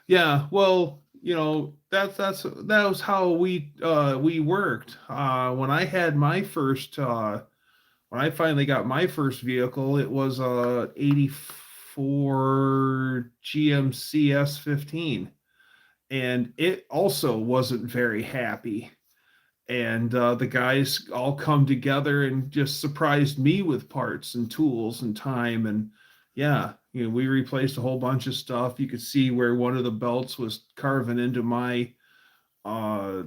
Yeah, well, that was how we worked. When I had my first when I finally got my first vehicle, it was a '84 GMC S15, and it also wasn't very happy. And the guys all come together and just surprised me with parts and tools and time. And yeah, we replaced a whole bunch of stuff. You could see where one of the belts was carving into my uh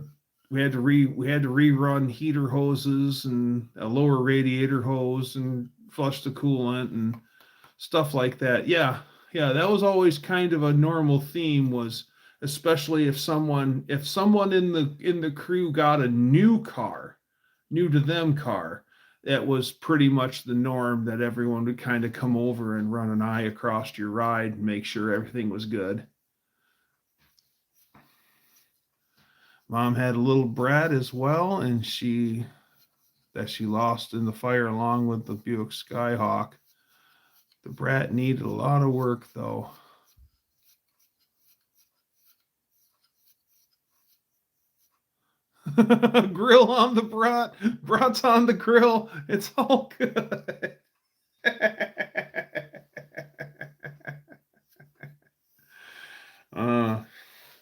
we had to rerun heater hoses and a lower radiator hose and flush the coolant and stuff like that. Yeah, yeah, that was always kind of a normal theme, was especially if someone in the crew got a new car, new to them car, that was pretty much the norm, that everyone would kind of come over and run an eye across your ride and make sure everything was good. Mom had a little brat as well, and she lost in the fire along with the Buick Skyhawk. The brat needed a lot of work though. Grill on the brat's on the grill. It's all good. uh,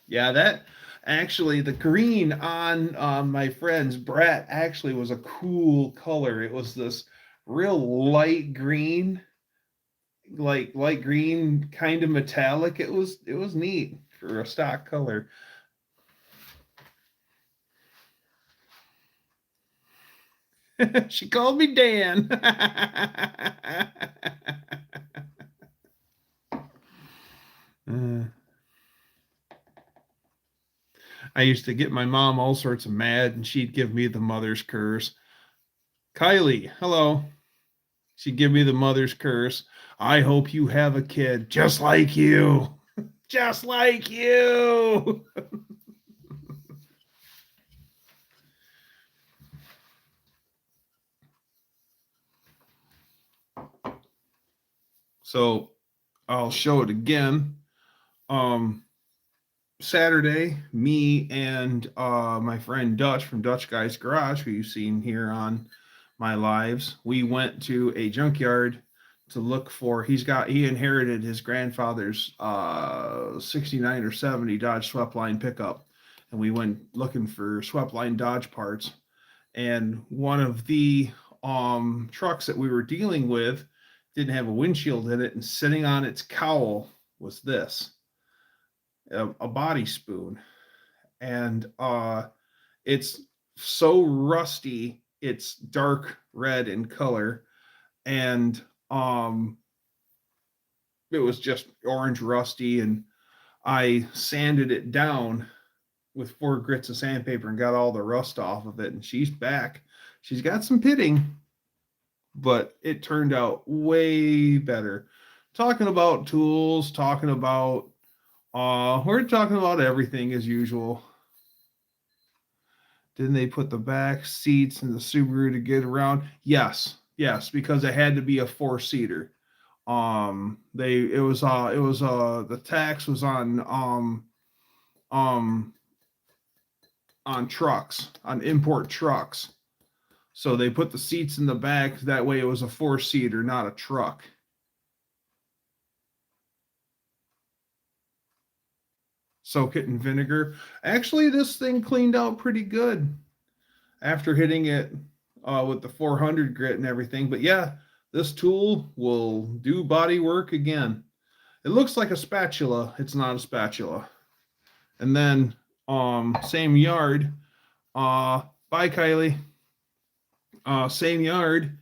yeah, that actually, the green on my friend's brat actually was a cool color. It was this real light green, like light green, kind of metallic. It was neat for a stock color. She called me Dan. I used to get my mom all sorts of mad, and she'd give me the mother's curse. Kylie, hello. She'd give me the mother's curse. I hope you have a kid just like you. Just like you. So I'll show it again. Saturday, me and my friend Dutch from Dutch Guy's Garage, who you've seen here on my lives, we went to a junkyard to look for. He inherited his grandfather's 69 or 70 Dodge Sweepline pickup, and we went looking for Sweepline Dodge parts. And one of the trucks that we were dealing with didn't have a windshield in it, and sitting on its cowl was this, a body spoon. And it's so rusty, it's dark red in color, and it was just orange rusty. And I sanded it down with 4 grits of sandpaper and got all the rust off of it, and she's back. She's got some pitting, but it turned out way better. Talking about tools, talking about we're talking about everything as usual. Didn't they put the back seats in the Subaru to get around? Yes, because it had to be a 4-seater. The tax was on trucks, on import trucks. So they put the seats in the back. That way it was a 4-seater, not a truck. Soak it in vinegar. Actually, this thing cleaned out pretty good after hitting it with the 400 grit and everything. But yeah, this tool will do body work again. It looks like a spatula. It's not a spatula. And then same yard. Bye, Kylie. Same yard.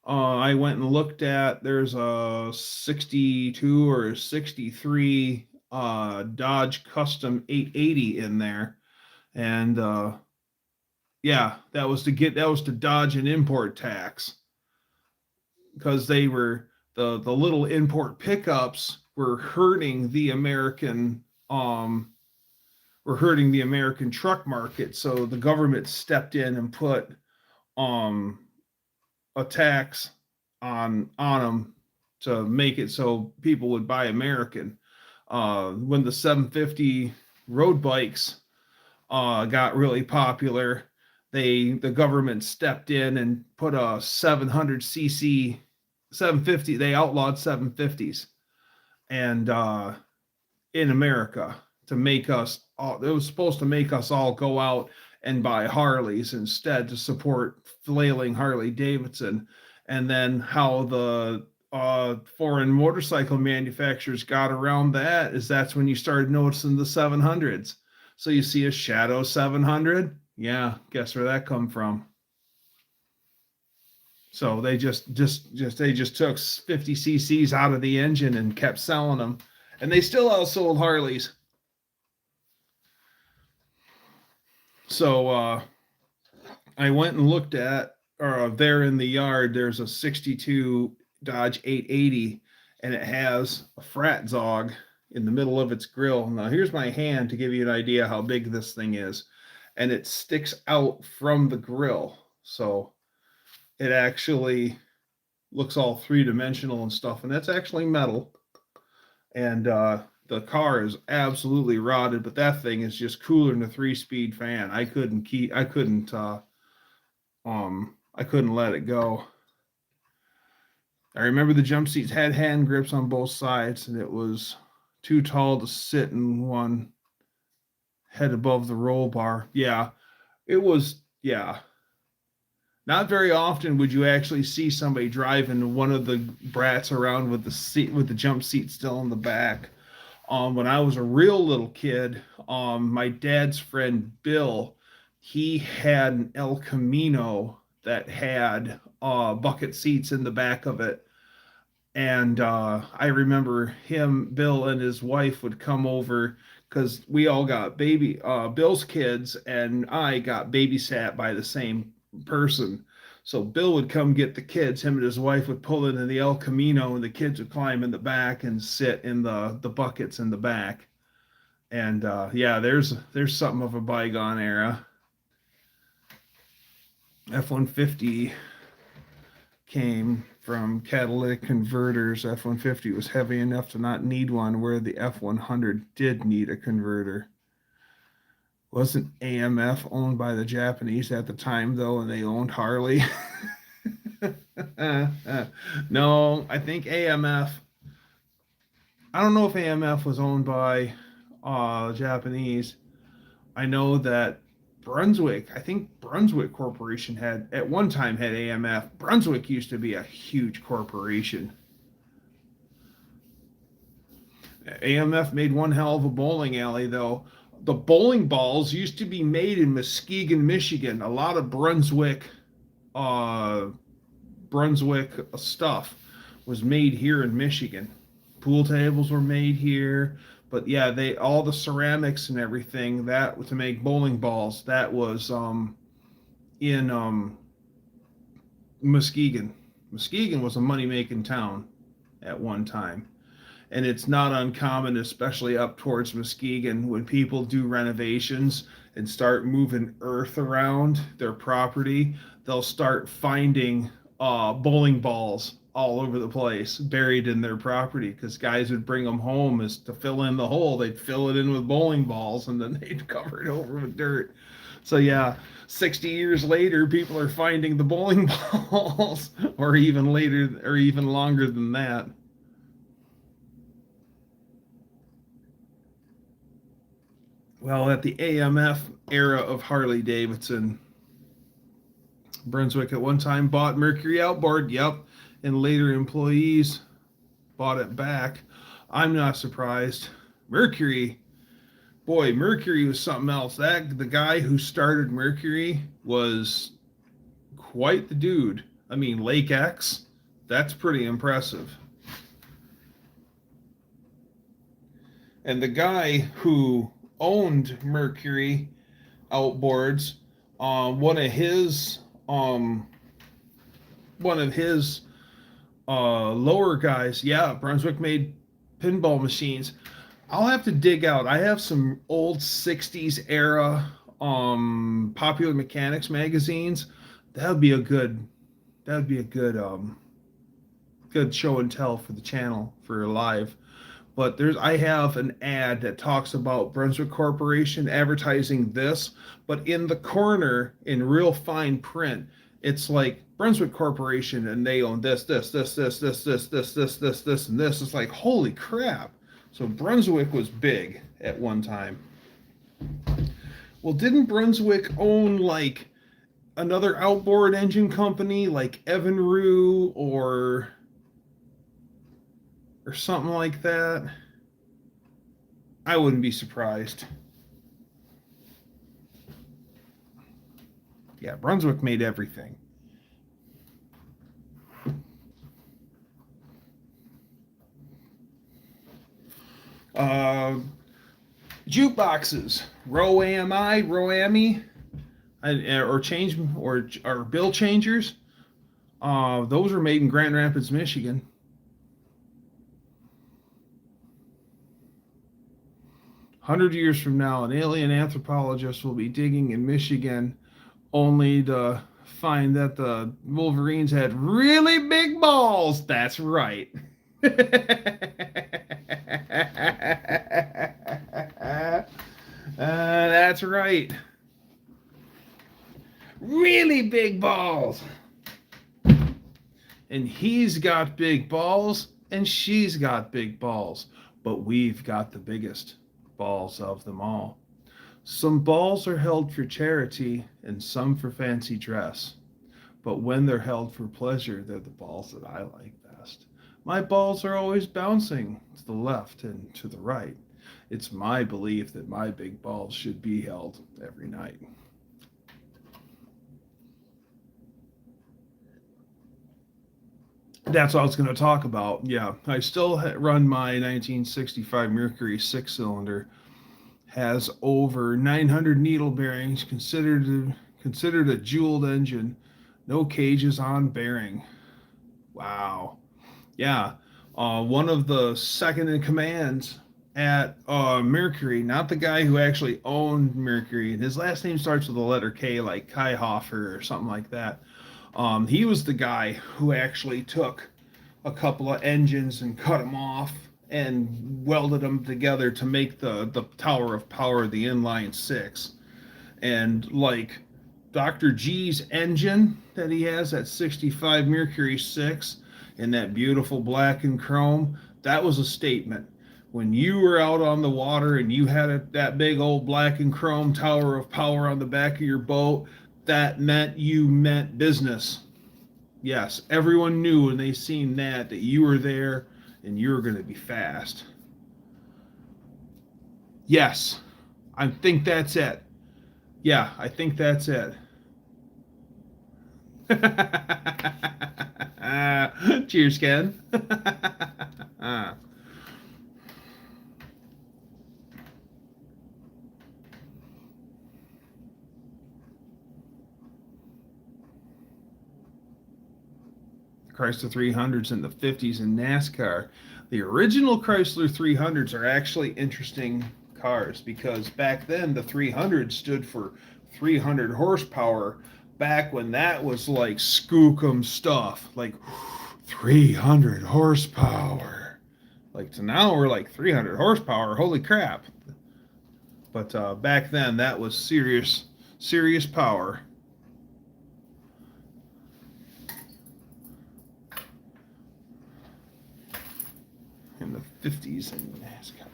I went and looked at, there's a 62 or a 63 Dodge Custom 880 in there. And yeah, that was to dodge an import tax, because they were the little import pickups were hurting the American truck market. So the government stepped in and put um a tax on them to make it so people would buy American. When the 750 road bikes got really popular, the government stepped in and put a 700cc 750. They outlawed 750s and in America to make us all. It was supposed to make us all go out and buy Harleys instead to support flailing Harley Davidson. And then how the foreign motorcycle manufacturers got around that is that's when you started noticing the 700s. So you see a Shadow 700. Yeah, guess where that come from? So they just took 50 cc's out of the engine and kept selling them, and they still outsold Harleys. So I went and looked at, or there in the yard, there's a 62 Dodge 880, and it has a frat zog in the middle of its grill. Now here's my hand to give you an idea how big this thing is, and it sticks out from the grill. So it actually looks all three-dimensional and stuff, and that's actually metal. And the car is absolutely rotted, but that thing is just cooler than a 3-speed fan. I couldn't let it go. I remember the jump seats had hand grips on both sides, and it was too tall to sit in one, head above the roll bar. Yeah, it was, yeah. Not very often would you actually see somebody driving one of the brats around with the jump seat still in the back. When I was a real little kid, my dad's friend Bill, he had an El Camino that had bucket seats in the back of it. And I remember Bill and his wife would come over because we all got Bill's kids and I got babysat by the same person. So Bill would come get the kids. Him and his wife would pull into the El Camino, and the kids would climb in the back and sit in the buckets in the back. And yeah, there's something of a bygone era. F-150 came from catalytic converters. F-150 was heavy enough to not need one, where the F-100 did need a converter. Wasn't AMF owned by the Japanese at the time, though, and they owned Harley? No, I think AMF. I don't know if AMF was owned by Japanese. I know that I think Brunswick Corporation at one time had AMF. Brunswick used to be a huge corporation. AMF made one hell of a bowling alley, though. The bowling balls used to be made in Muskegon, Michigan. A lot of Brunswick stuff was made here in Michigan. Pool tables were made here, but yeah, all the ceramics and everything that to make bowling balls, that was in Muskegon. Muskegon was a money-making town at one time. And it's not uncommon, especially up towards Muskegon, when people do renovations and start moving earth around their property, they'll start finding bowling balls all over the place buried in their property, because guys would bring them home as to fill in the hole. They'd fill it in with bowling balls, and then they'd cover it over with dirt. So yeah, 60 years later, people are finding the bowling balls, or even later, or even longer than that. Well, at the AMF era of Harley Davidson, Brunswick at one time bought Mercury outboard, yep, and later employees bought it back. I'm not surprised. Mercury, boy, Mercury was something else. That the guy who started Mercury was quite the dude. I mean, Lake X, that's pretty impressive. And the guy who owned Mercury outboards, one of his lower guys, yeah, Brunswick made pinball machines. I'll have to dig out. I have some old 60s era Popular Mechanics magazines. That would be a good good show and tell for the channel for live. But I have an ad that talks about Brunswick Corporation advertising this, but in the corner in real fine print, it's like Brunswick Corporation and they own this, and this. It's like, holy crap. So Brunswick was big at one time. Well, didn't Brunswick own like another outboard engine company like Evinrude or something like that? I wouldn't be surprised. Yeah, Brunswick made everything. Jukeboxes, Roami, or change or bill changers. Those were made in Grand Rapids, Michigan. "100 years from now, an alien anthropologist will be digging in Michigan only to find that the Wolverines had really big balls." That's right. That's right. Really big balls. And he's got big balls, and she's got big balls. But we've got the biggest balls of them all. Some balls are held for charity, and some for fancy dress. But when they're held for pleasure, they're the balls that I like best. My balls are always bouncing to the left and to the right. It's my belief that my big balls should be held every night. That's what I was going to talk about. Yeah, I still run my 1965 Mercury 6-cylinder. Has over 900 needle bearings, considered a jeweled engine. No cages on bearing. Wow. Yeah. One of the second in commands at Mercury, not the guy who actually owned Mercury, and his last name starts with a letter K, like Kai Hoffer or something like that. He was the guy who actually took a couple of engines and cut them off and welded them together to make the Tower of Power, the inline 6. And like Dr. G's engine that he has, that 65 Mercury 6 in that beautiful black and chrome, that was a statement. When you were out on the water and you had that big old black and chrome Tower of Power on the back of your boat, that meant you meant business. Yes, everyone knew when they seen that you were there and you were going to be fast. Yes, I think that's it. Yeah, I think that's it. Cheers, Ken. Chrysler 300s in the 50s in NASCAR. The original Chrysler 300s are actually interesting cars because back then the 300 stood for 300 horsepower, back when that was like skookum stuff, like 300 horsepower. Like, to now we're like 300 horsepower, holy crap. But back then that was serious power. In the 50s in NASCAR.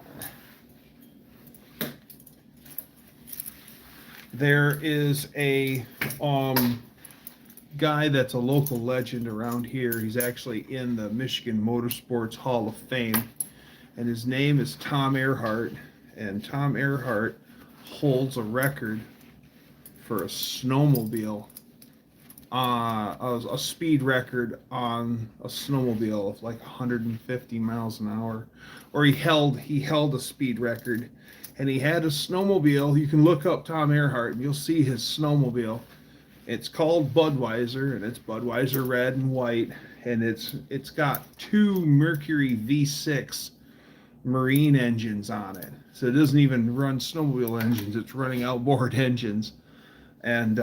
There is a guy that's a local legend around here. He's actually in the Michigan Motorsports Hall of Fame, and his name is Tom Earhart. And Tom Earhart holds a record for a snowmobile, a speed record on a snowmobile of like 150 miles an hour, or he held a speed record, and he had a snowmobile. You can look up Tom Earhart, and you'll see his snowmobile. It's called Budweiser, and it's Budweiser red and white, and it's got two Mercury V6 marine engines on it. So it doesn't even run snowmobile engines, it's running outboard engines. And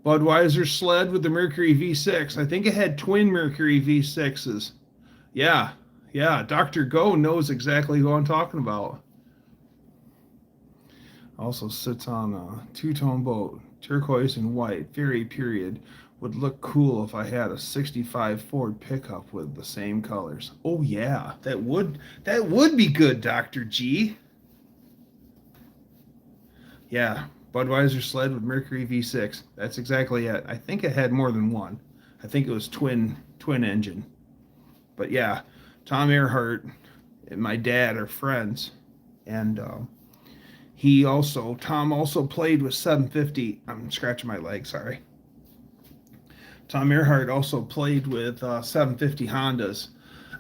Budweiser sled with the Mercury V6. I think it had twin Mercury V6s. Yeah, Dr. Go knows exactly who I'm talking about. Also sits on a two-tone boat, turquoise and white, very period. Would look cool if I had a 65 Ford pickup with the same colors. Oh yeah, that would be good, Dr. G. Yeah, Budweiser sled with Mercury V6. That's exactly it. I think it had more than one. I think it was twin engine. But yeah, Tom Earhart and my dad are friends, and Tom also played with 750. I'm scratching my leg, sorry. Tom Earhart also played with 750 Hondas,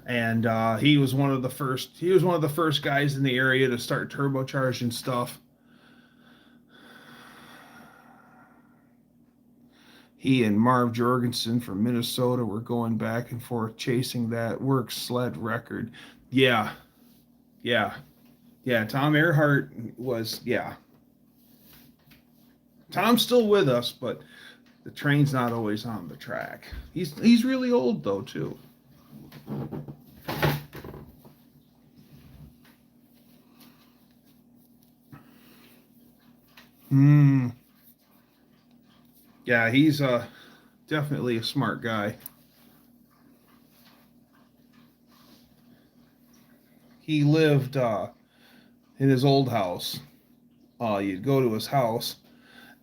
and he was one of the first guys in the area to start turbocharging stuff. He and Marv Jorgensen from Minnesota were going back and forth chasing that work sled record. Yeah. Tom Earhart was, Tom's still with us, but the train's not always on the track. He's really old though too. Yeah, he's definitely a smart guy. He lived in his old house. You'd go to his house,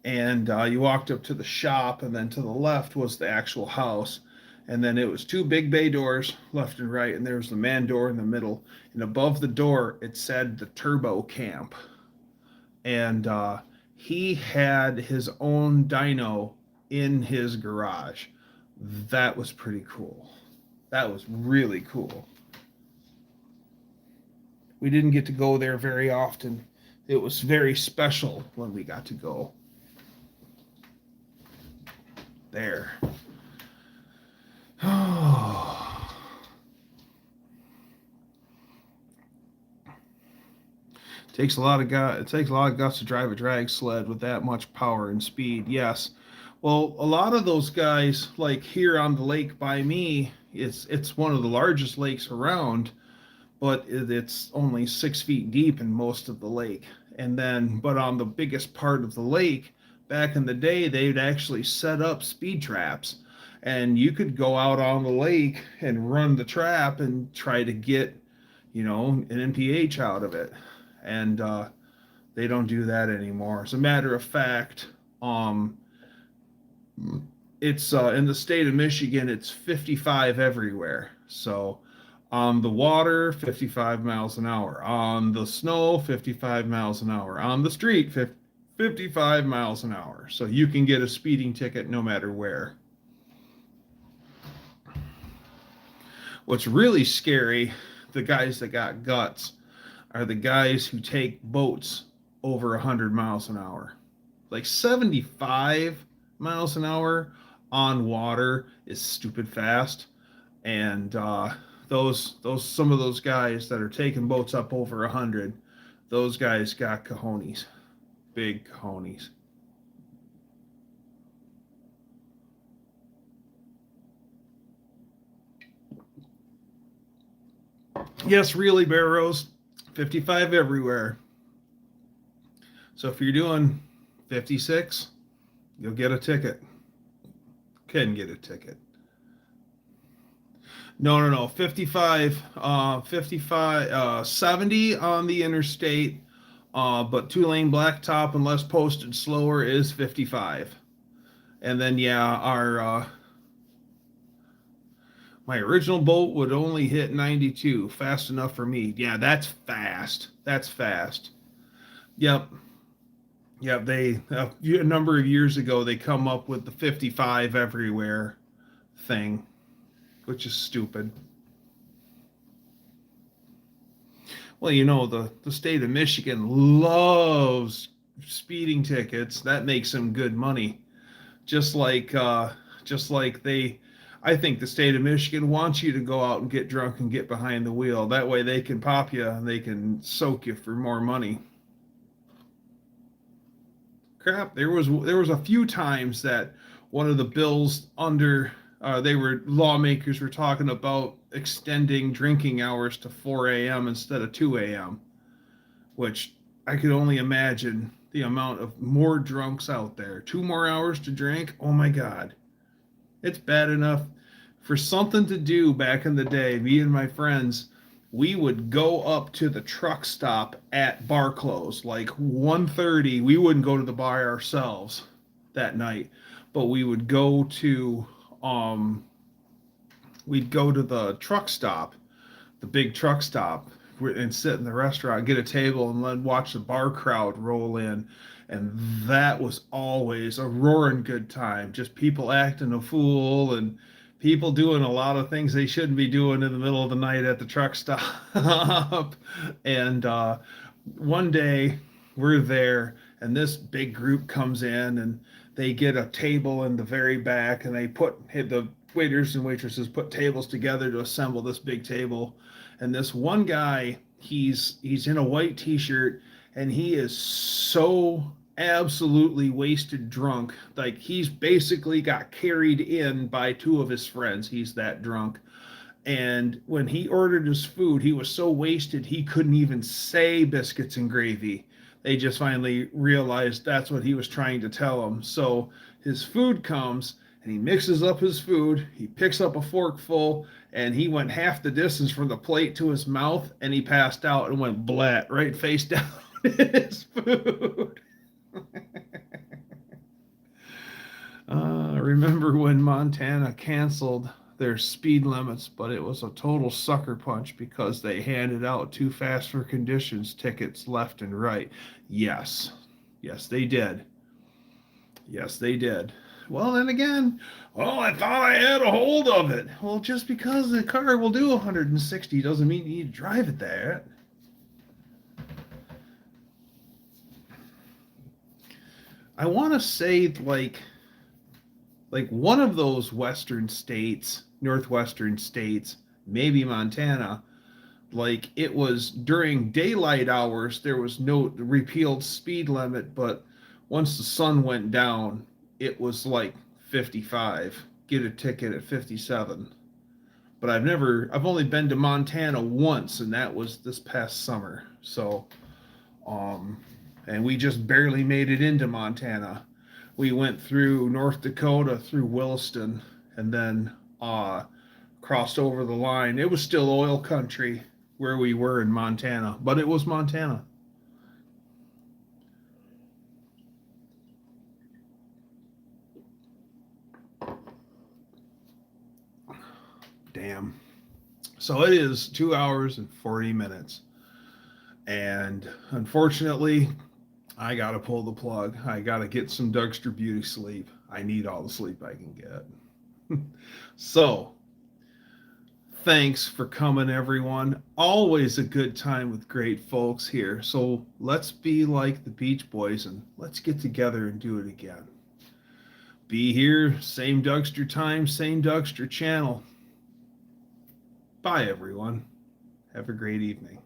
and you walked up to the shop, and then to the left was the actual house, and then it was two big bay doors left and right, and there was the man door in the middle, and above the door it said the Turbo Camp. And he had his own dyno in his garage. That was pretty cool. That was really cool. We didn't get to go there very often. It was very special when we got to go there. It takes a lot of guts to drive a drag sled with that much power and speed. Yes. Well, a lot of those guys, like here on the lake by me, it's one of the largest lakes around, but it's only 6 feet deep in most of the lake. But on the biggest part of the lake, back in the day, they'd actually set up speed traps, and you could go out on the lake and run the trap and try to get, an NPH out of it. And they don't do that anymore. As a matter of fact, it's in the state of Michigan, it's 55 everywhere. So on the water, 55 miles an hour. On the snow, 55 miles an hour. On the street, 55 miles an hour. So you can get a speeding ticket no matter where. What's really scary, the guys that got guts, are the guys who take boats over 100 miles an hour. Like 75 miles an hour on water is stupid fast. And some of those guys that are taking boats up over 100, those guys got cojones. Big cojones. Yes, really, Barrows. 55 everywhere. So if you're doing 56, you'll get a ticket. Can get a ticket. No. 55, 70 on the interstate, But 2-lane blacktop and less posted slower is 55. And then yeah, our my original boat would only hit 92, fast enough for me. Yeah, that's fast. That's fast. Yep. Yep, they a number of years ago they come up with the 55 everywhere thing, which is stupid. Well, you know, the state of Michigan loves speeding tickets. That makes them good money. Just like they, I think the state of Michigan wants you to go out and get drunk and get behind the wheel. That way they can pop you and they can soak you for more money. Crap, there was a few times that one of the bills under lawmakers were talking about extending drinking hours to 4 a.m. instead of 2 a.m., which I could only imagine the amount of more drunks out there. 2 more hours to drink? Oh my God. It's bad enough for something to do back in the day. Me and my friends, we would go up to the truck stop at bar close, like 1:30. We wouldn't go to the bar ourselves that night, but um we'd go to the truck stop, the big truck stop, and sit in the restaurant, get a table, and then watch the bar crowd roll in. And that was always a roaring good time. Just people acting a fool and people doing a lot of things they shouldn't be doing in the middle of the night at the truck stop. And one day we're there, and this big group comes in, and they get a table in the very back, and the waiters and waitresses put tables together to assemble this big table. And this one guy, he's in a white t-shirt, and he is so absolutely wasted drunk. Like, he's basically got carried in by two of his friends. He's that drunk. And when he ordered his food, he was so wasted he couldn't even say biscuits and gravy. They just finally realized that's what he was trying to tell them. So his food comes, and he mixes up his food. He picks up a forkful, and he went half the distance from the plate to his mouth, and he passed out and went blat right face down in his food. Remember when Montana canceled their speed limits, but it was a total sucker punch because they handed out too fast for conditions tickets left and right. Yes. Yes, they did. Yes, they did. Well, then again, oh, I thought I had a hold of it. Well, just because the car will do 160 doesn't mean you need to drive it there. I want to say like one of those western states, northwestern states, maybe Montana, like it was during daylight hours, there was no repealed speed limit, but once the sun went down, it was like 55. Get a ticket at 57. But I've only been to Montana once, and that was this past summer. So, and we just barely made it into Montana. We went through North Dakota, through Williston, and then crossed over the line. It was still oil country where we were in Montana, but it was Montana. Damn. So it is 2 hours and 40 minutes. And unfortunately, I got to pull the plug. I got to get some Dougster Beauty sleep. I need all the sleep I can get. So, thanks for coming, everyone. Always a good time with great folks here. So, let's be like the Beach Boys and let's get together and do it again. Be here, same Dougster time, same Dougster channel. Bye, everyone. Have a great evening.